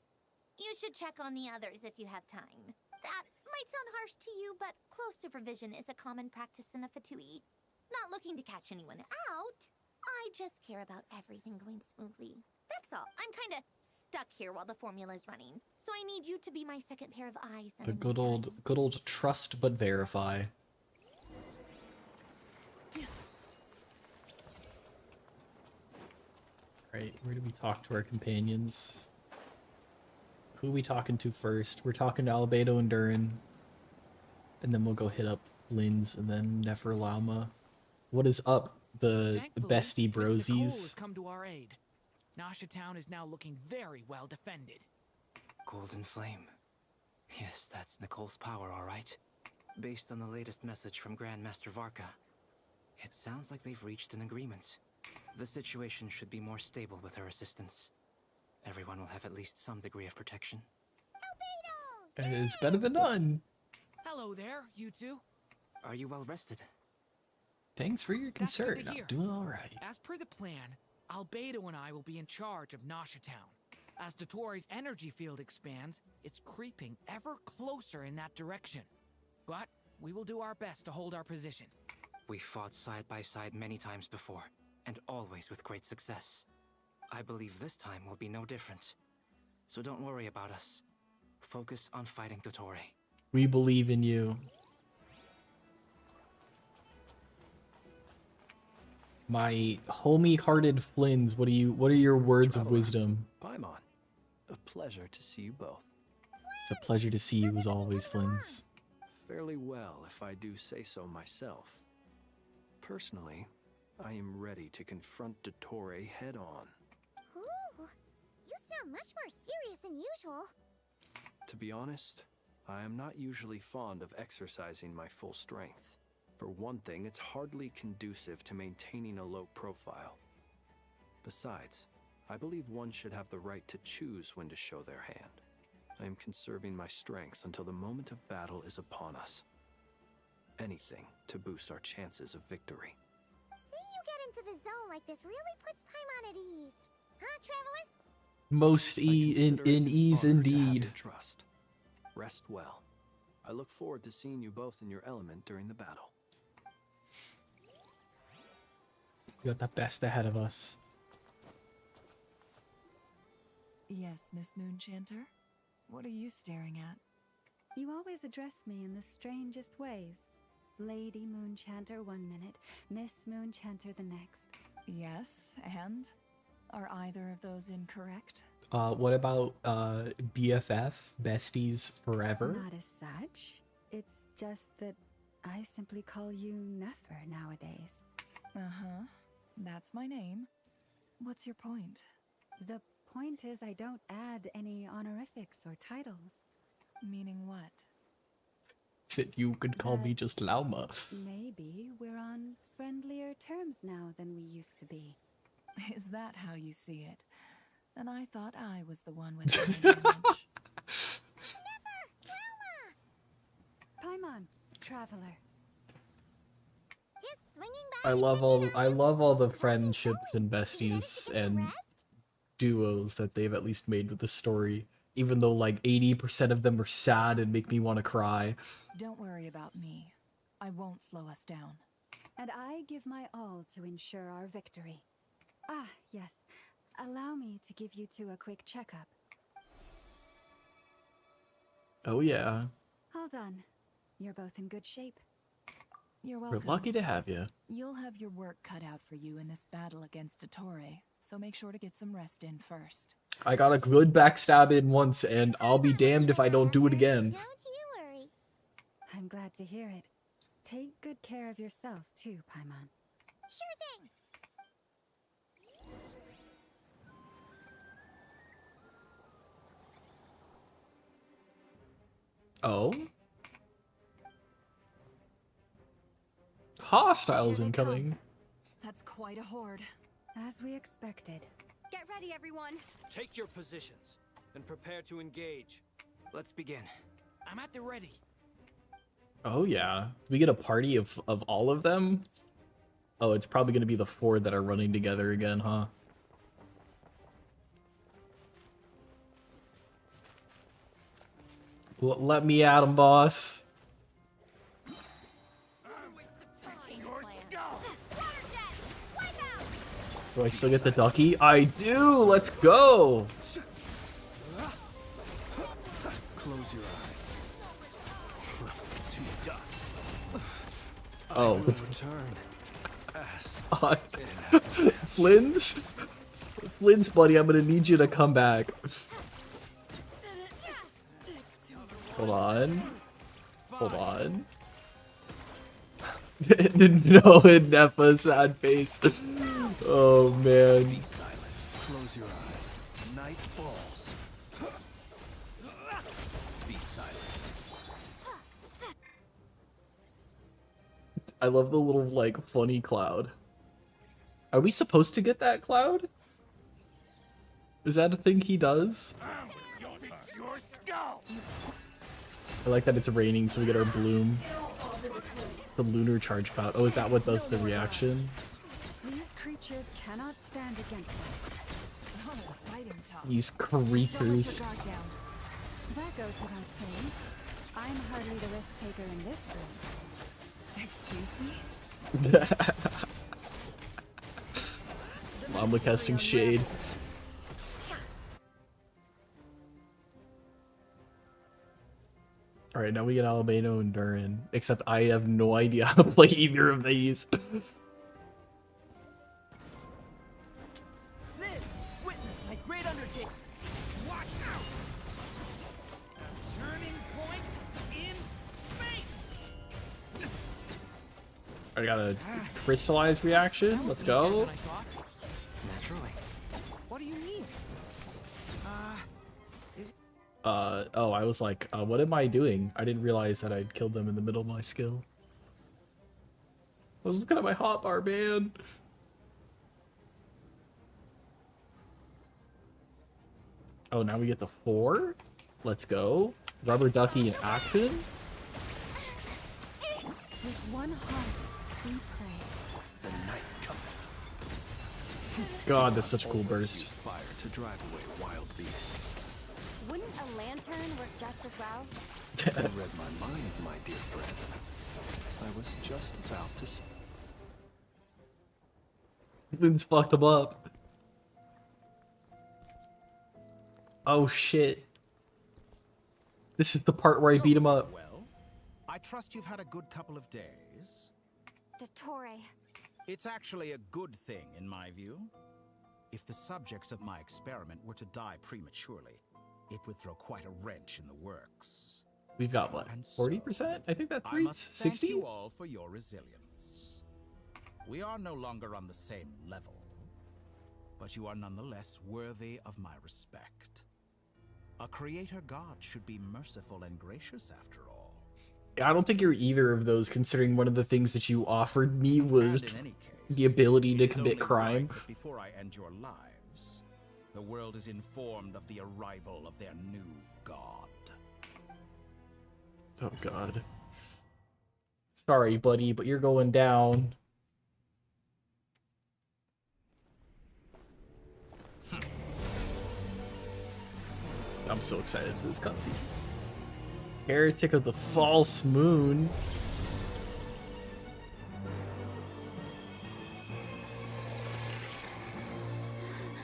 You should check on the others if you have time. That might sound harsh to you, but close supervision is a common practice in a Fatui. Not looking to catch anyone out. I just care about everything going smoothly. That's all. I'm kind of stuck here while the formula is running, so I need you to be my second pair of eyes. A good old trust but verify. Right, where do we talk to our companions? Who are we talking to first? We're talking to Albedo and Durin. And then we'll go hit up Flynn's, and then Neferlama. What is up, the bestie Nicole has brosies? come to our aid. Nasha Town is now looking very well defended. Golden Flame. Yes, that's Nicole's power, all right. Based on the latest message from Grandmaster Varka, it sounds like they've reached an agreement. The situation should be more stable with her assistance. Everyone will have at least some degree of protection. It's better than none. Hello there, you two. Are you well rested? Thanks for your That's good concern. to I'm hear. doing all right. As per the plan, Albedo and I will be in charge of Nasha Town. As Dotori's energy field expands, it's creeping ever closer in that direction. But we will do our best to hold our position. We fought side by side many times before, and always with great success. I believe this time will be no different. So don't worry about us. Focus on fighting Dotori. We believe in you. My homie-hearted Flynn's, what are your words of wisdom? Paimon, a pleasure to see you both. It's a pleasure to see you as always, Flynn's. Fairly well, if I do say so myself. Personally, I am ready to confront Dotori head-on. Ooh, you sound much more serious than usual. To be honest, I am not usually fond of exercising my full strength. For one thing, it's hardly conducive to maintaining a low profile. Besides, I believe one should have the right to choose when to show their hand. I am conserving my strength until the moment of battle is upon us. Anything to boost our chances of victory. Seeing you get into the zone like this really puts Paimon at ease. Huh, Traveler? Most in ease indeed. Trust. Rest well. I look forward to seeing you both in your element during the battle. We got the best ahead of us. Yes, Miss Moonchanter? What are you staring at? You always address me in the strangest ways. Lady Moonchanter 1 minute, Miss Moonchanter the next. Yes, and? Are either of those incorrect? What about BFF, besties forever? Not as such. It's just that I simply call you Nefer nowadays. Uh-huh. That's my name. What's your point? The point is I don't add any honorifics or titles. Meaning what? That you could call me just Lauma. Maybe we're on friendlier terms now than we used to be. Is that how you see it? And I thought I was the one with the advantage. Paimon, Traveler. Just swinging by. I love all the friendships and besties and duos that they've at least made with the story. Even though like 80% of them are sad and make me want to cry. Don't worry about me. I won't slow us down. And I give my all to ensure our victory. Ah, yes. Allow me to give you two a quick checkup. Oh yeah. All done. You're both in good shape. You're welcome. We're lucky to have you. You'll have your work cut out for you in this battle against Dotori, so make sure to get some rest in first. I got a good backstab in once, and I'll be damned if I don't do it again. Don't you worry. I'm glad to hear it. Take good care of yourself, too, Paimon. Sure thing. Oh? Hostiles incoming. That's quite a horde. As we expected. Get ready, everyone. Take your positions and prepare to engage. Let's begin. I'm at the ready. Oh yeah. We get a party of all of them? Oh, it's probably going to be the 4 that are running together again, huh? Let me at him, boss. Do I still get the ducky? I do! Let's go! Close your eyes. Oh. Return. Flynn's? Flynn's, buddy, I'm gonna need you to come back. Hold on. Hold on. No, in Nepa's sad face. Oh man. Be silent. Close your eyes. Night falls. Be silent. I love the little like funny cloud. Are we supposed to get that cloud? Is that a thing he does? I like that it's raining, so we get our bloom. The lunar charge cloud. Oh, is that what does the reaction? These creatures cannot stand against us. Oh, fighting talk. These creatures. That goes without saying. I'm hardly the risk taker in this room. Excuse me? Mama casting shade. Alright, now we get Albano and Durin. Except I have no idea how to play either of these. Live, witness my great undertaking. Watch out! A turning point in fate. I got a crystallized reaction. Let's go. Naturally. What do you mean? Oh, I was like, what am I doing? I didn't realize that I'd killed them in the middle of my skill. I was looking at my hotbar, man. Oh, now we get the 4. Let's go. Rubber ducky in action. With one heart, we pray. The night cometh. God, that's such a cool burst. Use fire to drive away wild beasts. Wouldn't a lantern work just as well? You read my mind, my dear friend. I was just about to say. Lynn's fucked him up. Oh shit. This is the part where I beat him up. Well, I trust you've had a good couple of days. Dottore. It's actually a good thing, in my view. If the subjects of my experiment were to die prematurely, it would throw quite a wrench in the works. We've got what? 40%? I think that I reads must thank 60? you all for your resilience. We are no longer on the same level, but you are nonetheless worthy of my respect. A creator god should be merciful and gracious after all. I don't think you're either of those, considering one of the things that you offered me was And in any case, the ability to it is commit only crime. right that before I end your lives, the world is informed of the arrival of their new god. Oh god. Sorry, buddy, but you're going down. I'm so excited for this cutscene. Heretic of the False Moon.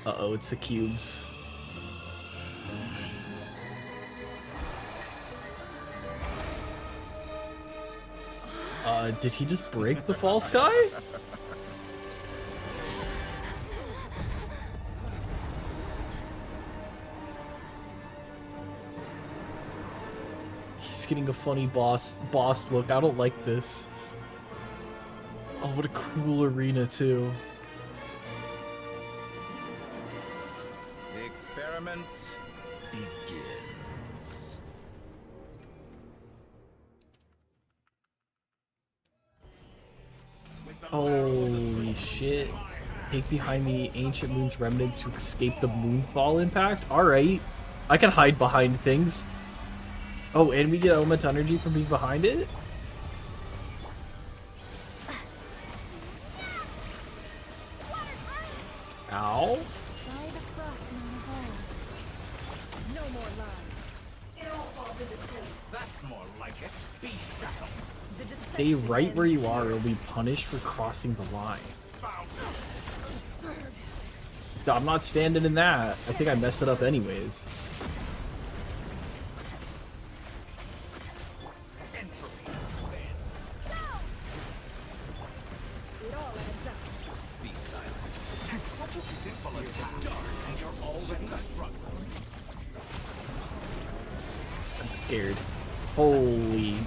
Uh-oh, it's the cubes. Did he just break the false guy? He's getting a funny boss look. I don't like this. Oh, what a cool arena too. The experiment begins. Holy shit. Take behind the ancient moon's remnants to escape the moonfall impact? Alright. I can hide behind things. Oh, and we get element energy from being behind it? Ow. That's more like it. Be shackled. Stay right where you are or you'll be punished for crossing the line. I'm not standing in that. I think I messed it up anyways. Be silent. Such a simple attack, and you're already struggling. I'm scared. Holy.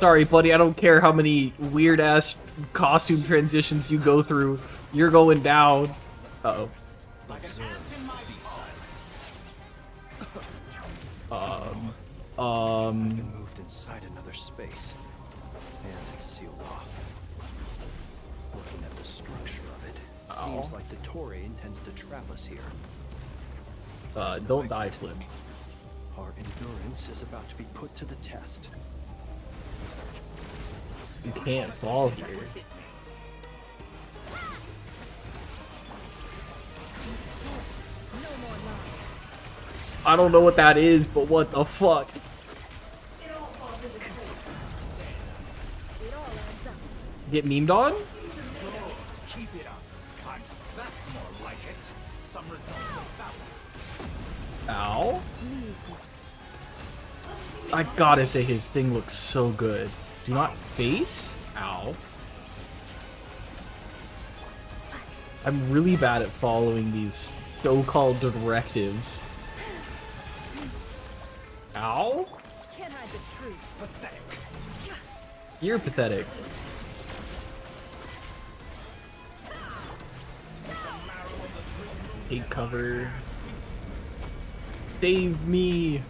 Sorry, buddy, I don't care how many weird-ass costume transitions you go through. You're going down. Uh-oh. Moved inside another space, and it's sealed off. Looking at the structure of it, seems like the Tory intends to trap us here. Don't die, Flip. Our endurance is about to be put to the test. You can't fall here. I don't know what that is, but what the fuck? Get memed on? Keep it up. That's more like it. Some results of valor. Ow. I gotta say his thing looks so good. Do not face? Ow. I'm really bad at following these so-called directives. Ow. Can't hide the truth. Pathetic. You're pathetic. Take cover. Save me.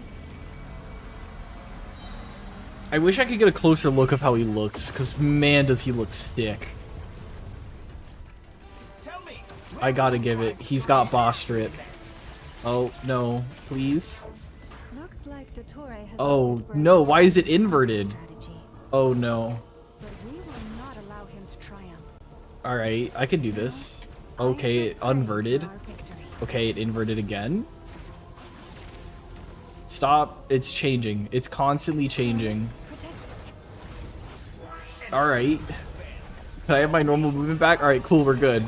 I wish I could get a closer look of how he looks, because man does he look sick. I gotta give it. He's got boss strip. Oh, no. Please? Looks like Dottore has Oh, opted for a no. Why is it inverted? strategy, Oh, no. but we will not allow him to triumph. Alright, I can do this. Okay, it inverted. Okay, it inverted again. Stop. It's changing. It's constantly changing. Alright. Can I have my normal movement back? Alright, cool, we're good.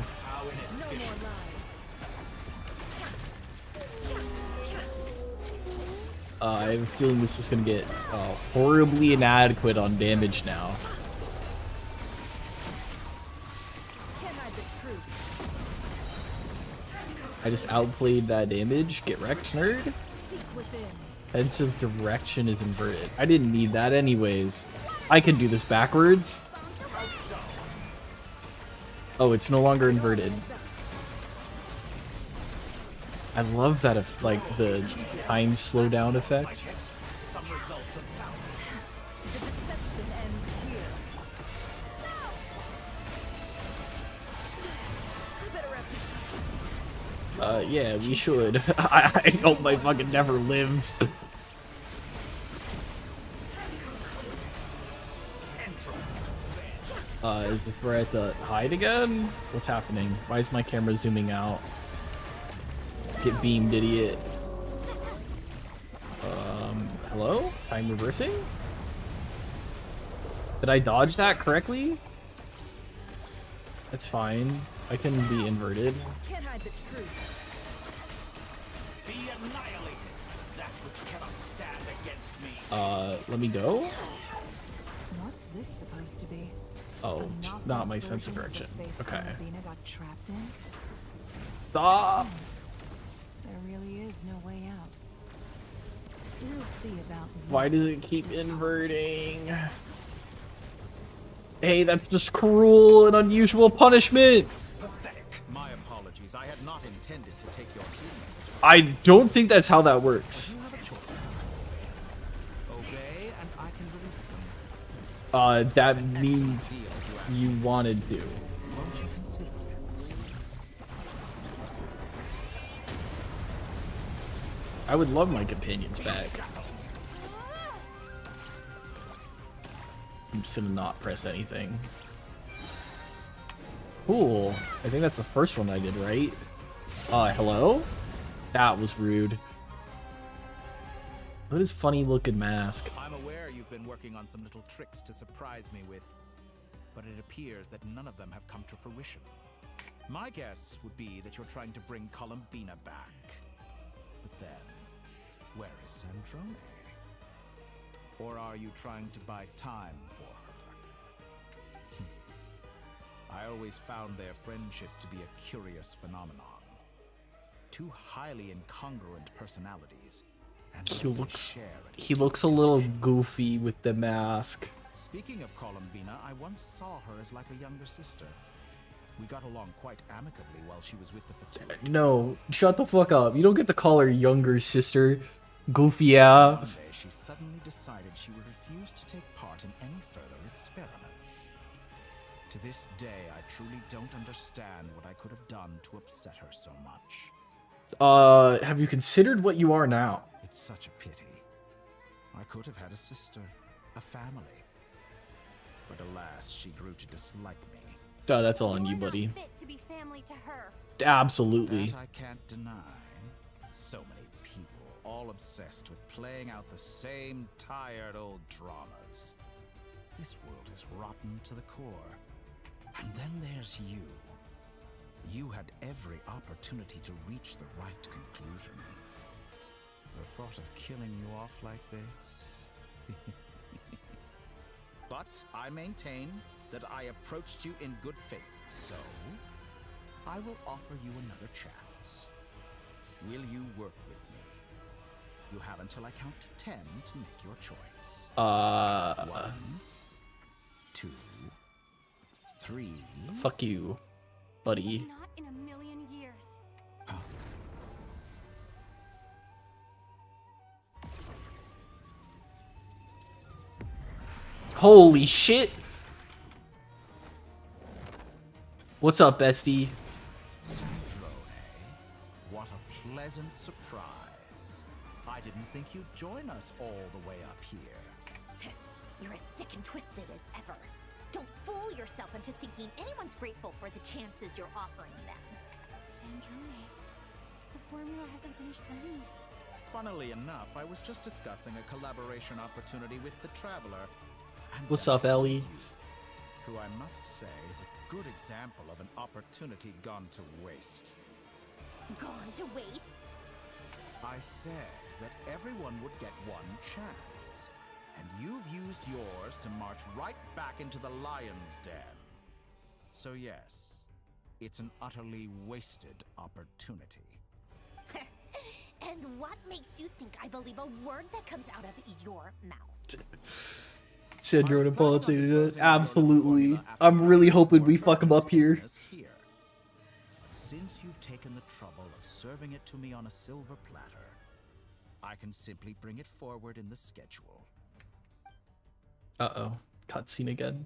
I have a feeling this is gonna get horribly inadequate on damage now. I just outplayed that damage. Get wrecked, nerd. Sense of direction is inverted. I didn't need that anyways. I can do this backwards. Oh, it's no longer inverted. I love that, like, the time slowdown effect. Some results of Yeah, we should. I hope my fucking never lives. Is this where I have to hide again? What's happening? Why is my camera zooming out? Get beamed, idiot. Hello? Time reversing? Did I dodge that correctly? That's fine. I can be inverted. Can't hide the truth. Be annihilated. That which cannot stand against me. Let me go? What's this supposed to be? Oh, not my sense of direction. Okay. Columbina got trapped in? Stop! There really is no way out. We'll see about Why does it keep inverting? Hey, that's just cruel and unusual punishment! Pathetic. My apologies. I had not intended to take your teammates. I don't think that's how that works. Obey and I can release them. That means you wanted to. Won't you consider it? I would love my companions back. I'm just gonna not press anything. Cool. I think that's the first one I did, right? Hello? That was rude. Look at his funny looking mask. I'm aware you've been working on some little tricks to surprise me with, but it appears that none of them have come to fruition. My guess would be that you're trying to bring Columbina back. But then, where is Sandrone? Or are you trying to buy time for her? I always found their friendship to be a curious phenomenon. Two highly incongruent personalities. And He looks a little goofy with the mask. Speaking of Columbina, I once saw her as like a younger sister. We got along quite amicably while she was with the Fatui. No, shut the fuck up. You don't get to call her younger sister. Goofy ass. One day, she suddenly decided she would refuse to take part in any further experiments. To this day, I truly don't understand what I could have done to upset her so much. Have you considered what you are now? It's such a pity. I could have had a sister, a family. But alas, she grew to dislike me. Oh, that's all on you, buddy. Fit to be family to her. Absolutely. That I can't deny. So many people, all obsessed with playing out the same tired old dramas. This world is rotten to the core. And then there's you. You had every opportunity to reach the right conclusion. The thought of killing you off like this? But I maintain that I approached you in good faith, so I will offer you another chance. Will you work with me? You have until I count to 10 to make your choice. 1, 2, 3. Fuck you, buddy. Not in a million years. Holy shit! What's up, bestie? Sandrone, what a pleasant surprise. I didn't think you'd join us all the way up here. You're as sick and twisted as ever. Don't fool yourself into thinking anyone's grateful for the chances you're offering them. Sandrone, the formula hasn't finished running yet. Funnily enough, I was just discussing a collaboration opportunity with the Traveler. And What's then up, I saw Ellie? you, who I must say is a good example of an opportunity gone to waste. Gone to waste? I said that everyone would get one chance. And you've used yours to march right back into the lion's den. So yes, it's an utterly wasted opportunity. And what makes you think I believe a word that comes out of your mouth? Sandrone and Paul updated it. Absolutely. I'm really hoping we fuck him up here. But since you've taken the trouble of serving it to me on a silver platter, I can simply bring it forward in the schedule. Uh-oh. Cutscene again.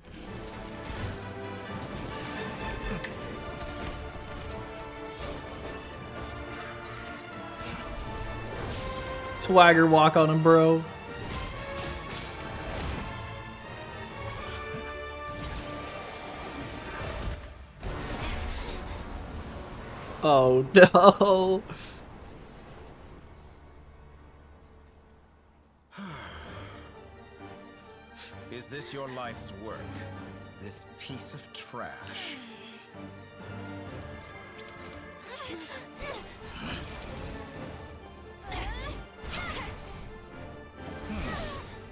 Swagger walk on him, bro. Oh no. Is this your life's work? This piece of trash?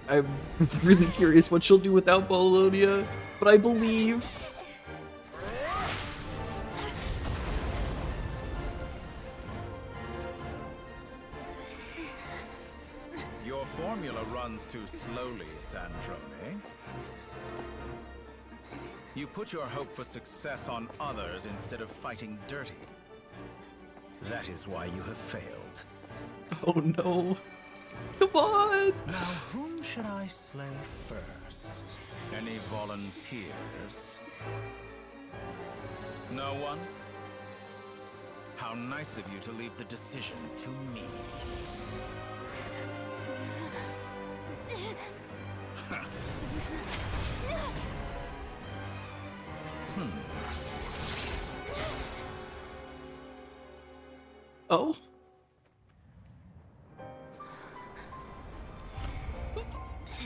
I'm really curious what she'll do without Bologna, but I believe. Your formula runs too slowly, Sandrone. You put your hope for success on others instead of fighting dirty. That is why you have failed. Oh no. Come on! Now, whom should I slay first? Any volunteers? No one? How nice of you to leave the decision to me. Oh?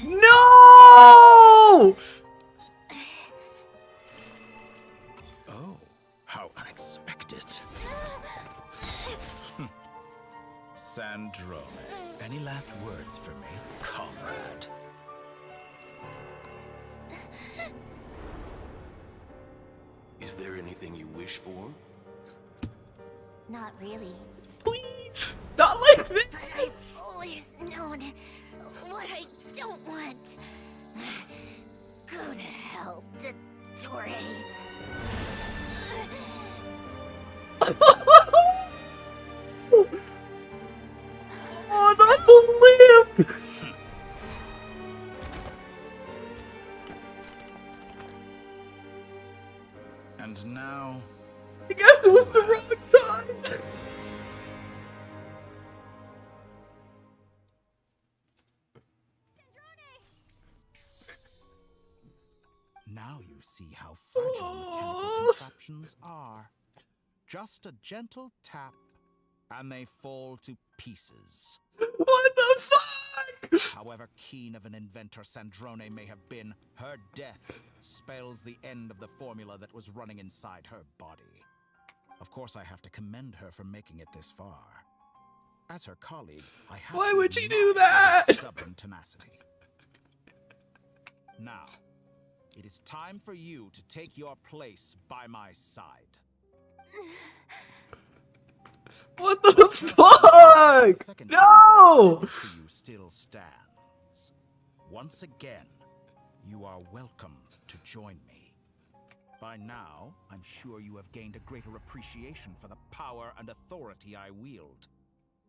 No! Oh, how unexpected. Sandrone, any last words for me, comrade? Is there anything you wish for? Not really. Please! Not like this! But I've always known what I don't want. Go to hell, Dottore. Oh, not the lip! And now... I guess it was the wrong time! Now you see how fragile mechanical contraptions are. Just a gentle tap, and they fall to pieces. What the fuck? However keen of an inventor Sandrone may have been, her death spells the end of the formula that was running inside her body. Of course, I have to commend her for making it this far. As her colleague, I have Why to would she admire do that? her stubborn tenacity. Now, it is time for you to take your place by my side. What the fuck? No! You still stands. Once again, you are welcome to join me. By now, I'm sure you have gained a greater appreciation for the power and authority I wield.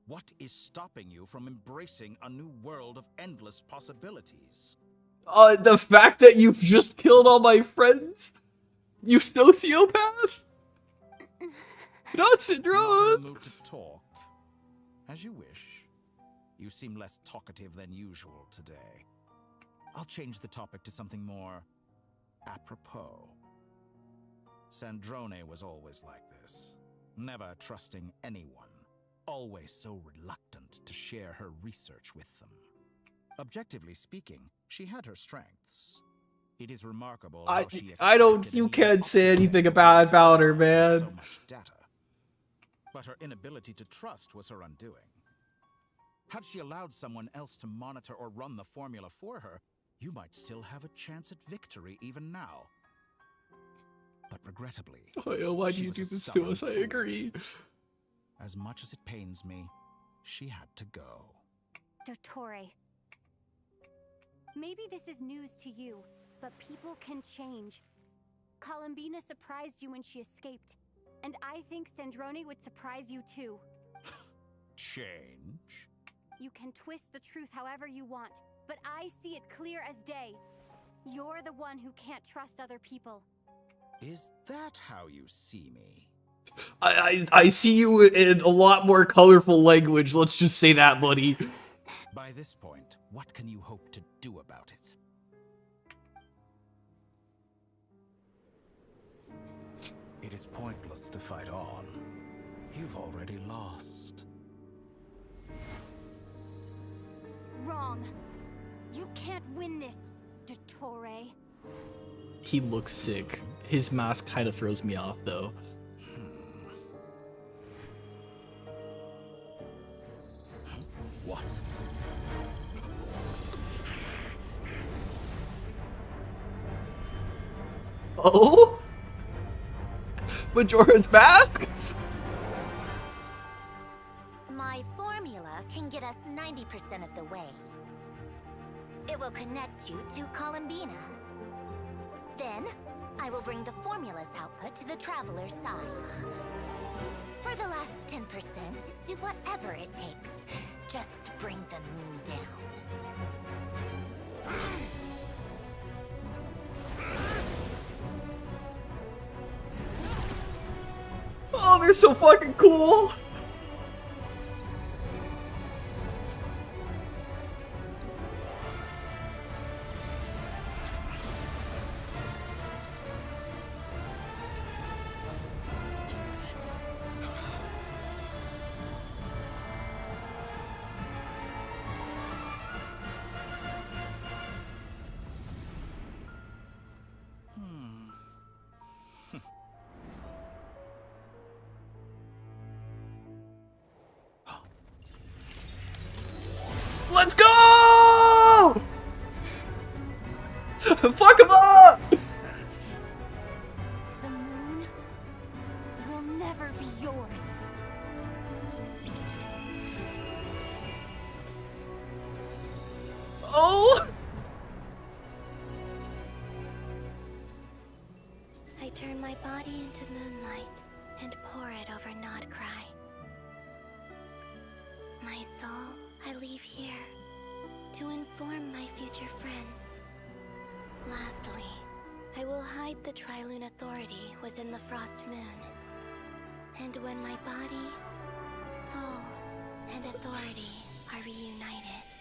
What is stopping you from embracing a new world of endless possibilities? The fact that you've just killed all my friends? You sociopath? Not Syndrome! Not in the mood to talk. As you wish. You seem less talkative than usual today. I'll change the topic to something more apropos. Sandrone was always like this, never trusting anyone, always so reluctant to share her research with them. Objectively speaking, she had her strengths. It is remarkable how she I don't, you can't say anything about her, man. so much data. But her inability to trust was her undoing. Had she allowed someone else to monitor or run the formula for her, you might still have a chance at victory even now. But regrettably, Why do you do this to us? I agree. As much as it pains me, she had to go. Dottore. Maybe this is news to you, but people can change. Columbina surprised you when she escaped, and I think Sandrone would surprise you too. Change? You can twist the truth however you want, but I see it clear as day. You're the one who can't trust other people. Is that how you see me? I see you in a lot more colorful language, let's just say that, buddy. By this point, what can you hope to do about it? It is pointless to fight on. You've already lost. Wrong. You can't win this, Dottore. He looks sick. His mask kind of throws me off, though. What? Oh? Majora's Mask? My formula can get us 90% of the way. It will connect you to Columbina. Then, I will bring the formula's output to the Traveler's side. For the last 10%, do whatever it takes. Just bring the moon down. Oh, they're so fucking cool! Let's go! Fuck him up! The moon will never be yours. Oh! into moonlight and pour it over Nodcry. My soul, I leave here to inform my future friends. Lastly, I will hide the Triloon Authority within the Frost Moon. And when my body, soul, and authority are reunited,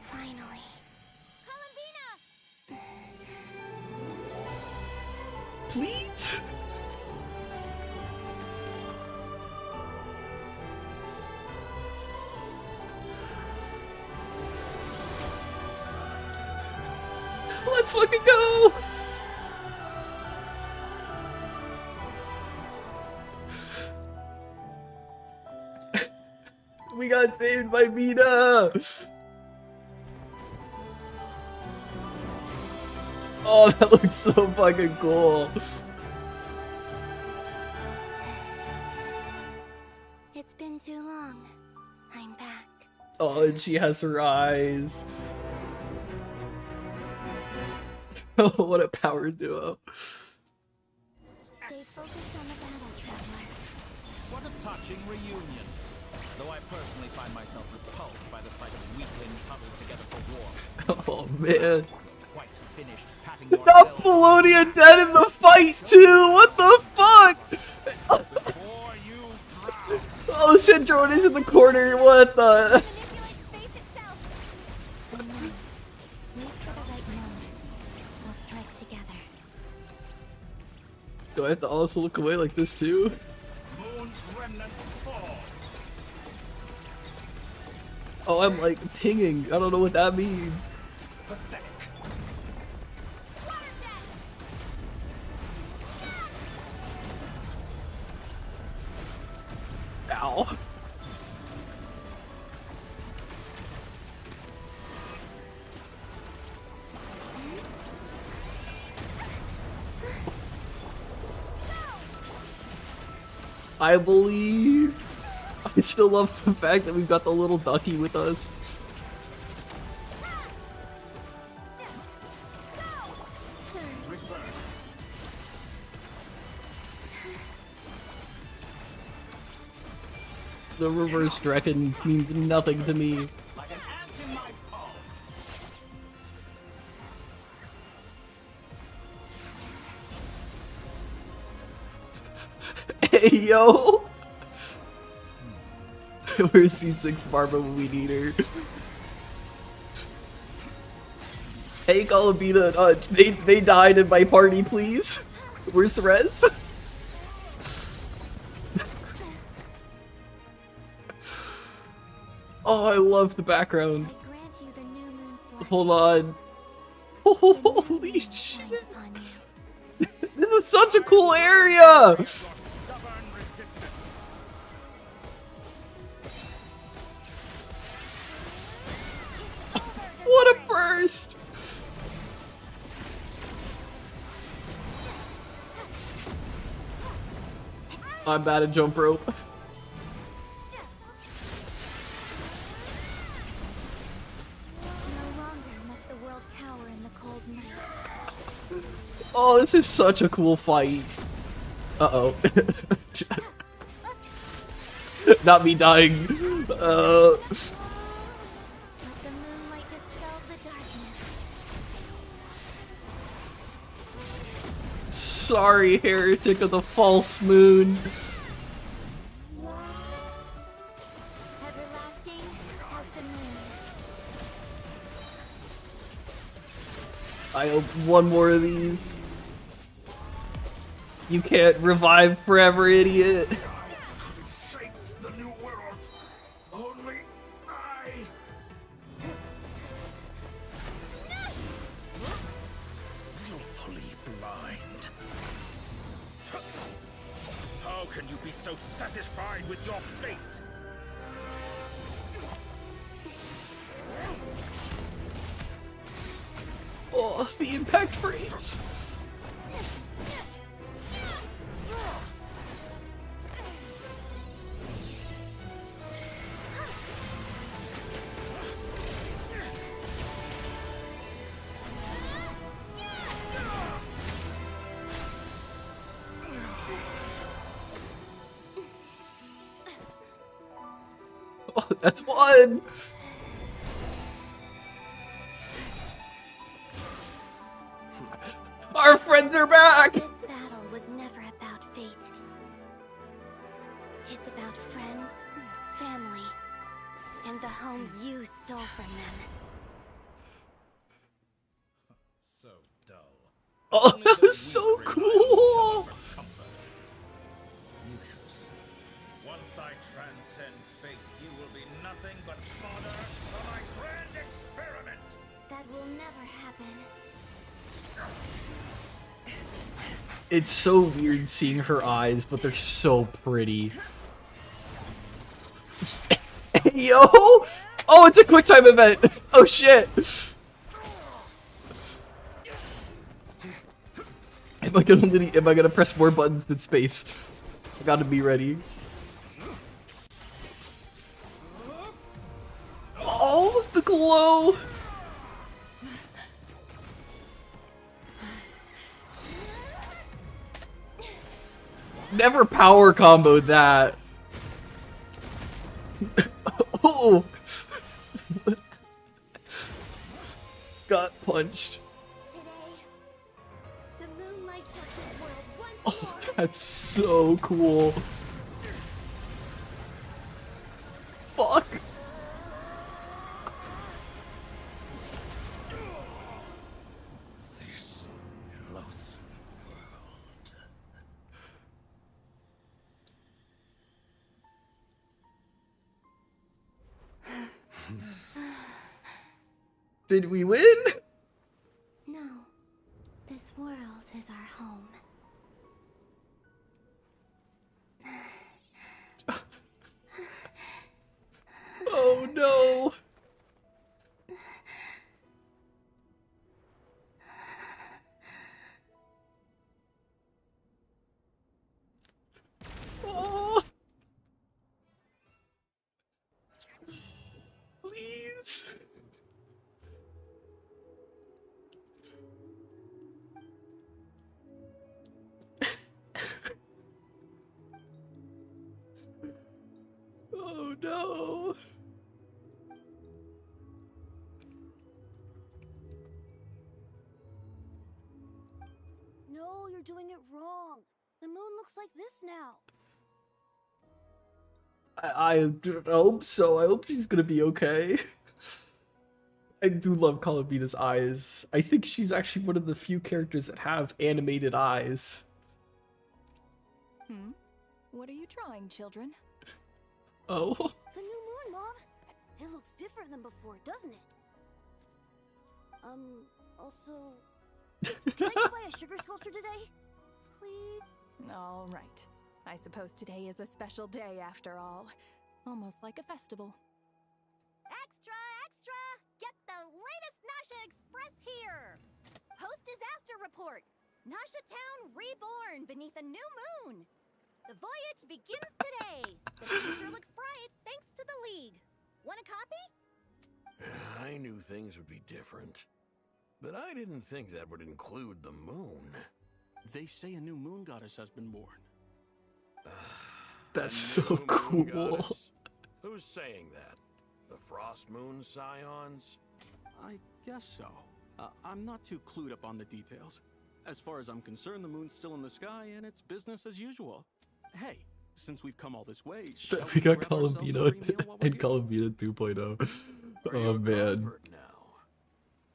finally... Please? Let's fucking go! We got saved by Mina! Oh, that looks so fucking cool. It's been too long. I'm back. Oh, and she has her eyes. Oh, what a power duo. Stay focused on the battle, traveler. What a touching reunion. Though I personally find myself repulsed by the sight of weaklings huddled together for war. Oh, man. Quite finished patting Not Felonia dead in the fight, too! What the fuck? Oh, Sandrone's in the corner. What the? Do I have to also look away like this, too? Moon's remnants fall. Oh, I'm like pinging. I don't know what that means. Pathetic. Ow. I believe. I still love the fact that we've got the little ducky with us. The reverse dragon means nothing to me. Like an ant in my palm. Hey, yo! Where's C6 Barbara when we need her? Hey, Columbina, they died in my party, please. Where's the res? Oh, I love the background. Hold on. Holy shit. This is such a cool area! What a burst! I'm bad at jump rope. Oh, this is such a cool fight. Uh-oh. Not me dying. Sorry, heretic of the false moon. I hope one more of these. You can't revive forever, idiot. Shape the new world. Only I. Willfully blind. How can you be so satisfied with your fate? Oh, the impact frames. Oh, that's one! Our friends are back! This battle was never about fate. It's about friends, family, and the home you stole from them. So dull. Oh, Only that the was so weak rely on each cool! other for comfort. You shall see. Once I transcend fate, you will be nothing but fodder for my grand experiment. That will never happen. It's so weird seeing her eyes, but they're so pretty. Yo! Oh, it's a quick time event! Oh shit! Am I gonna press more buttons than space? I gotta be ready. Oh, the glow! Never power comboed that. Oh! Got punched. The moon lights up this world once Oh, that's so cool. Fuck. This loathsome world. Did we win? No. This world is our home. Oh no. Oh. Please. Oh no. No, you're doing it wrong. The moon looks like this now. I hope so. I hope she's gonna be okay. I do love Columbina's eyes. I think she's actually one of the few characters that have animated eyes. What are you drawing, children? Oh. The new moon, Mom. It looks different than before, doesn't it? Also, can I go buy a sugar sculpture today? Please? All right. I suppose today is a special day after all. Almost like a festival. Extra, extra! Get the latest Nasha Express here! Post-disaster report! Nasha Town reborn beneath a new moon! The voyage begins today! The future looks bright thanks to the League. Want a copy? I knew things would be different. But I didn't think that would include the moon. They say a new moon goddess has been born. That's so cool. Goddess? Who's saying that? The Frost Moon Scions? I guess so. I'm not too clued up on the details. As far as I'm concerned, the moon's still in the sky and it's business as usual. Hey, since we've come all this way, shall We got grab ourselves a Columbina free meal while we're and here? Columbina 2.0. Oh man.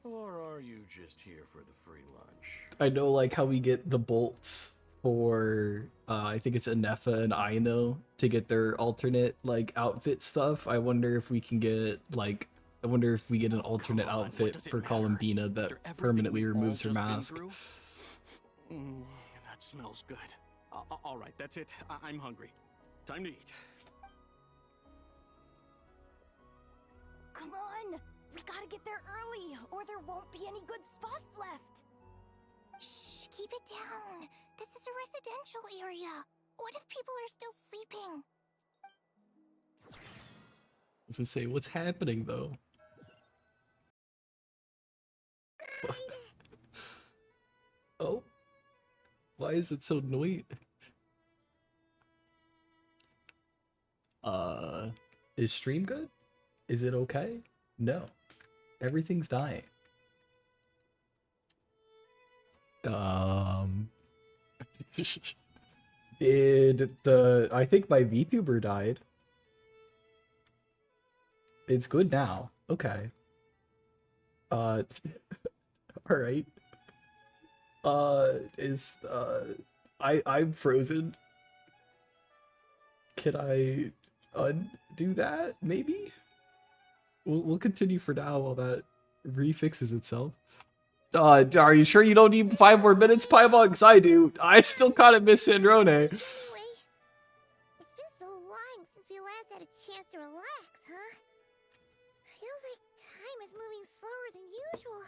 Or are you just here for the free lunch? I know like how we get the bolts for I think it's Anefa and Aino to get their alternate like outfit stuff. I wonder if we can get like an alternate outfit for Columbina that permanently removes her mask. That smells good. All right, that's it. I'm hungry. Time to eat. Come on! We gotta get there early, or there won't be any good spots left! Shh, keep it down. This is a residential area. What if people are still sleeping? I was gonna say, what's happening though? Oh? Why is it so noisy? Is stream good? Is it okay? No. Everything's dying. I think my VTuber died. It's good now. Okay. All right. I'm frozen. Can I undo that? Maybe? We'll continue for now while that refixes itself. Are you sure you don't need 5 more minutes, Paimon? Because I do. I still kind of miss Sandrone. Anyway, it's been so long since we last had a chance to relax, huh? Feels like time is moving slower than usual.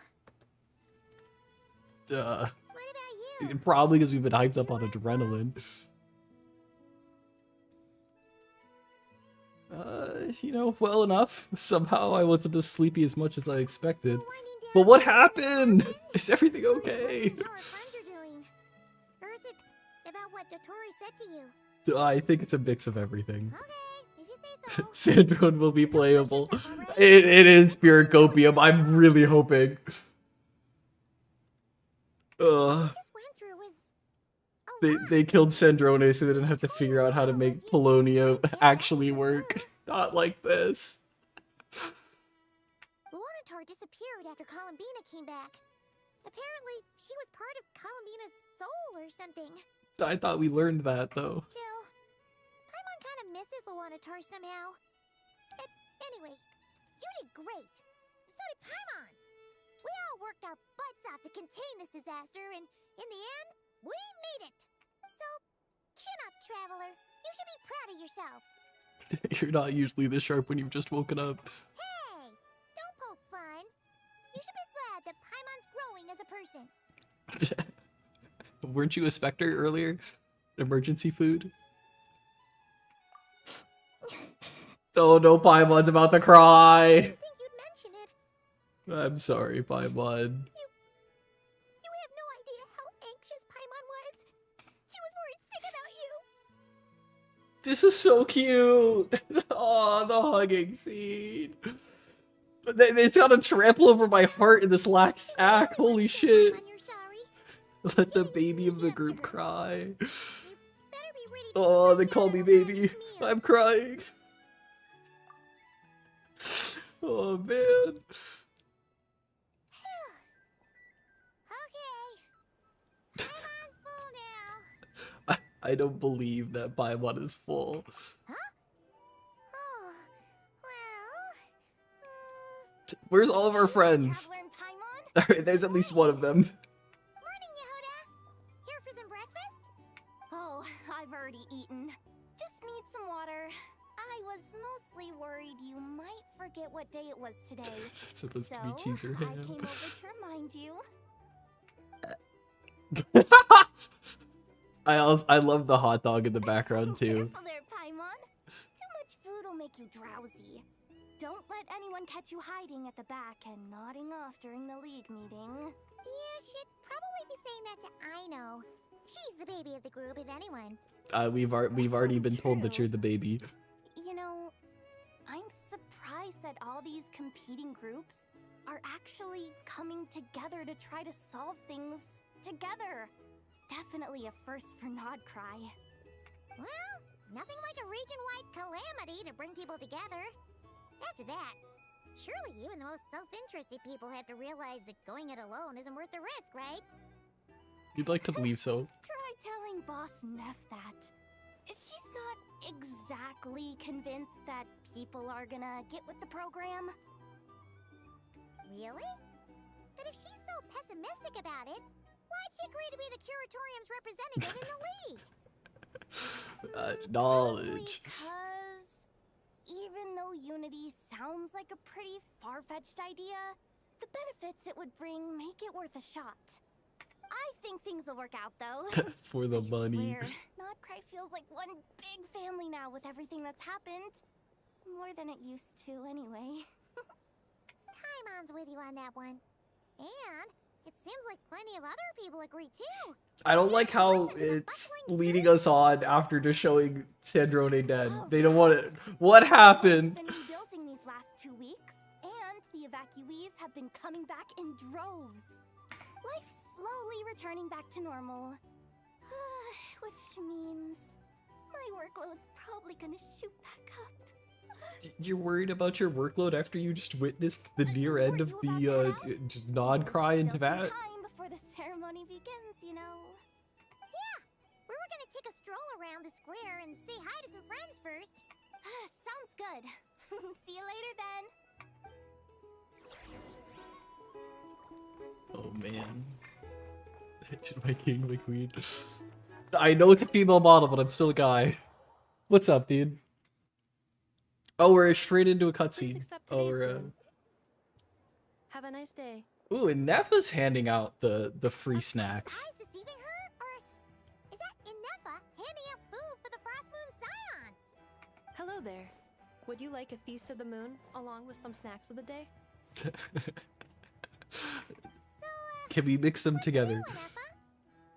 What about you? Probably because we've been hyped up on adrenaline. You know, well enough. Somehow I wasn't as sleepy as much as I expected. But what happened? Is everything okay? How our friends are doing? Or is it about what Dotori said to you? I think it's a mix of everything. Okay, if you say so. Sandrone will be playable. It is pure copium. I'm really hoping. They killed Sandrone so they didn't have to figure out how to make Polonia actually work. Not like this. Luanatar disappeared after Columbina came back. Apparently, she was part of Columbina's soul or something. I thought we learned that, though. Still, Paimon kind of misses Luanatar somehow. But anyway, you did great. So did Paimon. We all worked our butts off to contain this disaster, and in the end, we made it. So, chin up, Traveler. You should be proud of yourself. You're not usually this sharp when you've just woken up. Hey, don't poke fun. You should be glad that Paimon's growing as a person. Weren't you a Spectre earlier? Emergency food? Oh no, Paimon's about to cry. I think you'd mention it. I'm sorry, Paimon. You have no idea how anxious Paimon was. She was worried sick about you. This is so cute. Oh, the hugging scene. But they gotta trample over my heart in this last act. Holy shit. Let the baby of the group cry. Oh, they call me baby. I'm crying. Oh, man. I don't believe that Paimon is full. Huh? Oh, well... Where's all of our friends? Alright, there's at least one of them. Morning, Yehuda. Here for some breakfast? Oh, I've already eaten. Just need some water. I was mostly worried you might forget what day it was today. It's supposed to be cheese or I ham. came over to remind you. I love the hot dog in the background too. Careful there, Paimon. Too much food will make you drowsy. Don't let anyone catch you hiding at the back and nodding off during the league meeting. You should probably be saying that to Aino. She's the baby of the group, if anyone. We've already been told that you're the baby. You know, I'm surprised that all these competing groups are actually coming together to try to solve things together. Definitely a first for Nodcry. Well, nothing like a region-wide calamity to bring people together. After that, surely even the most self-interested people have to realize that going it alone isn't worth the risk, right? You'd like to believe so. Try telling Boss Neff that. She's not exactly convinced that people are gonna get with the program. Really? But if she's so pessimistic about it, why'd she agree to be the Curatorium's representative in the league? Knowledge. Because even though Unity sounds like a pretty far-fetched idea, the benefits it would bring make it worth a shot. I think things will work out, though. For the money. Swear, Nodcry feels like one big family now with everything that's happened. More than it used to, anyway. Paimon's with you on that one. And It seems like plenty of other people agree too. I don't like how it's leading us on after just showing Sandrone dead. They don't want it. What happened? Been rebuilding these last 2 weeks, and the evacuees have been coming back in droves. Life's slowly returning back to normal. Which means my workload's probably gonna shoot back up. You're worried about your workload after you just witnessed the near end of the non-cry in Teyvat? Time before the ceremony begins, you know. Yeah, we were gonna take a stroll around the square and say hi to some friends first. Sounds good. See you later then. Oh man. My king, my queen. I know it's a female model, but I'm still a guy. What's up, dude? Oh, we're straight into a cutscene. Oh, we're Have a nice day. Ooh, and Nefa's handing out the free snacks. Deceiving her? Or is that Inepa handing out food for the Frost Moon Scions? Hello there. Would you like a feast of the moon along with some snacks of the day? Can we mix them together? It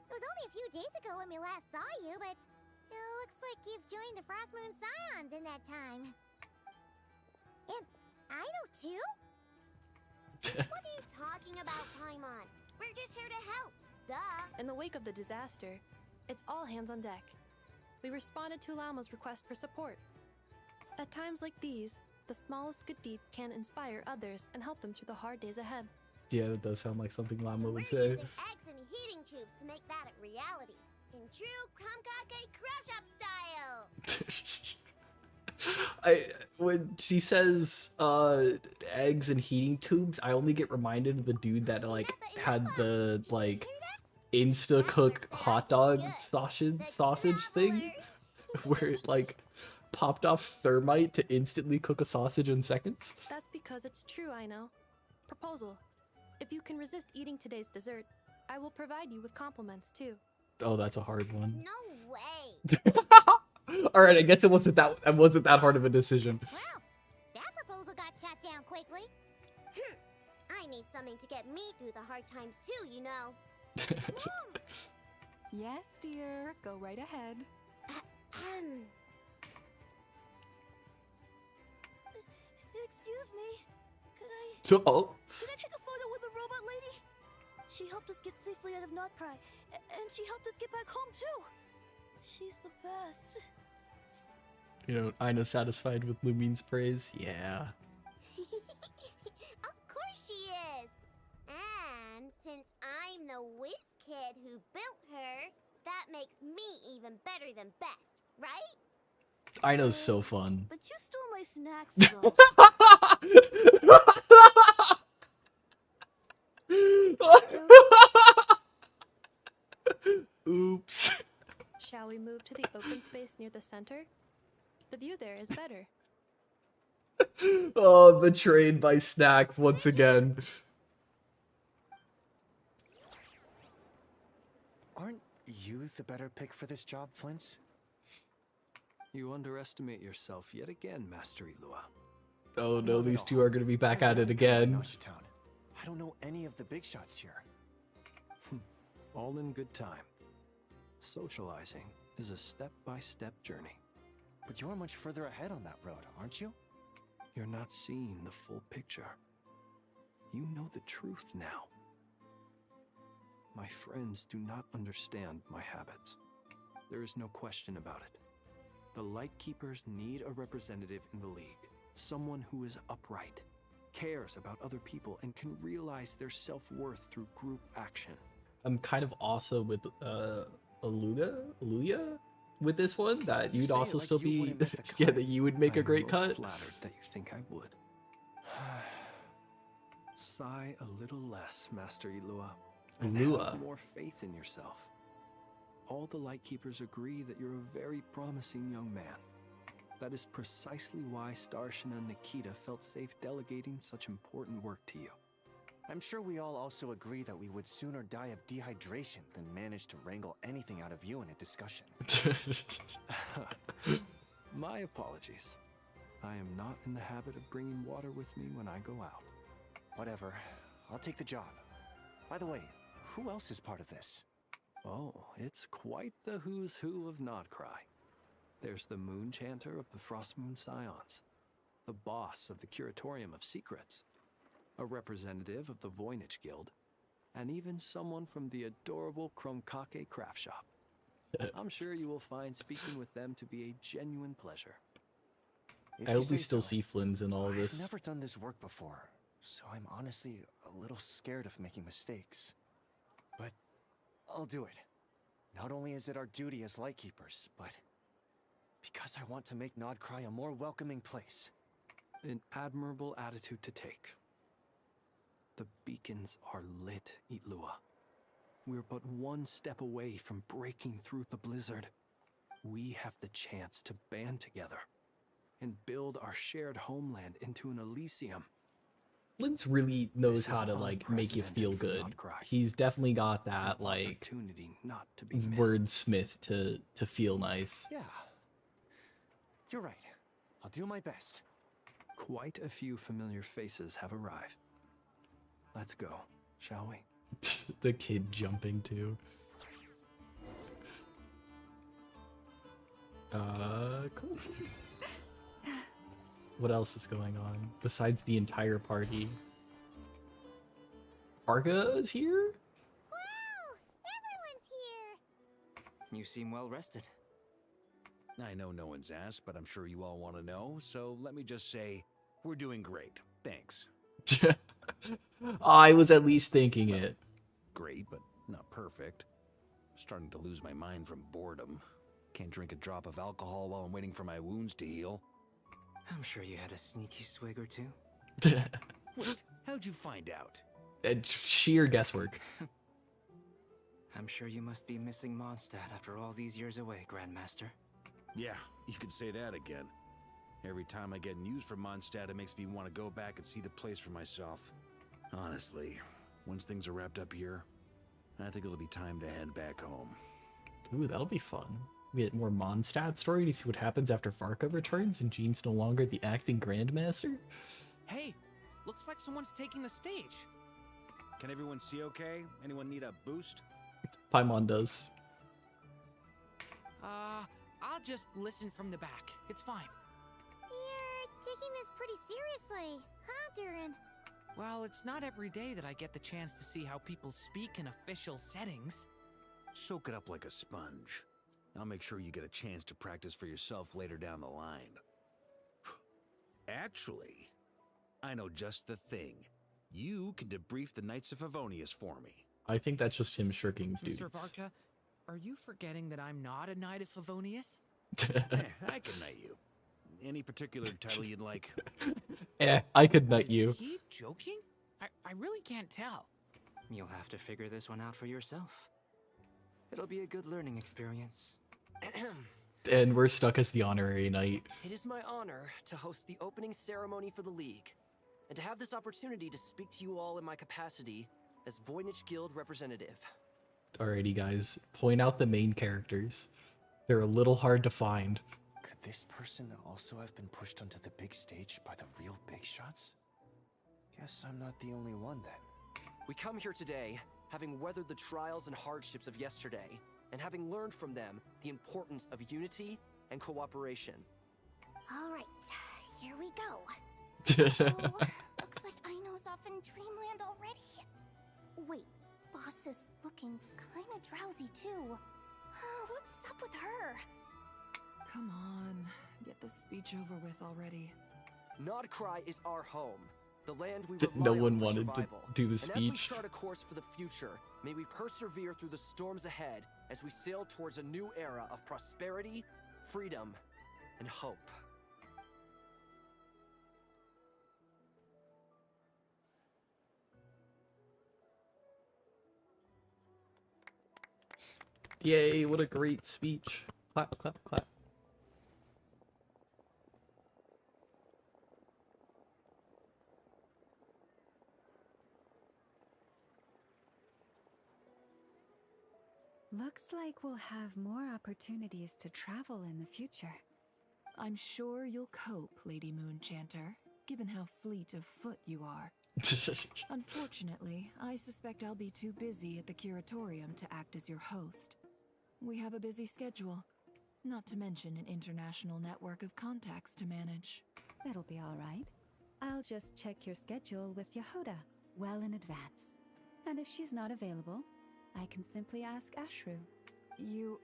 was only a few days ago when we last saw you, but it looks like you've joined the Frost Moon Scions in that time. And I know too? What are you talking about, Paimon? We're just here to help. Duh. In the wake of the disaster, it's all hands on deck. We responded to Lama's request for support. At times like these, the smallest good deed can inspire others and help them through the hard days ahead. Yeah, that does sound like something Lama We're would say. using eggs and heating tubes to make that a reality. In true Kamkake Craft Shop style. When she says eggs and heating tubes, I only get reminded of the dude that like had the like insta cook hot dog sausage thing where it like popped off thermite to instantly cook a sausage in seconds. That's because it's true, I know. Proposal. If you can resist eating today's dessert, I will provide you with compliments too. Oh, that's a hard one. No way. All right, I guess it wasn't that hard of a decision. Well, that proposal got shot down quickly. I need something to get me through the hard times too, you know. Yes, dear. Go right ahead. Excuse me. Could I So, take a photo with the robot lady? She helped us get safely out of Notcry, and she helped us get back home too. She's the best. you know, Aina's satisfied with Lumine's praise. Yeah. Of course she is. And since I'm the whiz kid who built her, that makes me even better than best, right? Aina's so fun. But you stole my snacks, though. Oops. Shall we move to the open space near the center? The view there is better. Oh, betrayed by snacks once again. Aren't you the better pick for this job, Flint's? You underestimate yourself yet again, Master Ilua. Oh no, these two are gonna be back at it again. I don't know any of the big shots here. All in good time. Socializing is a step-by-step journey. But you're much further ahead on that road, aren't you? You're not seeing the full picture. You know the truth now. My friends do not understand my habits. There is no question about it. The Lightkeepers need a representative in the League. Someone who is upright, cares about other people, and can realize their self-worth through group action. I'm kind of also with Aluya with this one, that you'd also still be yeah, that you would make a great cut. I'm flattered that you think I would. Sigh a little less, Master Ilua. And have more faith in yourself. All the Lightkeepers agree that you're a very promising young man. That is precisely why Starshina and Nikita felt safe delegating such important work to you. I'm sure we all also agree that we would sooner die of dehydration than manage to wrangle anything out of you in a discussion. My apologies. I am not in the habit of bringing water with me when I go out. Whatever. I'll take the job. By the way, who else is part of this? Oh, it's quite the who's who of Nodcry. There's the Moon Chanter of the Frostmoon Scions, the boss of the Curatorium of Secrets, a representative of the Voynich Guild, and even someone from the adorable Krumkake craft shop. I'm sure you will find speaking with them to be a genuine pleasure. If I you hope we say still so. see Flynn's in all I've this. never done this work before, so I'm honestly a little scared of making mistakes. But I'll do it. Not only is it our duty as Lightkeepers, but because I want to make Nodcry a more welcoming place. An admirable attitude to take. The beacons are lit, Itlua. We're but one step away from breaking through the blizzard. We have the chance to band together and build our shared homeland into an Elysium. Flynn's really knows This how is to like make you feel unprecedented for good. Nodcry. He's definitely got that An like opportunity not to be missed. wordsmith to feel nice. Yeah. You're right. I'll do my best. Quite a few familiar faces have arrived. Let's go, shall we? The kid jumping too. Cool. What else is going on besides the entire party? Arga's here? Wow! Everyone's here! You seem well rested. I know no one's asked, but I'm sure you all want to know, so let me just say, we're doing great. Thanks. I was at least thinking it. Great, but not perfect. Starting to lose my mind from boredom. Can't drink a drop of alcohol while I'm waiting for my wounds to heal. I'm sure you had a sneaky swig or two. Wait, how'd you find out? It's sheer guesswork. I'm sure you must be missing Mondstadt after all these years away, Grandmaster. Yeah, you could say that again. Every time I get news from Mondstadt, it makes me want to go back and see the place for myself. Honestly, once things are wrapped up here, I think it'll be time to head back home. Ooh, that'll be fun. We get more Mondstadt story to see what happens after Farka returns and Jean's no longer the acting grandmaster. Hey, looks like someone's taking the stage. Can everyone see okay? Anyone need a boost? Paimon does. I'll just listen from the back. It's fine. You're taking this pretty seriously, huh, Durin? Well, it's not every day that I get the chance to see how people speak in official settings. Soak it up like a sponge. I'll make sure you get a chance to practice for yourself later down the line. Actually, I know just the thing. You can debrief the Knights of Favonius for me. I think that's just him shirking his duties. Mr. Varka, are you forgetting that I'm not a Knight of Favonius? I can knight you. Any particular title you'd like? I could knight you. Is he joking? I really can't tell. You'll have to figure this one out for yourself. It'll be a good learning experience. And we're stuck as the honorary knight. It is my honor to host the opening ceremony for the League, and to have this opportunity to speak to you all in my capacity as Voynich Guild representative. Alrighty, guys. Point out the main characters. They're a little hard to find. Could this person also have been pushed onto the big stage by the real big shots? Guess I'm not the only one then. We come here today, having weathered the trials and hardships of yesterday, and having learned from them the importance of unity and cooperation. All right, here we go. So, looks like Aino's off in Dreamland already. Wait, Boss is looking kinda drowsy too. What's up with her? Come on, get the speech over with already. Nodcry is our home, the land we No rely one on for wanted to survival. do the And as we speech. chart a course for the future, may we persevere through the storms ahead as we sail towards a new era of prosperity, freedom, and hope. Yay, what a great speech. Clap, clap, clap. Looks like we'll have more opportunities to travel in the future. I'm sure you'll cope, Lady Moon Chanter, given how fleet of foot you are. Unfortunately, I suspect I'll be too busy at the curatorium to act as your host. We have a busy schedule, not to mention an international network of contacts to manage. It'll be all right. I'll just check your schedule with Yehoda well in advance. And if she's not available, I can simply ask Ashru. You...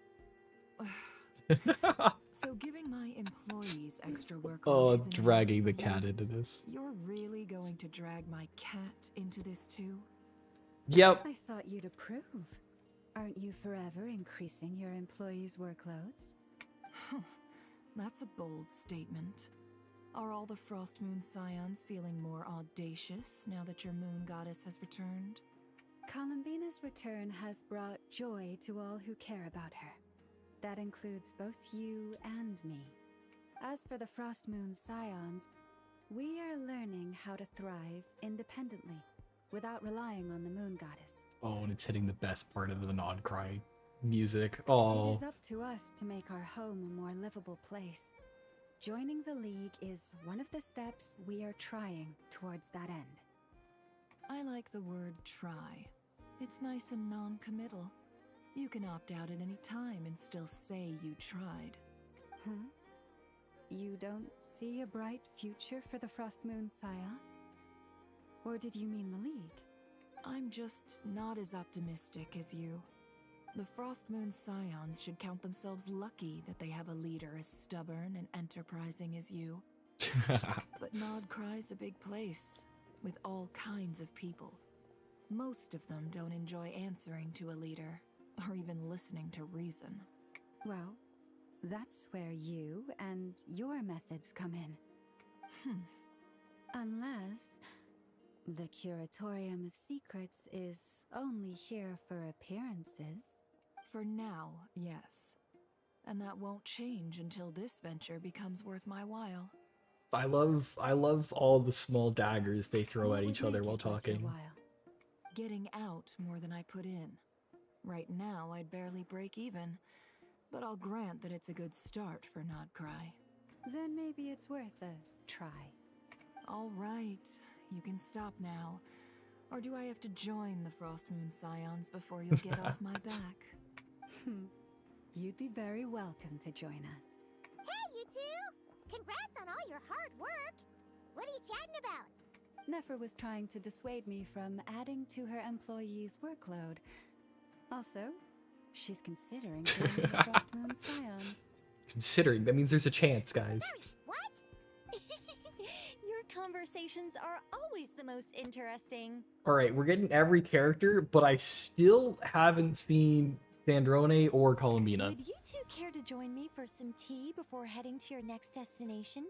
So giving my employees extra work dragging the cat into this. You're really going to drag my cat into this too? Yep. I thought you'd approve. Aren't you forever increasing your employees' workloads? That's a bold statement. Are all the Frost Moon Scions feeling more audacious now that your moon goddess has returned? Columbina's return has brought joy to all who care about her. That includes both you and me. As for the Frost Moon Scions, we are learning how to thrive independently, without relying on the moon goddess. Oh, and it's hitting the best part of the non-cry music. Oh. It is up to us to make our home a more livable place. Joining the League is one of the steps we are trying towards that end. I like the word try. It's nice and non-committal. You can opt out at any time and still say you tried. You don't see a bright future for the Frost Moon Scions? Or did you mean the League? I'm just not as optimistic as you. The Frost Moon Scions should count themselves lucky that they have a leader as stubborn and enterprising as you. But Nodcry's a big place, with all kinds of people. Most of them don't enjoy answering to a leader, or even listening to reason. Well, that's where you and your methods come in. Unless the Curatorium of Secrets is only here for appearances. For now, yes. And that won't change until this venture becomes worth my while. I love all the small daggers they throw at each other while talking. Getting out more than I put in. Right now, I'd barely break even, but I'll grant that it's a good start for Nodcry. Then maybe it's worth a try. All right, you can stop now. Or do I have to join the Frost Moon Scions before you'll get off my back? You'd be very welcome to join us. Hey, you two! Congrats on all your hard work! What are you chatting about? Nefer was trying to dissuade me from adding to her employees' workload. Also, she's considering joining the Frost Moon Scions. Considering, that means there's a chance, guys. What? Your conversations are always the most interesting. Alright, we're getting every character, but I still haven't seen Sandrone or Columbina. Would you two care to join me for some tea before heading to your next destination?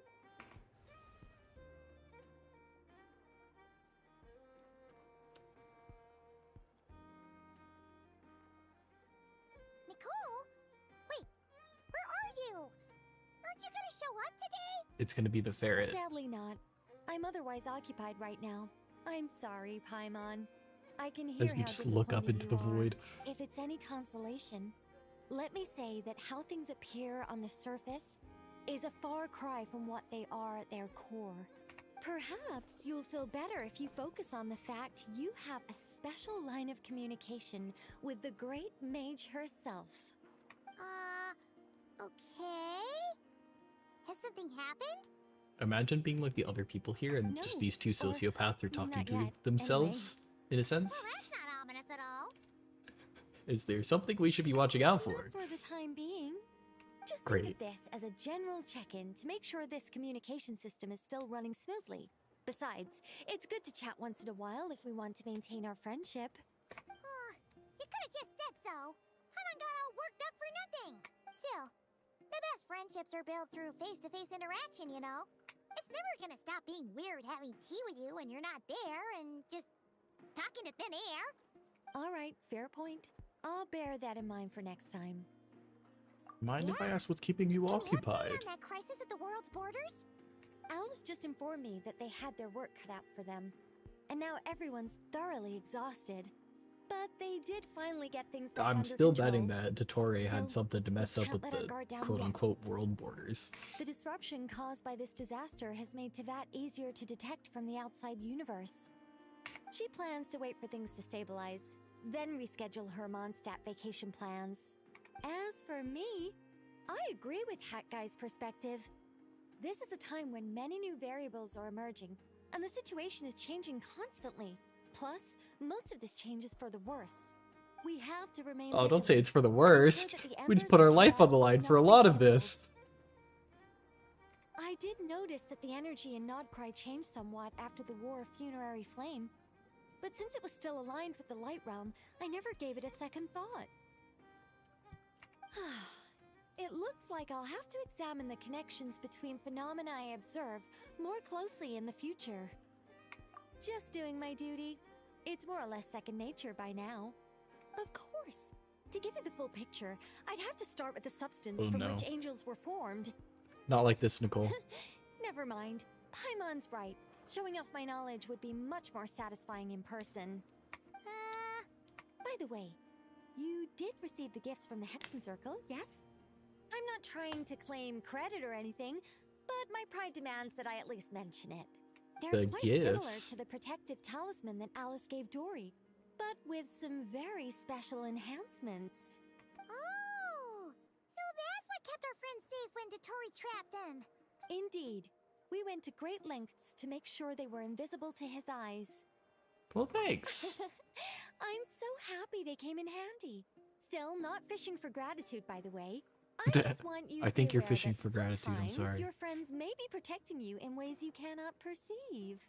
Nicole? Wait, where are you? Aren't you gonna show up today? It's gonna be the ferret. Sadly not. I'm otherwise occupied right now. I'm sorry, Paimon. I can hear As we how just look up into disappointed the you are. void. If it's any consolation, let me say that how things appear on the surface is a far cry from what they are at their core. Perhaps you'll feel better if you focus on the fact you have a special line of communication with the great mage herself. Okay? Has something happened? Imagine being like the other people here and just these two sociopaths are talking to themselves, in a sense. Well, that's not ominous at all. Is there something we should be watching out for? Not for the time being. Just Great. think of this as a general check-in to make sure this communication system is still running smoothly. Besides, it's good to chat once in a while if we want to maintain our friendship. You could have just said so. Paimon got all worked up for nothing. Still, the best friendships are built through face-to-face interaction, you know. It's never gonna stop being weird having tea with you when you're not there and just talking to thin air. All right, fair point. I'll bear that in mind for next time. Mind if I ask what's keeping you occupied? On that crisis at the world's borders? Alice just informed me that they had their work cut out for them. And now everyone's thoroughly exhausted. But they did finally get things back I'm under still control. betting that Dottore had Still, something to mess we up can't with let our the guard down quote-unquote world borders. The disruption caused by this disaster has made Teyvat easier to detect from the outside universe. She plans to wait for things to stabilize, then reschedule her Mondstadt vacation plans. As for me, I agree with Hat Guy's perspective. This is a time when many new variables are emerging, and the situation is changing constantly. Plus, most of this change is for the worse. We have to remain Oh, don't say it's for the vigilant and ensure worst. that the We just embers put our of life on chaos the will line for a not lot be of this. I did notice that the energy in Nodcry changed somewhat after the War of Funerary Flame. But since it was still aligned with the Light Realm, I never gave it a second thought. It looks like I'll have to examine the connections between phenomena I observe more closely in the future. Just doing my duty. It's more or less second nature by now. Of course. To give you the full picture, I'd have to start with the substance Oh, from no. which angels were formed. Not like this, Nicole. Never mind. Paimon's right. Showing off my knowledge would be much more satisfying in person. By the way, you did receive the gifts from the Hexen Circle, yes? I'm not trying to claim credit or anything, but my pride demands that I at least mention it. They're The quite similar gifts? to the protective talisman that Alice gave Dory, but with some very special enhancements. Oh, so that's what kept our friends safe when Dotori trapped them. Indeed. We went to great lengths to make sure they were invisible to his eyes. Well, thanks. I'm so happy they came in handy. Still, not fishing for gratitude, by the way. I just want you to I think be you're aware fishing that for gratitude, I'm sometimes sorry. your friends may be protecting you in ways you cannot perceive.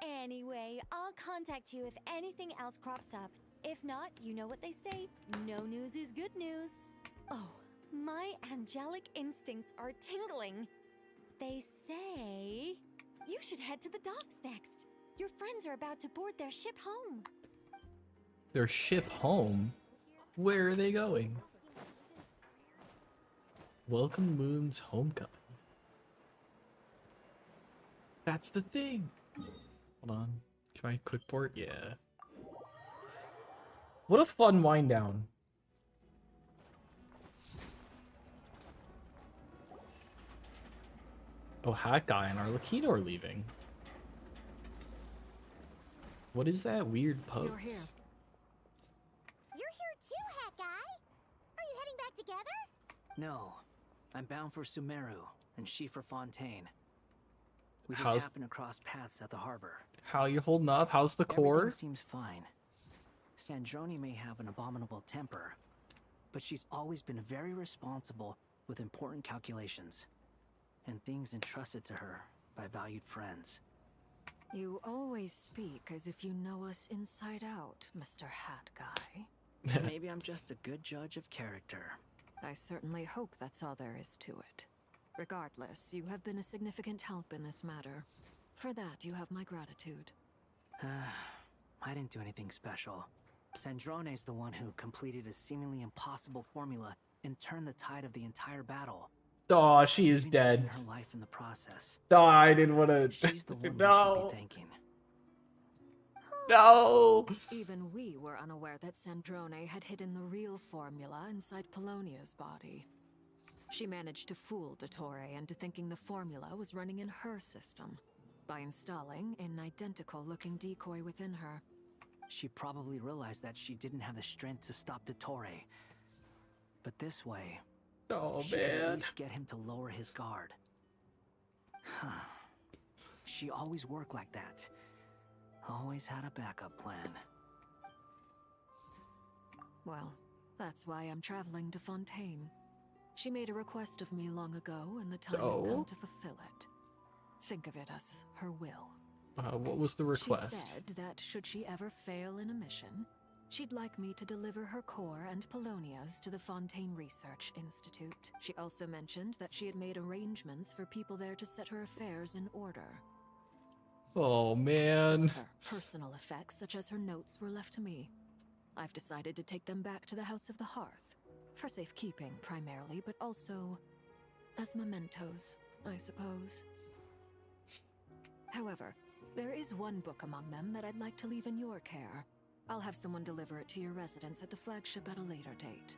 Anyway, I'll contact you if anything else crops up. If not, you know what they say, no news is good news. Oh, my angelic instincts are tingling. They say you should head to the docks next. Your friends are about to board their ship home. Their ship home? Where are they going? Welcome Moon's homecoming. That's the thing. Hold on. Can I quick port? Yeah. What a fun wind down. Oh, Hat Guy and Arlecchino are leaving. What is that weird pose? You're here too, Hat Guy. Are you heading back together? No, I'm bound for Sumeru, and she for Fontaine. We just How's- happened to cross paths at the harbor. How you holding up? How's the core? Everything seems fine. Sandrone may have an abominable temper, but she's always been very responsible with important calculations and things entrusted to her by valued friends. You always speak as if you know us inside out, Mr. Hat Guy. Maybe I'm just a good judge of character. I certainly hope that's all there is to it. Regardless, you have been a significant help in this matter. For that, you have my gratitude. I didn't do anything special. Sandrone's the one who completed a seemingly impossible formula and turned the tide of the entire battle. Aw, she is dead. Her life in the process. Oh, I didn't want to. She's the one No. we should be thanking. No. Even we were unaware that Sandrone had hidden the real formula inside Polonia's body. She managed to fool Dottore into thinking the formula was running in her system by installing an identical-looking decoy within her. She probably realized that she didn't have the strength to stop Dottore. But this way, Oh, she could at man. least get him to lower his guard. She always worked like that. Always had a backup plan. Well, that's why I'm traveling to Fontaine. She made a request of me long ago, and the time has Oh? come to fulfill it. Think of it as her will. What was the request? She said that should she ever fail in a mission, she'd like me to deliver her core and Polonia's to the Fontaine Research Institute. She also mentioned that she had made arrangements for people there to set her affairs in order. Oh, Some man. of her personal effects, such as her notes, were left to me. I've decided to take them back to the House of the Hearth. For safekeeping, primarily, but also as mementos, I suppose. However, there is one book among them that I'd like to leave in your care. I'll have someone deliver it to your residence at the flagship at a later date.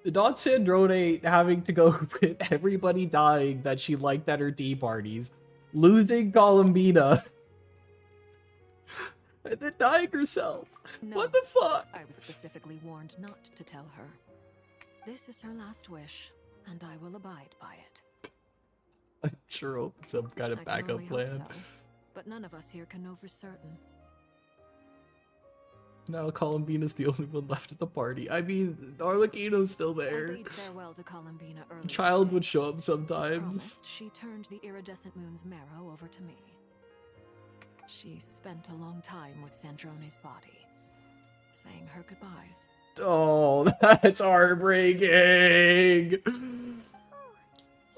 The Don Sandrone having to go with everybody dying that she liked at her tea parties. Losing Columbina. and then dying herself. No, What the fuck? I was specifically warned not to tell her. This is her last wish, and I will abide by it. I sure hope it's some kind of I can backup only plan. hope so, but none of us here can know for certain. Now Columbina's the only one left at the party. I mean, Arlecchino's still I there. bade farewell to Columbina earlier Child today. would show up As sometimes. promised, she turned the iridescent moon's marrow over to me. She spent a long time with Sandrone's body, saying her goodbyes. Oh, that's heartbreaking. Is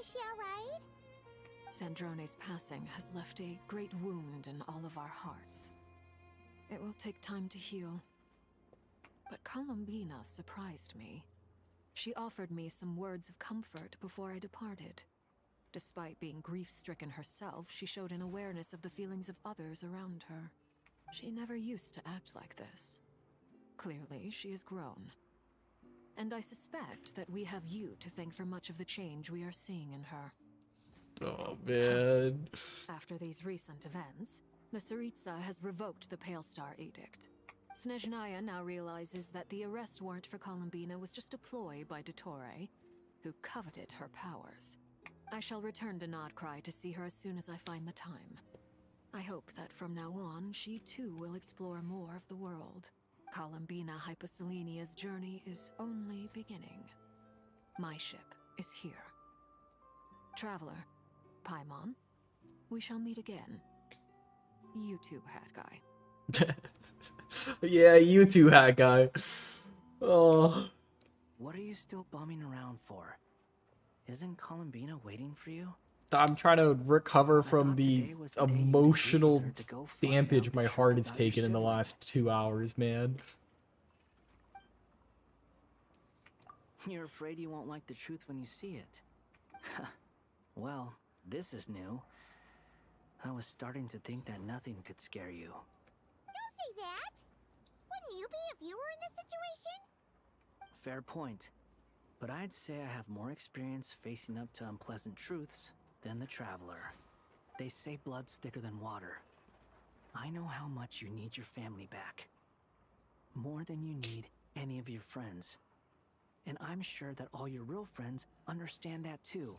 she alright? Sandrone's passing has left a great wound in all of our hearts. It will take time to heal. But Columbina surprised me. She offered me some words of comfort before I departed. Despite being grief-stricken herself, she showed an awareness of the feelings of others around her. She never used to act like this. Clearly, she has grown. And I suspect that we have you to thank for much of the change we are seeing in her. Oh, man. After these recent events, the Tsaritsa has revoked the Pale Star Edict. Snezhnaya now realizes that the arrest warrant for Columbina was just a ploy by Dottore, who coveted her powers. I shall return to Nodcry to see her as soon as I find the time. I hope that from now on, she too will explore more of the world. Columbina Hyposelenia's journey is only beginning. My ship is here. Traveler, Paimon, we shall meet again. You too, Hat Guy. Yeah, you too, Hat Guy. Oh. What are you still bumming around for? Isn't Columbina waiting for you? I'm trying to recover from the emotional dampage my heart has taken in the last 2 hours, man. You're afraid you won't like the truth when you see it. Well, this is new. I was starting to think that nothing could scare you. Don't say that! Wouldn't you be if you were in this situation? Fair point. But I'd say I have more experience facing up to unpleasant truths than the Traveler. They say blood's thicker than water. I know how much you need your family back. More than you need any of your friends. And I'm sure that all your real friends understand that too.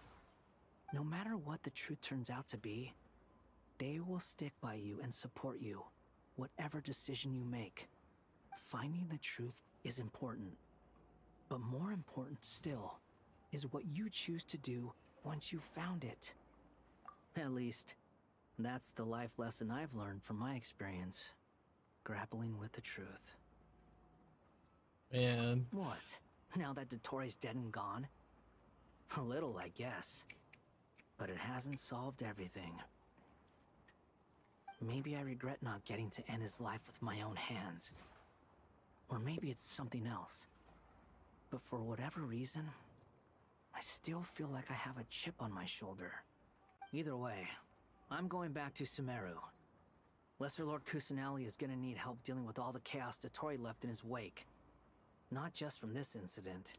No matter what the truth turns out to be, they will stick by you and support you, whatever decision you make. Finding the truth is important. But more important still is what you choose to do once you've found it. At least, that's the life lesson I've learned from my experience, grappling with the truth. Man. What? Now that Dottore's dead and gone? A little, I guess. But it hasn't solved everything. Maybe I regret not getting to end his life with my own hands. Or maybe it's something else. But for whatever reason, I still feel like I have a chip on my shoulder. Either way, I'm going back to Sumeru. Lesser Lord Kusanali is gonna need help dealing with all the chaos Dottore left in his wake. Not just from this incident,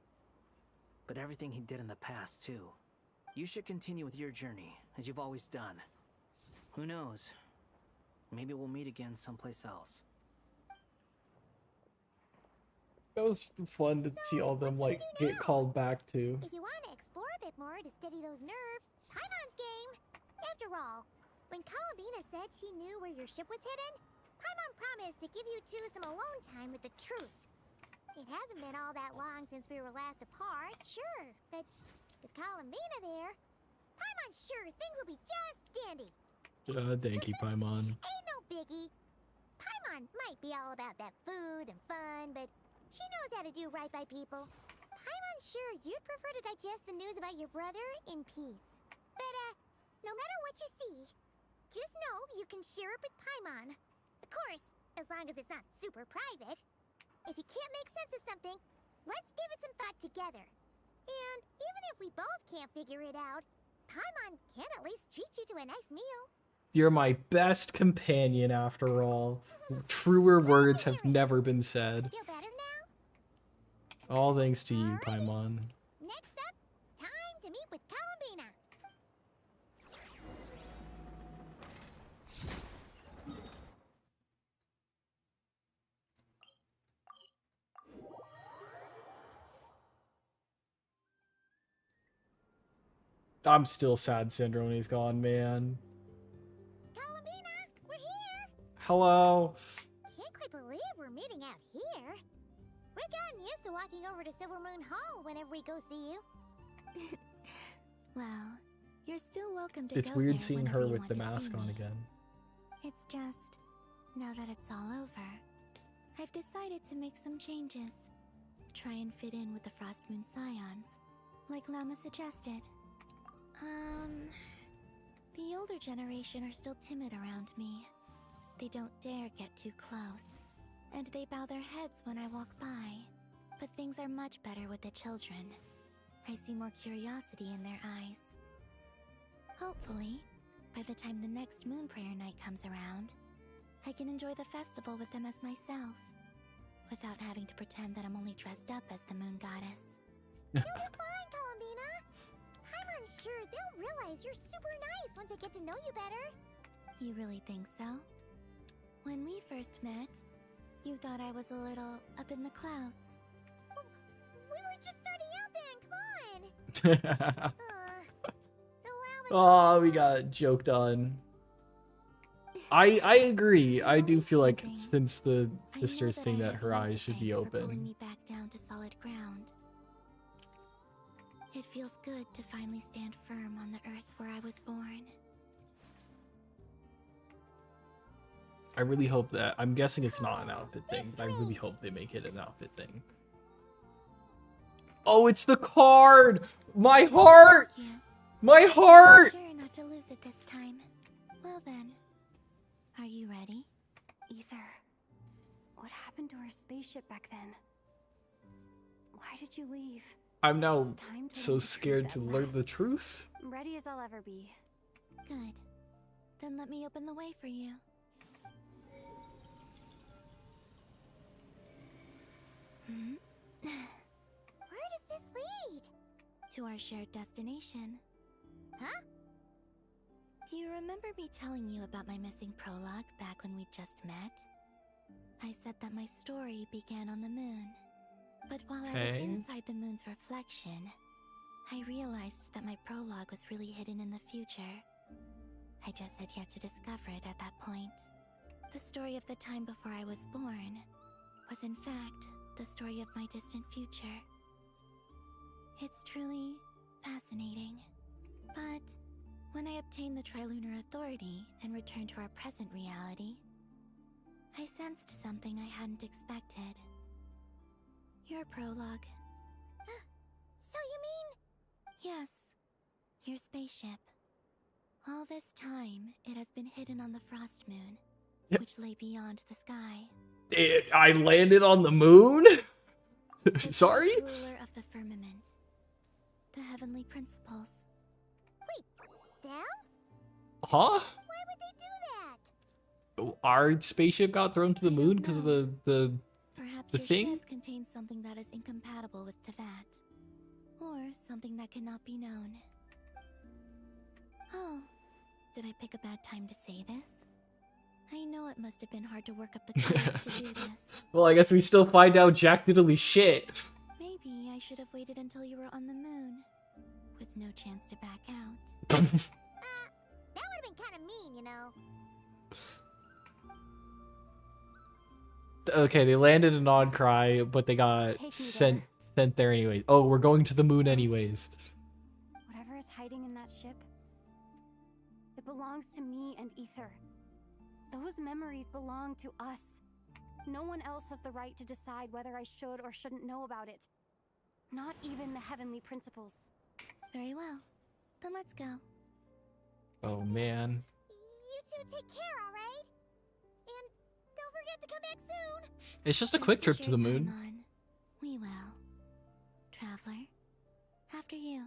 but everything he did in the past, too. You should continue with your journey, as you've always done. Who knows? Maybe we'll meet again someplace else. That was fun to see all them, like, get called back to. If you want to explore a bit more to steady those nerves, Paimon's game. After all, when Columbina said she knew where your ship was hidden, Paimon promised to give you two some alone time with the truth. It hasn't been all that long since we were last apart, sure, but with Columbina there, Paimon's sure things will be just dandy. Thank you, Paimon. Ain't no biggie. Paimon might be all about that food and fun, but she knows how to do right by people. Paimon's sure you'd prefer to digest the news about your brother in peace. But, no matter what you see, just know you can share it with Paimon. Of course, as long as it's not super private. If you can't make sense of something, let's give it some thought together. And even if we both can't figure it out, Paimon can at least treat you to a nice meal. You're my best companion, after all. Truer words have never been said. Feel better now? All thanks to you, Paimon. Next up, time to meet with Columbina. I'm still sad Sandrone's gone, man. Columbina, we're here! Hello. Can't quite believe we're meeting out here. We're gotten used to walking over to Silvermoon Hall whenever we go see you. Well, you're still welcome to It's go weird there seeing whenever her you with want the to see mask on me. again. It's just, now that it's all over, I've decided to make some changes. Try and fit in with the Frostmoon Scions, like Lama suggested. The older generation are still timid around me. They don't dare get too close, and they bow their heads when I walk by. But things are much better with the children. I see more curiosity in their eyes. Hopefully, by the time the next Moon Prayer Night comes around, I can enjoy the festival with them as myself, without having to pretend that I'm only dressed up as the Moon Goddess. You'll be fine, Columbina. I'm unsure they'll realize you're super nice once they get to know you better. You really think so? When we first met, you thought I was a little up in the clouds. We were just starting out then, come on! Oh, we got joked on. I agree. I do feel like since the sisters thing that her eyes should be Pulling open. me back down to solid ground. It feels good to finally stand firm on the earth where I was born. I really hope that, I'm guessing it's not an outfit thing, but I really hope they make it an outfit thing. Oh, it's the card! My heart! My heart! Sure not to lose it this time. Well then, are you ready? Ether, what happened to our spaceship back then? Why did you leave? I'm now It's time to so learn the scared truth to at learn the last. truth. Ready as I'll ever be. Good. Then let me open the way for you. Where does this lead? To our shared destination. Huh? Do you remember me telling you about my missing prologue back when we just met? I said that my story began on the moon. But while I was Okay. inside the moon's reflection, I realized that my prologue was really hidden in the future. I just had yet to discover it at that point. The story of the time before I was born was in fact the story of my distant future. It's truly fascinating. But when I obtained the Trilunar Authority and returned to our present reality, I sensed something I hadn't expected. Your prologue. So you mean... Yes, your spaceship. All this time, it has been hidden on the Frost Moon, which lay beyond the sky. I landed on the moon? Sorry? The ruler of the firmament. The heavenly principles. Wait, them? Huh? Why would they do that? Our spaceship got thrown to the moon because of the Perhaps the your thing? ship contains something that is incompatible with Tevat. Or something that cannot be known. Oh, did I pick a bad time to say this? I know it must have been hard to work up the courage to do this. Well, I guess we still find out jack diddly shit. Maybe I should have waited until you were on the moon, with no chance to back out. That would have been kind of mean, you know. Okay, they landed in Oncry, but they got Take me sent there anyway. Oh, we're going to the moon anyways. Whatever is hiding in that ship, it belongs to me and Ether. Those memories belong to us. No one else has the right to decide whether I should or shouldn't know about it. Not even the heavenly principles. Very well. Then let's go. Oh man. You two take care, alright? And don't forget to come back soon. It's just a quick trip to the moon. Come on. We will. Traveler, after you.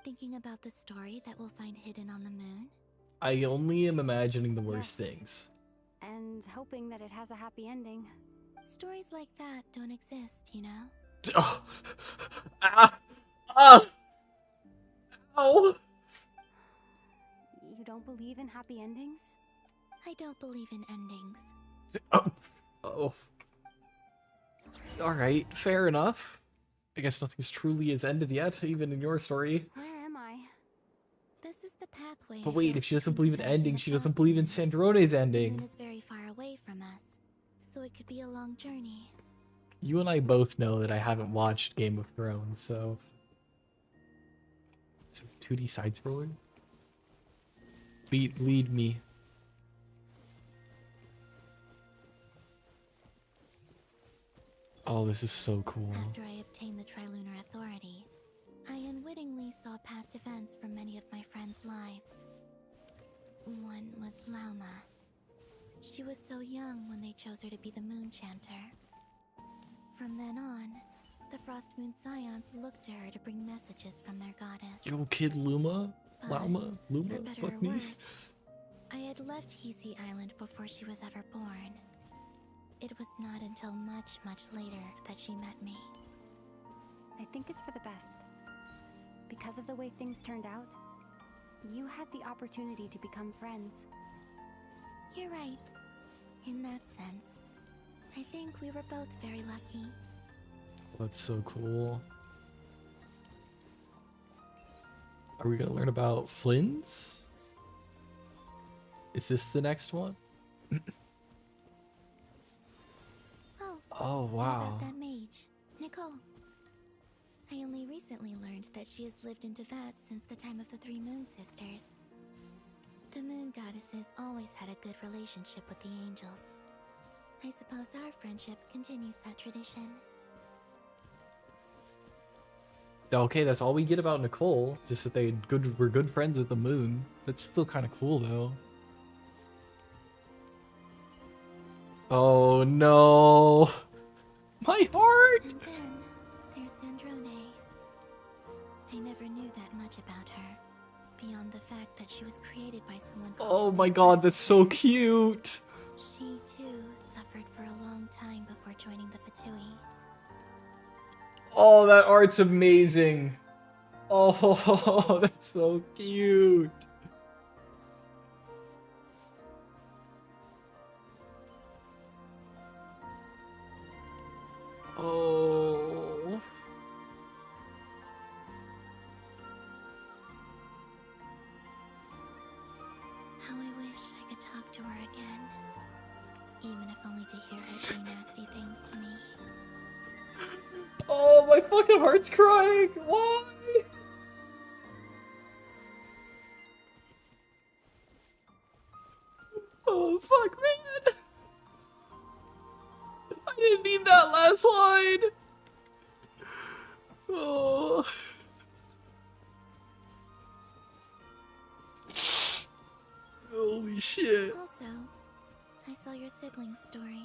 Thinking about the story that we'll find hidden on the moon? I only am imagining the worst things. And hoping that it has a happy ending. Stories like that don't exist, you know? Oh. Ah. Ah. Oh. You don't believe in happy endings? I don't believe in endings. Oh. Oh. All right, fair enough. I guess nothing's truly has ended yet, even in your story. Where am I? This is the pathway. But wait, ahead if she doesn't between believe in Tibet and ending, the she doesn't Frost believe in Moon. Sandrone's The moon ending. is very far away from us, so it could be a long journey. You and I both know that I haven't watched Game of Thrones, so... Is it 2D side-scroller? Lead me. Oh, this is so cool. After I obtained the Trilunar Authority, I unwittingly saw past events from many of my friends' lives. One was Lauma. She was so young when they chose her to be the Moon Chanter. From then on, the Frost Moon Scions looked to her to bring messages from their goddess. Yo, kid Luma? Luma? For Luma? better Fuck or me. worse, I had left Hisi Island before she was ever born. It was not until much, much later that she met me. I think it's for the best. Because of the way things turned out, you had the opportunity to become friends. You're right. In that sense, I think we were both very lucky. That's so cool. Are we gonna learn about Flynn's? Is this the next one? Oh, What wow. about that mage, Nicole? I only recently learned that she has lived in Tibet since the time of the Three Moon Sisters. The Moon Goddesses always had a good relationship with the angels. I suppose our friendship continues that tradition. Okay, that's all we get about Nicole. Just that we're good friends with the moon. That's still kind of cool, though. Oh no, my heart. And then there's Sandrone. I never knew that much about her, beyond the fact that she was created by someone called Oh my god, that's so cute. She too suffered for a long time before joining the Fatui. Oh, that art's amazing. Oh, that's so cute. Oh. How I wish I could talk to her again, even if only to hear her say nasty things to me. Oh, my fucking heart's crying. Why? Oh, fuck, man. I didn't need that last line. Oh. Holy shit. Also, I saw your siblings' story.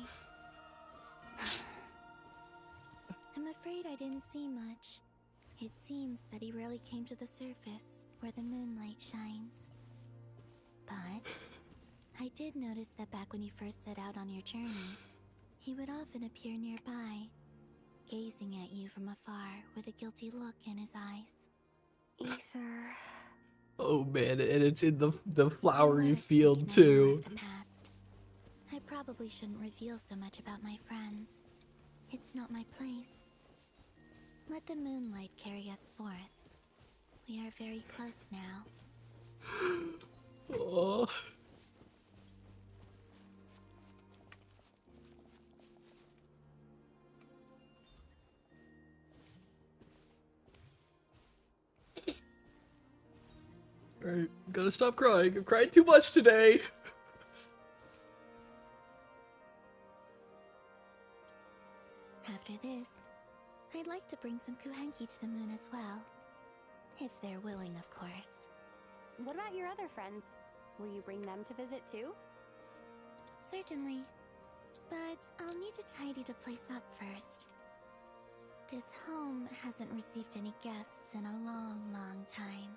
I'm afraid I didn't see much. It seems that he rarely came to the surface, where the moonlight shines. But I did notice that back when you first set out on your journey, he would often appear nearby, gazing at you from afar with a guilty look in his eyes. Ether. Oh man, and it's in the flowery field too. The past. I probably shouldn't reveal so much about my friends. It's not my place. Let the moonlight carry us forth. We are very close now. Oh. Alright, gotta stop crying. I've cried too much today. After this, I'd like to bring some Kuhenki to the moon as well. If they're willing, of course. What about your other friends? Will you bring them to visit too? Certainly. But I'll need to tidy the place up first. This home hasn't received any guests in a long, long time.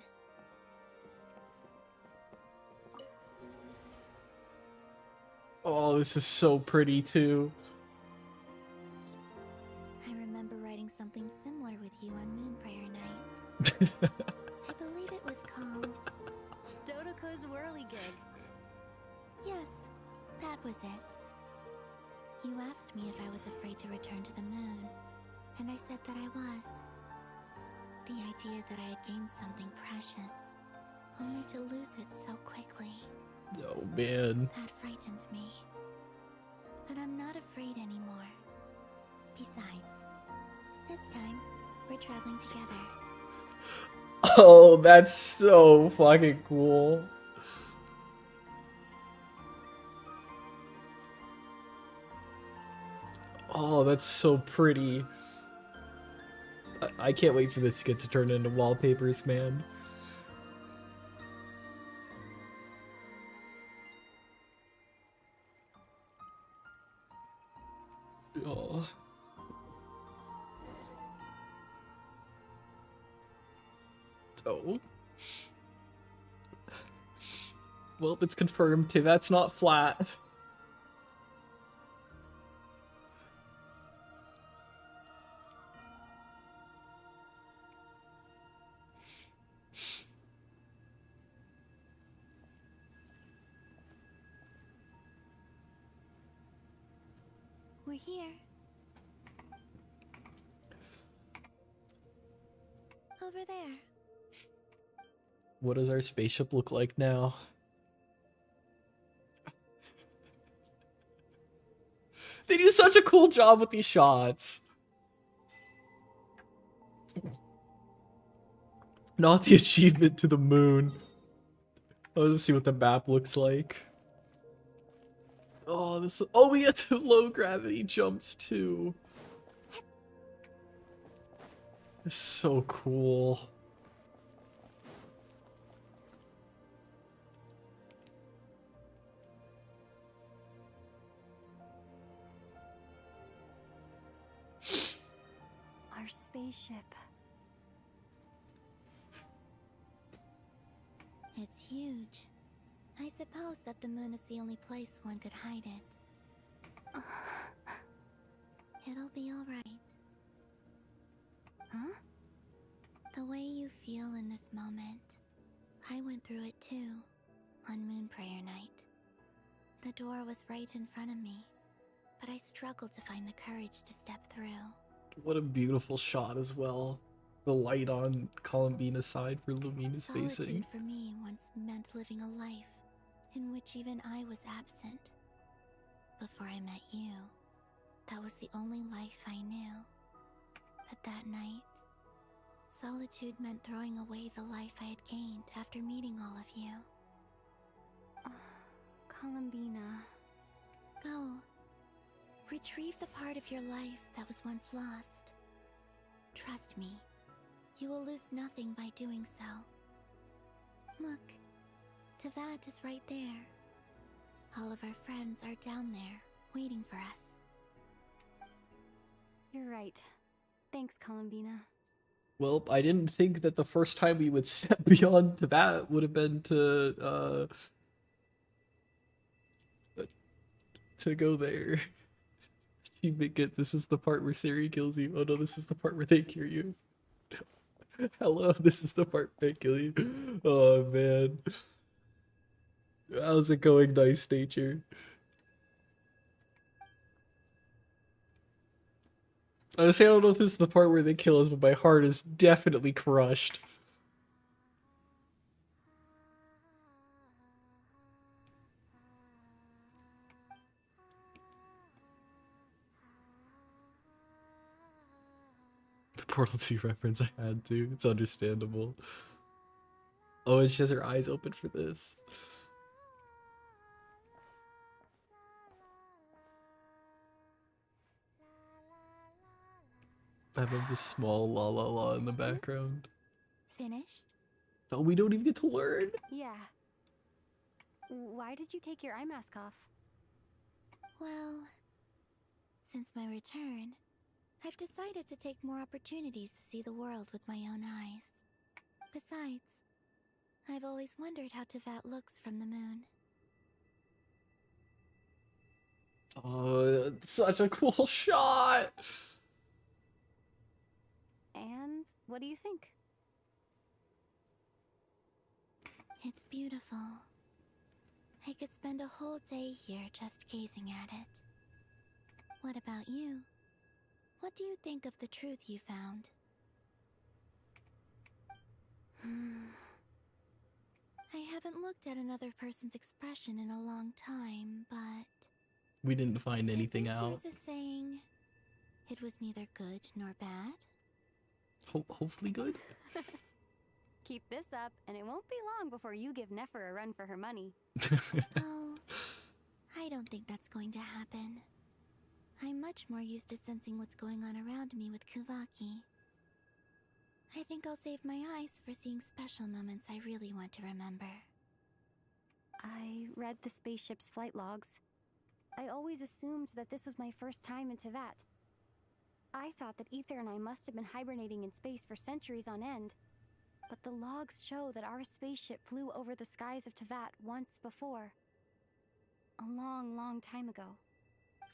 Oh, this is so pretty too. I remember writing something similar with you on Moon Prayer Night. I believe it was called Dodoko's Whirligig. Yes, that was it. You asked me if I was afraid to return to the moon, and I said that I was. the idea that I had gained something precious, only to lose it so quickly. Oh man. That frightened me. But I'm not afraid anymore. Besides, this time, we're traveling together. Oh, that's so fucking cool. Oh, that's so pretty. I can't wait for this to get to turn into wallpapers, man. Oh. Oh. Well, it's confirmed. That's not flat. We're here. Over there. What does our spaceship look like now? They do such a cool job with these shots. Not the achievement to the moon. Let's see what the map looks like. Oh, this. Oh, we get the low gravity jumps too. This is so cool. Our spaceship. It's huge. I suppose that the moon is the only place one could hide it. It'll be alright. Huh? The way you feel in this moment, I went through it too, on Moon Prayer Night. The door was right in front of me, but I struggled to find the courage to step through. What a beautiful shot as well. The light on Columbina's side for Lumina's facing. Solitude for me once meant living a life in which even I was absent. Before I met you, that was the only life I knew. But that night, solitude meant throwing away the life I had gained after meeting all of you. Columbina. Go. Retrieve the part of your life that was once lost. Trust me, you will lose nothing by doing so. Look, Tavad is right there. All of our friends are down there, waiting for us. You're right. Thanks, Columbina. Well, I didn't think that the first time we would step beyond to that would have been to go there. You make it. This is the part where Sari kills you. Oh no, this is the part where they cure you. Hello, this is the part where they kill you. Oh man. How's it going, Nice Nature? I don't know if this is the part where they kill us, but my heart is definitely crushed. The Portal 2 reference I had to. It's understandable. Oh, and she has her eyes open for this. I love the small la la la in the background. Finished? Oh, we don't even get to learn? Yeah. Why did you take your eye mask off? Well, since my return, I've decided to take more opportunities to see the world with my own eyes. Besides, I've always wondered how Teyvat looks from the moon. Oh, such a cool shot! And what do you think? It's beautiful. I could spend a whole day here just gazing at it. What about you? What do you think of the truth you found? I haven't looked at another person's expression in a long time, but We didn't find anything out. there's a saying, it was neither good nor bad. Hopefully good. Keep this up, and it won't be long before you give Nefer a run for her money. Oh, I don't think that's going to happen. I'm much more used to sensing what's going on around me with Kuvaki. I think I'll save my eyes for seeing special moments I really want to remember. I read the spaceship's flight logs. I always assumed that this was my first time in Tevat. I thought that Ether and I must have been hibernating in space for centuries on end. But the logs show that our spaceship flew over the skies of Tevat once before. A long, long time ago.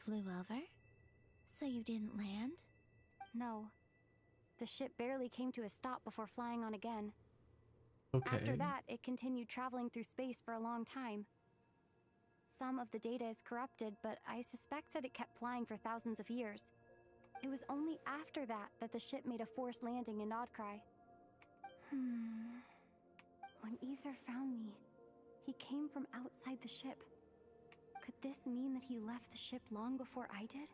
Flew over? So you didn't land? No. The ship barely came to a stop before flying on again. Okay. After that, it continued traveling through space for a long time. Some of the data is corrupted, but I suspect that it kept flying for thousands of years. It was only after that that the ship made a forced landing in Nodcry. When Ether found me, he came from outside the ship. Could this mean that he left the ship long before I did?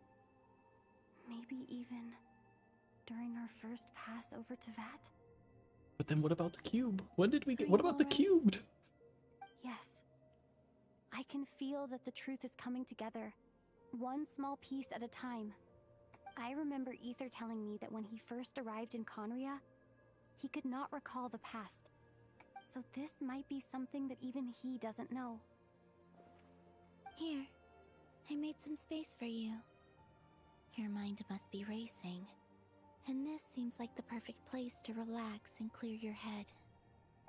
Maybe even during our first pass over Tevat? But then what about the cube? When did we get... What about the cubed? Yes. I can feel that the truth is coming together, one small piece at a time. I remember Ether telling me that when he first arrived in Conria, he could not recall the past. So this might be something that even he doesn't know. Here, I made some space for you. Your mind must be racing, and this seems like the perfect place to relax and clear your head.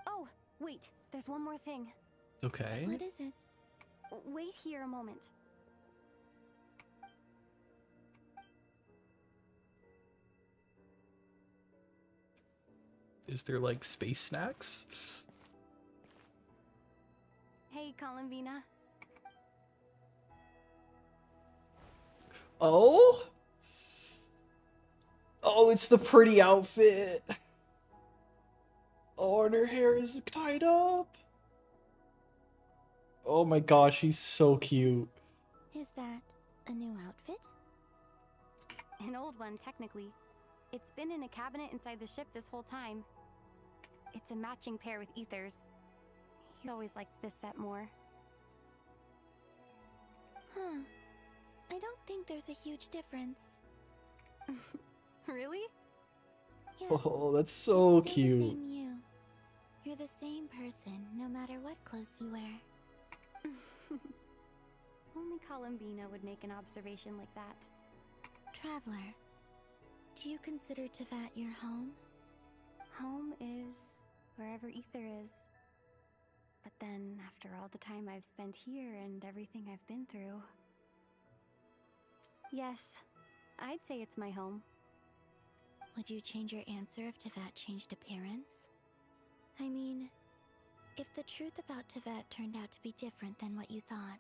Oh, wait, there's one more thing. Okay. What is it? Wait here a moment. Is there like space snacks? Hey, Columbina. Oh? Oh, it's the pretty outfit. Oh, and her hair is tied up. Oh my gosh, she's so cute. Is that a new outfit? An old one, technically. It's been in a cabinet inside the ship this whole time. It's a matching pair with Ether's. He always liked this set more. Huh. I don't think there's a huge difference. Really? Yes. Oh, that's so Still cute. the same you. You're the same person, no matter what clothes you wear. Only Columbina would make an observation like that. Traveler, do you consider Tevat your home? Home is wherever Ether is. But then, after all the time I've spent here and everything I've been through... Yes, I'd say it's my home. Would you change your answer if Tevat changed appearance? I mean, if the truth about Tevat turned out to be different than what you thought.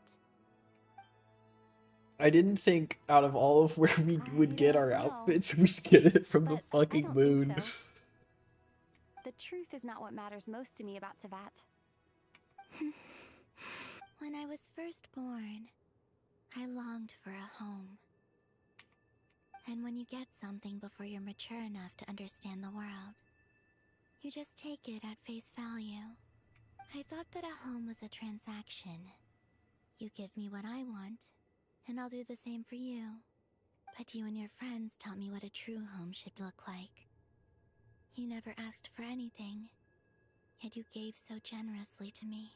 I didn't think out of all of where we would get our outfits, we'd get it from the fucking I don't moon. think so. The truth is not what matters most to me about Tevat. When I was first born, I longed for a home. And when you get something before you're mature enough to understand the world, you just take it at face value. I thought that a home was a transaction. You give me what I want, and I'll do the same for you. But you and your friends taught me what a true home should look like. You never asked for anything, yet you gave so generously to me.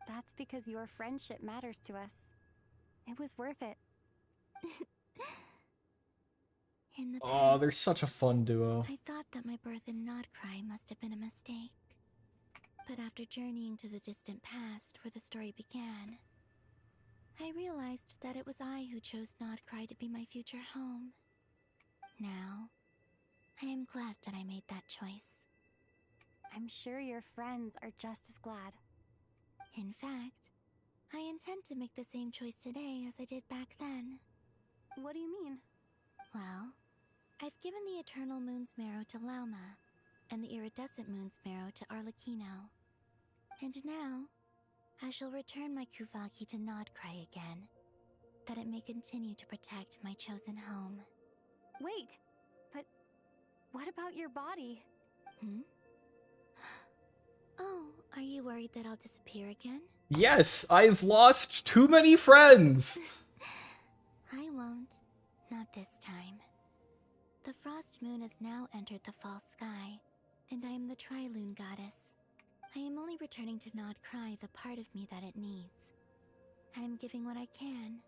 That's because your friendship matters to us. It was worth it. In the Oh, past, they're such a fun duo. I thought that my birth in Nodcry must have been a mistake. But after journeying to the distant past where the story began, I realized that it was I who chose Nodcry to be my future home. Now, I am glad that I made that choice. I'm sure your friends are just as glad. In fact, I intend to make the same choice today as I did back then. What do you mean? Well, I've given the Eternal Moon's Marrow to Lauma, and the iridescent moon's marrow to Arlecchino. And now, I shall return my Kuvaki to Nodcry again, that it may continue to protect my chosen home. Wait, but what about your body? Oh, are you worried that I'll disappear again? Yes, I've lost too many friends! I won't. Not this time. The Frost Moon has now entered the fall sky, and I am the Trilune Goddess. I am only returning to Nodcry the part of me that it needs. I am giving what I can,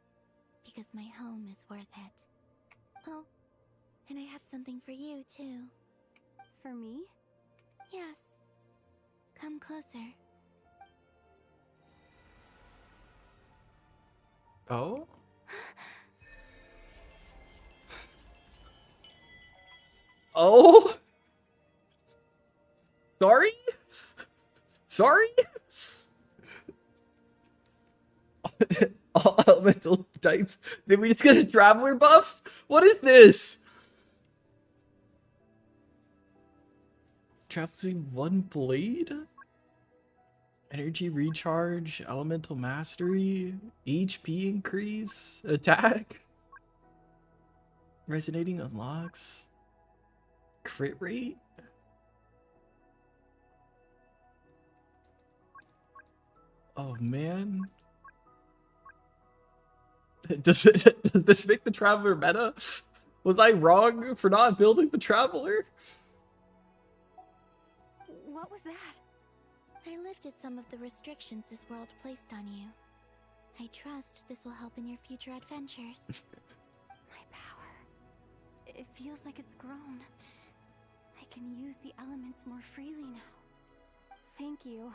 because my home is worth it. Oh, and I have something for you, too. For me? Yes. Come closer. Oh? Oh? Sorry? Sorry? All elemental types. Did we just get a traveler buff? What is this? Traveling one blade? Energy recharge, elemental mastery, HP increase, attack. Resonating unlocks. Crit rate? Oh man. Does this make the traveler meta? Was I wrong for not building the traveler? What was that? I lifted some of the restrictions this world placed on you. I trust this will help in your future adventures. My power. It feels like it's grown. I can use the elements more freely now. Thank you.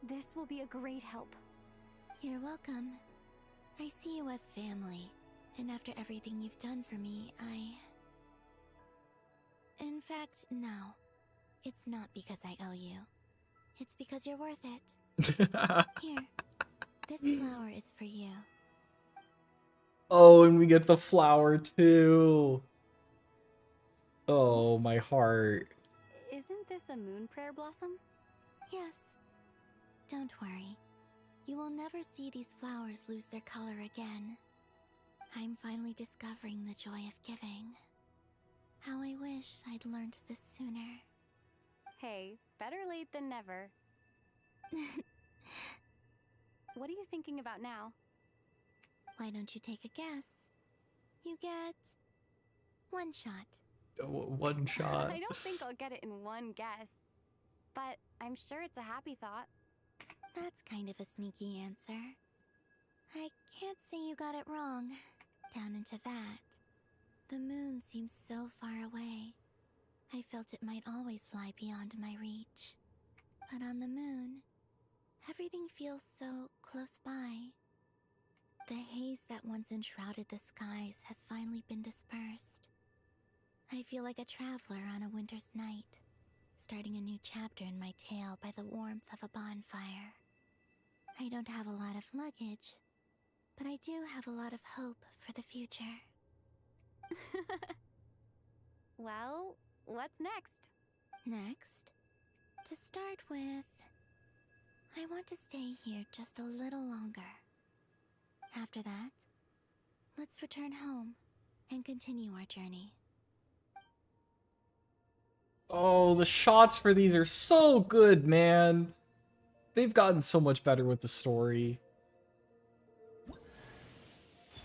This will be a great help. You're welcome. I see you as family, and after everything you've done for me, In fact, no. It's not because I owe you. It's because you're worth it. Here, this flower is for you. Oh, and we get the flower too. Oh, my heart. Isn't this a moon prayer blossom? Yes. Don't worry. You will never see these flowers lose their color again. I'm finally discovering the joy of giving. How I wish I'd learned this sooner. Hey, better late than never. What are you thinking about now? Why don't you take a guess? You get one shot. One shot. I don't think I'll get it in one guess, but I'm sure it's a happy thought. That's kind of a sneaky answer. I can't say you got it wrong. Down into that. The moon seems so far away. I felt it might always lie beyond my reach. But on the moon, everything feels so close by. The haze that once enshrouded the skies has finally been dispersed. I feel like a traveler on a winter's night, starting a new chapter in my tale by the warmth of a bonfire. I don't have a lot of luggage, but I do have a lot of hope for the future. Well, what's next? Next, to start with, I want to stay here just a little longer. After that, let's return home and continue our journey. Oh, the shots for these are so good, man. They've gotten so much better with the story.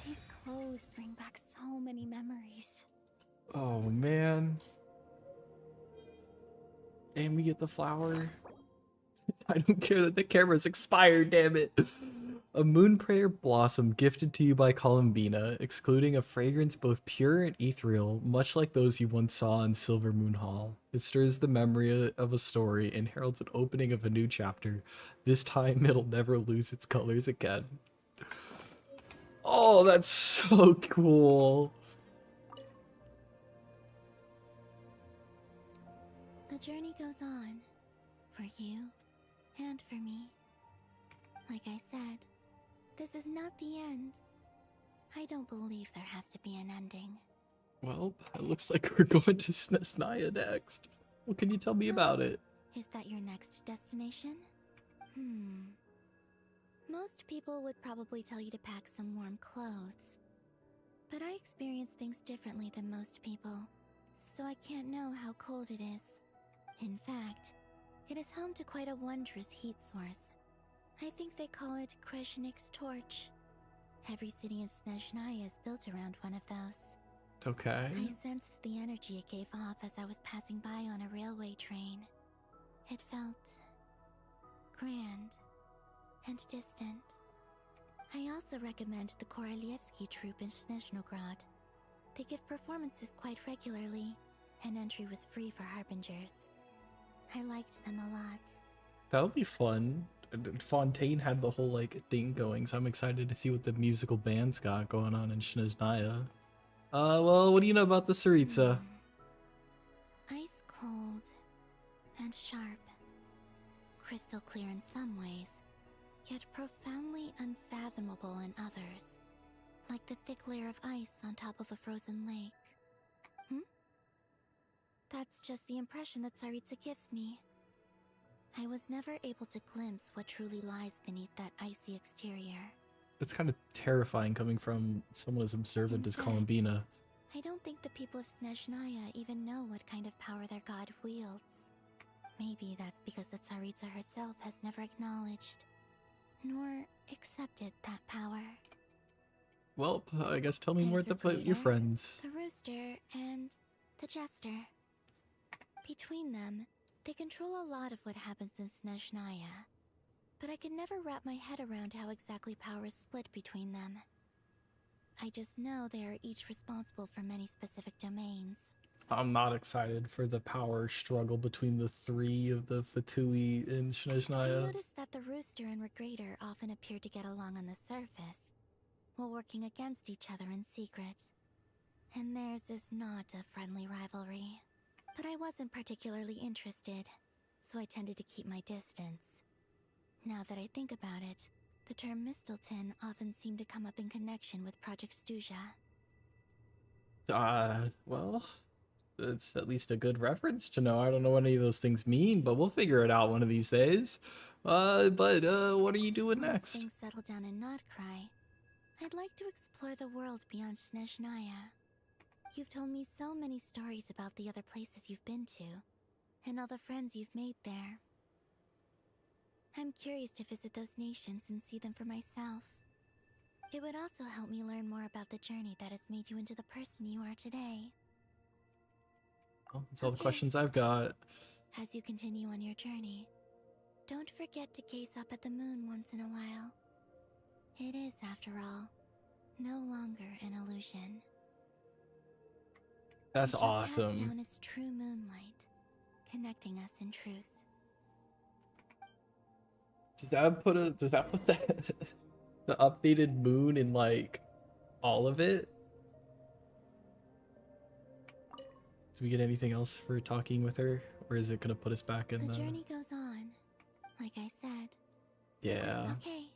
These clothes bring back so many memories. Oh, man. And we get the flower. I don't care that the camera's expired, damn it. A moon prayer blossom gifted to you by Columbina, excluding a fragrance both pure and ethereal, much like those you once saw in Silver Moon Hall. It stirs the memory of a story and heralds an opening of a new chapter. This time it'll never lose its colors again. Oh, that's so cool. The journey goes on, for you and for me. Like I said, this is not the end. I don't believe there has to be an ending. Well, it looks like we're going to Snezhnaya next. What can you tell me about it? Is that your next destination? Most people would probably tell you to pack some warm clothes. But I experience things differently than most people, so I can't know how cold it is. In fact, it is home to quite a wondrous heat source. I think they call it Kreshnik's torch. Every city in Snezhnaya is built around one of those. Okay. I sensed the energy it gave off as I was passing by on a railway train. It felt grand and distant. I also recommend the Korolievsky troupe in Snezhnograd. They give performances quite regularly, and entry was free for harbingers. I liked them a lot. That'll be fun. Fontaine had the whole like thing going, so I'm excited to see what the musical band's got going on in Snezhnaya. Well, what do you know about the Tsaritsa? Ice cold and sharp. Crystal clear in some ways, yet profoundly unfathomable in others. Like the thick layer of ice on top of a frozen lake. That's just the impression that Tsaritsa gives me. I was never able to glimpse what truly lies beneath that icy exterior. It's kind of terrifying coming from someone as observant as Columbina. I don't think the people of Snezhnaya even know what kind of power their god wields. Maybe that's because the Tsaritsa herself has never acknowledged, nor accepted that power. Well, I guess tell me more about your friends. The Rooster and the Jester. Between them, they control a lot of what happens in Snezhnaya, but I can never wrap my head around how exactly power is split between them. I just know they are each responsible for many specific domains. I'm not excited for the power struggle between the three of the Fatui in Snezhnaya. I noticed that the Rooster and Regrator often appear to get along on the surface, while working against each other in secret. And theirs is not a friendly rivalry. But I wasn't particularly interested, so I tended to keep my distance. Now that I think about it, the term Mistelton often seemed to come up in connection with Project Stuja. Well, it's at least a good reference to know. I don't know what any of those things mean, but we'll figure it out one of these days. But what are you doing next? Once things settle down in Notcry, I'd like to explore the world beyond Snezhnaya. You've told me so many stories about the other places you've been to, and all the friends you've made there. I'm curious to visit those nations and see them for myself. It would also help me learn more about the journey that has made you into the person you are today. Well, that's all the questions I've got. As you continue on your journey, don't forget to gaze up at the moon once in a while. It is, after all, no longer an illusion. That's It shall awesome. Cast down its true moonlight, connecting us in truth. Does that put the updated moon in like all of it? Do we get anything else for talking with her, or is it gonna put us back in The journey goes on, like I said. Yeah. Okay,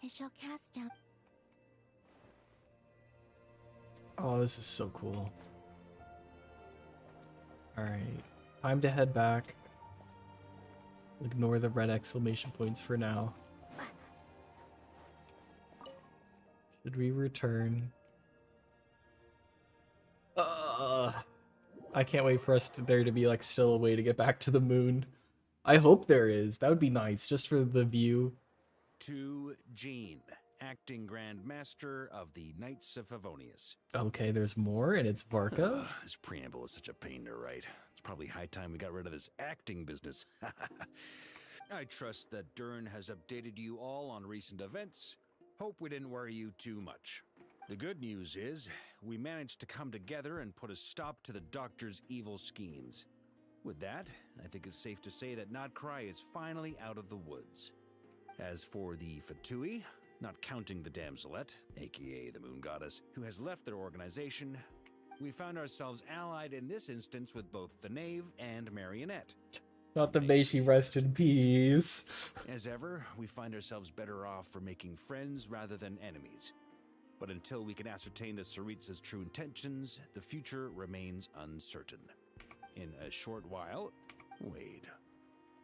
it shall cast down. Oh, this is so cool. Alright, time to head back. Ignore the red exclamation points for now. Should we return? I can't wait for there to be like still a way to get back to the moon. I hope there is. That would be nice, just for the view. To Jean, acting Grand Master of the Knights of Favonius. Okay, there's more, and it's Varka. This preamble is such a pain to write. It's probably high time we got rid of this acting business. I trust that Dern has updated you all on recent events. Hope we didn't worry you too much. The good news is, we managed to come together and put a stop to the Doctor's evil schemes. With that, I think it's safe to say that Notcry is finally out of the woods. As for the Fatui, not counting the Damselette, aka the Moon Goddess, who has left their organization, we found ourselves allied in this instance with both the Knave and Marionette. Not the may she rest in peace. As ever, we find ourselves better off for making friends rather than enemies. But until we can ascertain the Tsaritsa's true intentions, the future remains uncertain. in a short while. Wait,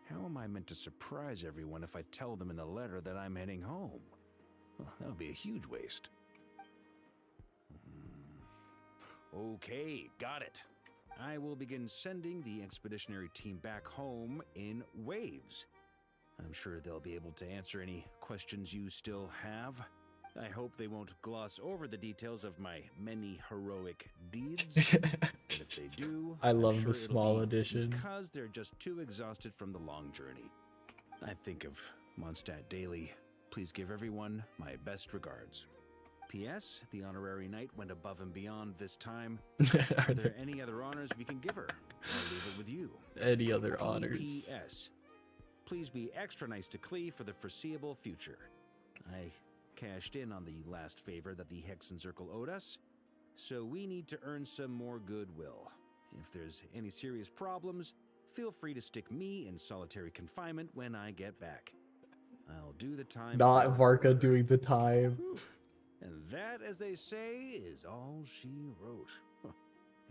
how am I meant to surprise everyone if I tell them in a letter that I'm heading home? Well, that would be a huge waste. Okay, got it. I will begin sending the expeditionary team back home in waves. I'm sure they'll be able to answer any questions you still have. I hope they won't gloss over the details of my many heroic deeds. But if they do, I I'm love sure the it'll small be edition. because they're just too exhausted from the long journey. I think of Mondstadt daily. Please give everyone my best regards. P.S. The honorary knight went above and beyond this time. Are there any other honors we can give her? I'll leave it with you. Any other honors? P.S. Please be extra nice to Klee for the foreseeable future. I cashed in on the last favor that the Hexen Circle owed us, so we need to earn some more goodwill. If there's any serious problems, feel free to stick me in solitary confinement when I get back. I'll do the time. Not for Varka doing the time. And that, as they say, is all she wrote.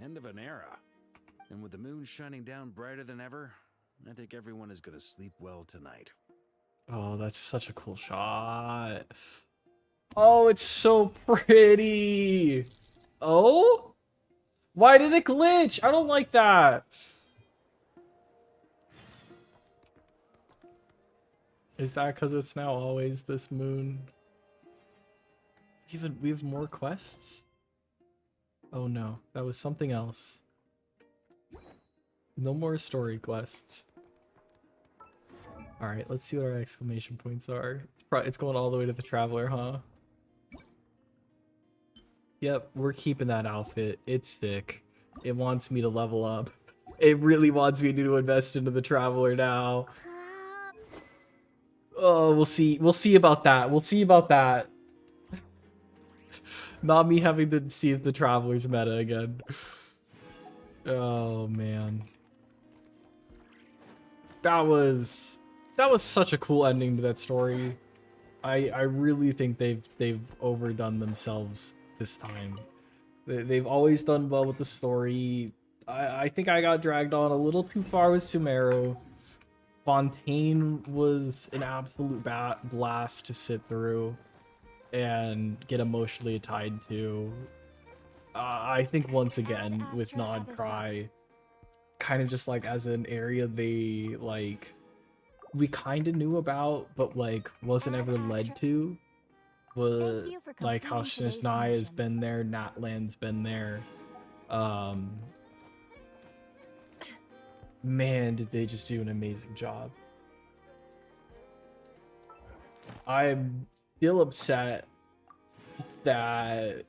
End of an era. And with the moon shining down brighter than ever, I think everyone is going to sleep well tonight. Oh, that's such a cool shot. Oh, it's so pretty. Oh? Why did it glitch? I don't like that. Is that because it's now always this moon? We have more quests? Oh no, that was something else. No more story quests. All right, let's see what our exclamation points are. It's going all the way to the Traveler, huh? Yep, we're keeping that outfit. It's sick. It wants me to level up. It really wants me to invest into the Traveler now. Oh, we'll see. We'll see about that. We'll see about that. Not me having to see if the Traveler's meta again. Oh man. That was such a cool ending to that story. I really think they've overdone themselves this time. They've always done well with the story. I think I got dragged on a little too far with Sumeru. Fontaine was an absolute blast to sit through and get emotionally tied to. I think once again with Nod Cry, kind of just like as an area they like we kind of knew about but like wasn't ever led to, was like how Shishnai has been there, Natlan's been there. Man, did they just do an amazing job. I'm still upset that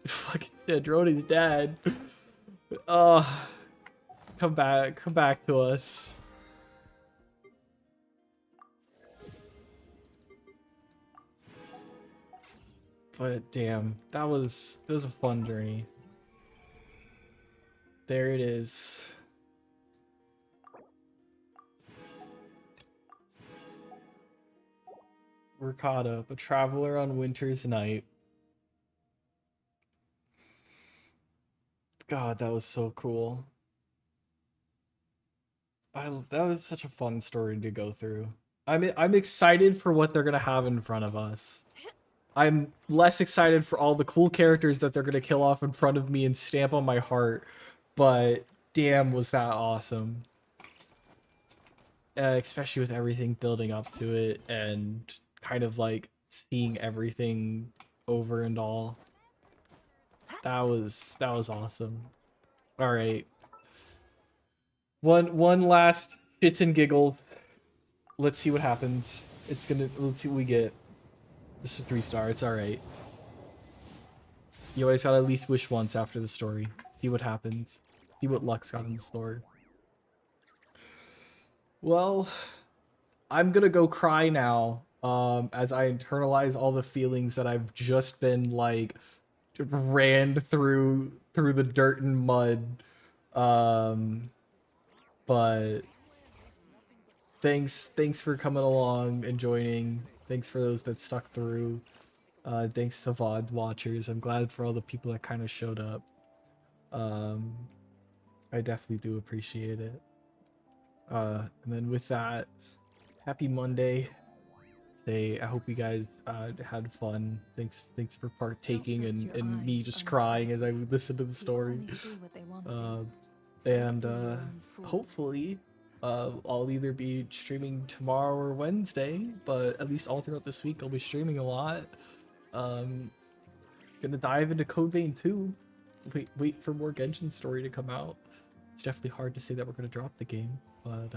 fucking Sandroni's dead. Come back to us. But damn, that was a fun journey. There it is. We're caught up. A traveler on winter's night. God, that was so cool. That was such a fun story to go through. I'm excited for what they're gonna have in front of us. I'm less excited for all the cool characters that they're gonna kill off in front of me and stamp on my heart, but damn, was that awesome. Especially with everything building up to it and kind of like seeing everything over and all. That was awesome. All right. One last shits and giggles. Let's see what happens. Let's see what we get. This is 3-star. It's all right. You always gotta at least wish once after the story. See what happens. See what luck's got in store. Well, I'm gonna go cry now. As I internalize all the feelings that I've just been like ran through the dirt and mud. But thanks for coming along and joining. Thanks for those that stuck through. Thanks to VOD watchers. I'm glad for all the people that kind of showed up. I definitely do appreciate it. And then with that, happy Monday. I hope you guys had fun. Thanks for partaking in me just crying as I listened to the story. Hopefully I'll either be streaming tomorrow or Wednesday, but at least all throughout this week I'll be streaming a lot. Gonna dive into Code Vein 2. Wait for more Genshin Story to come out. It's definitely hard to say that we're gonna drop the game, but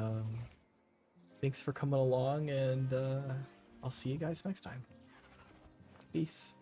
thanks for coming along, and I'll see you guys next time. Peace.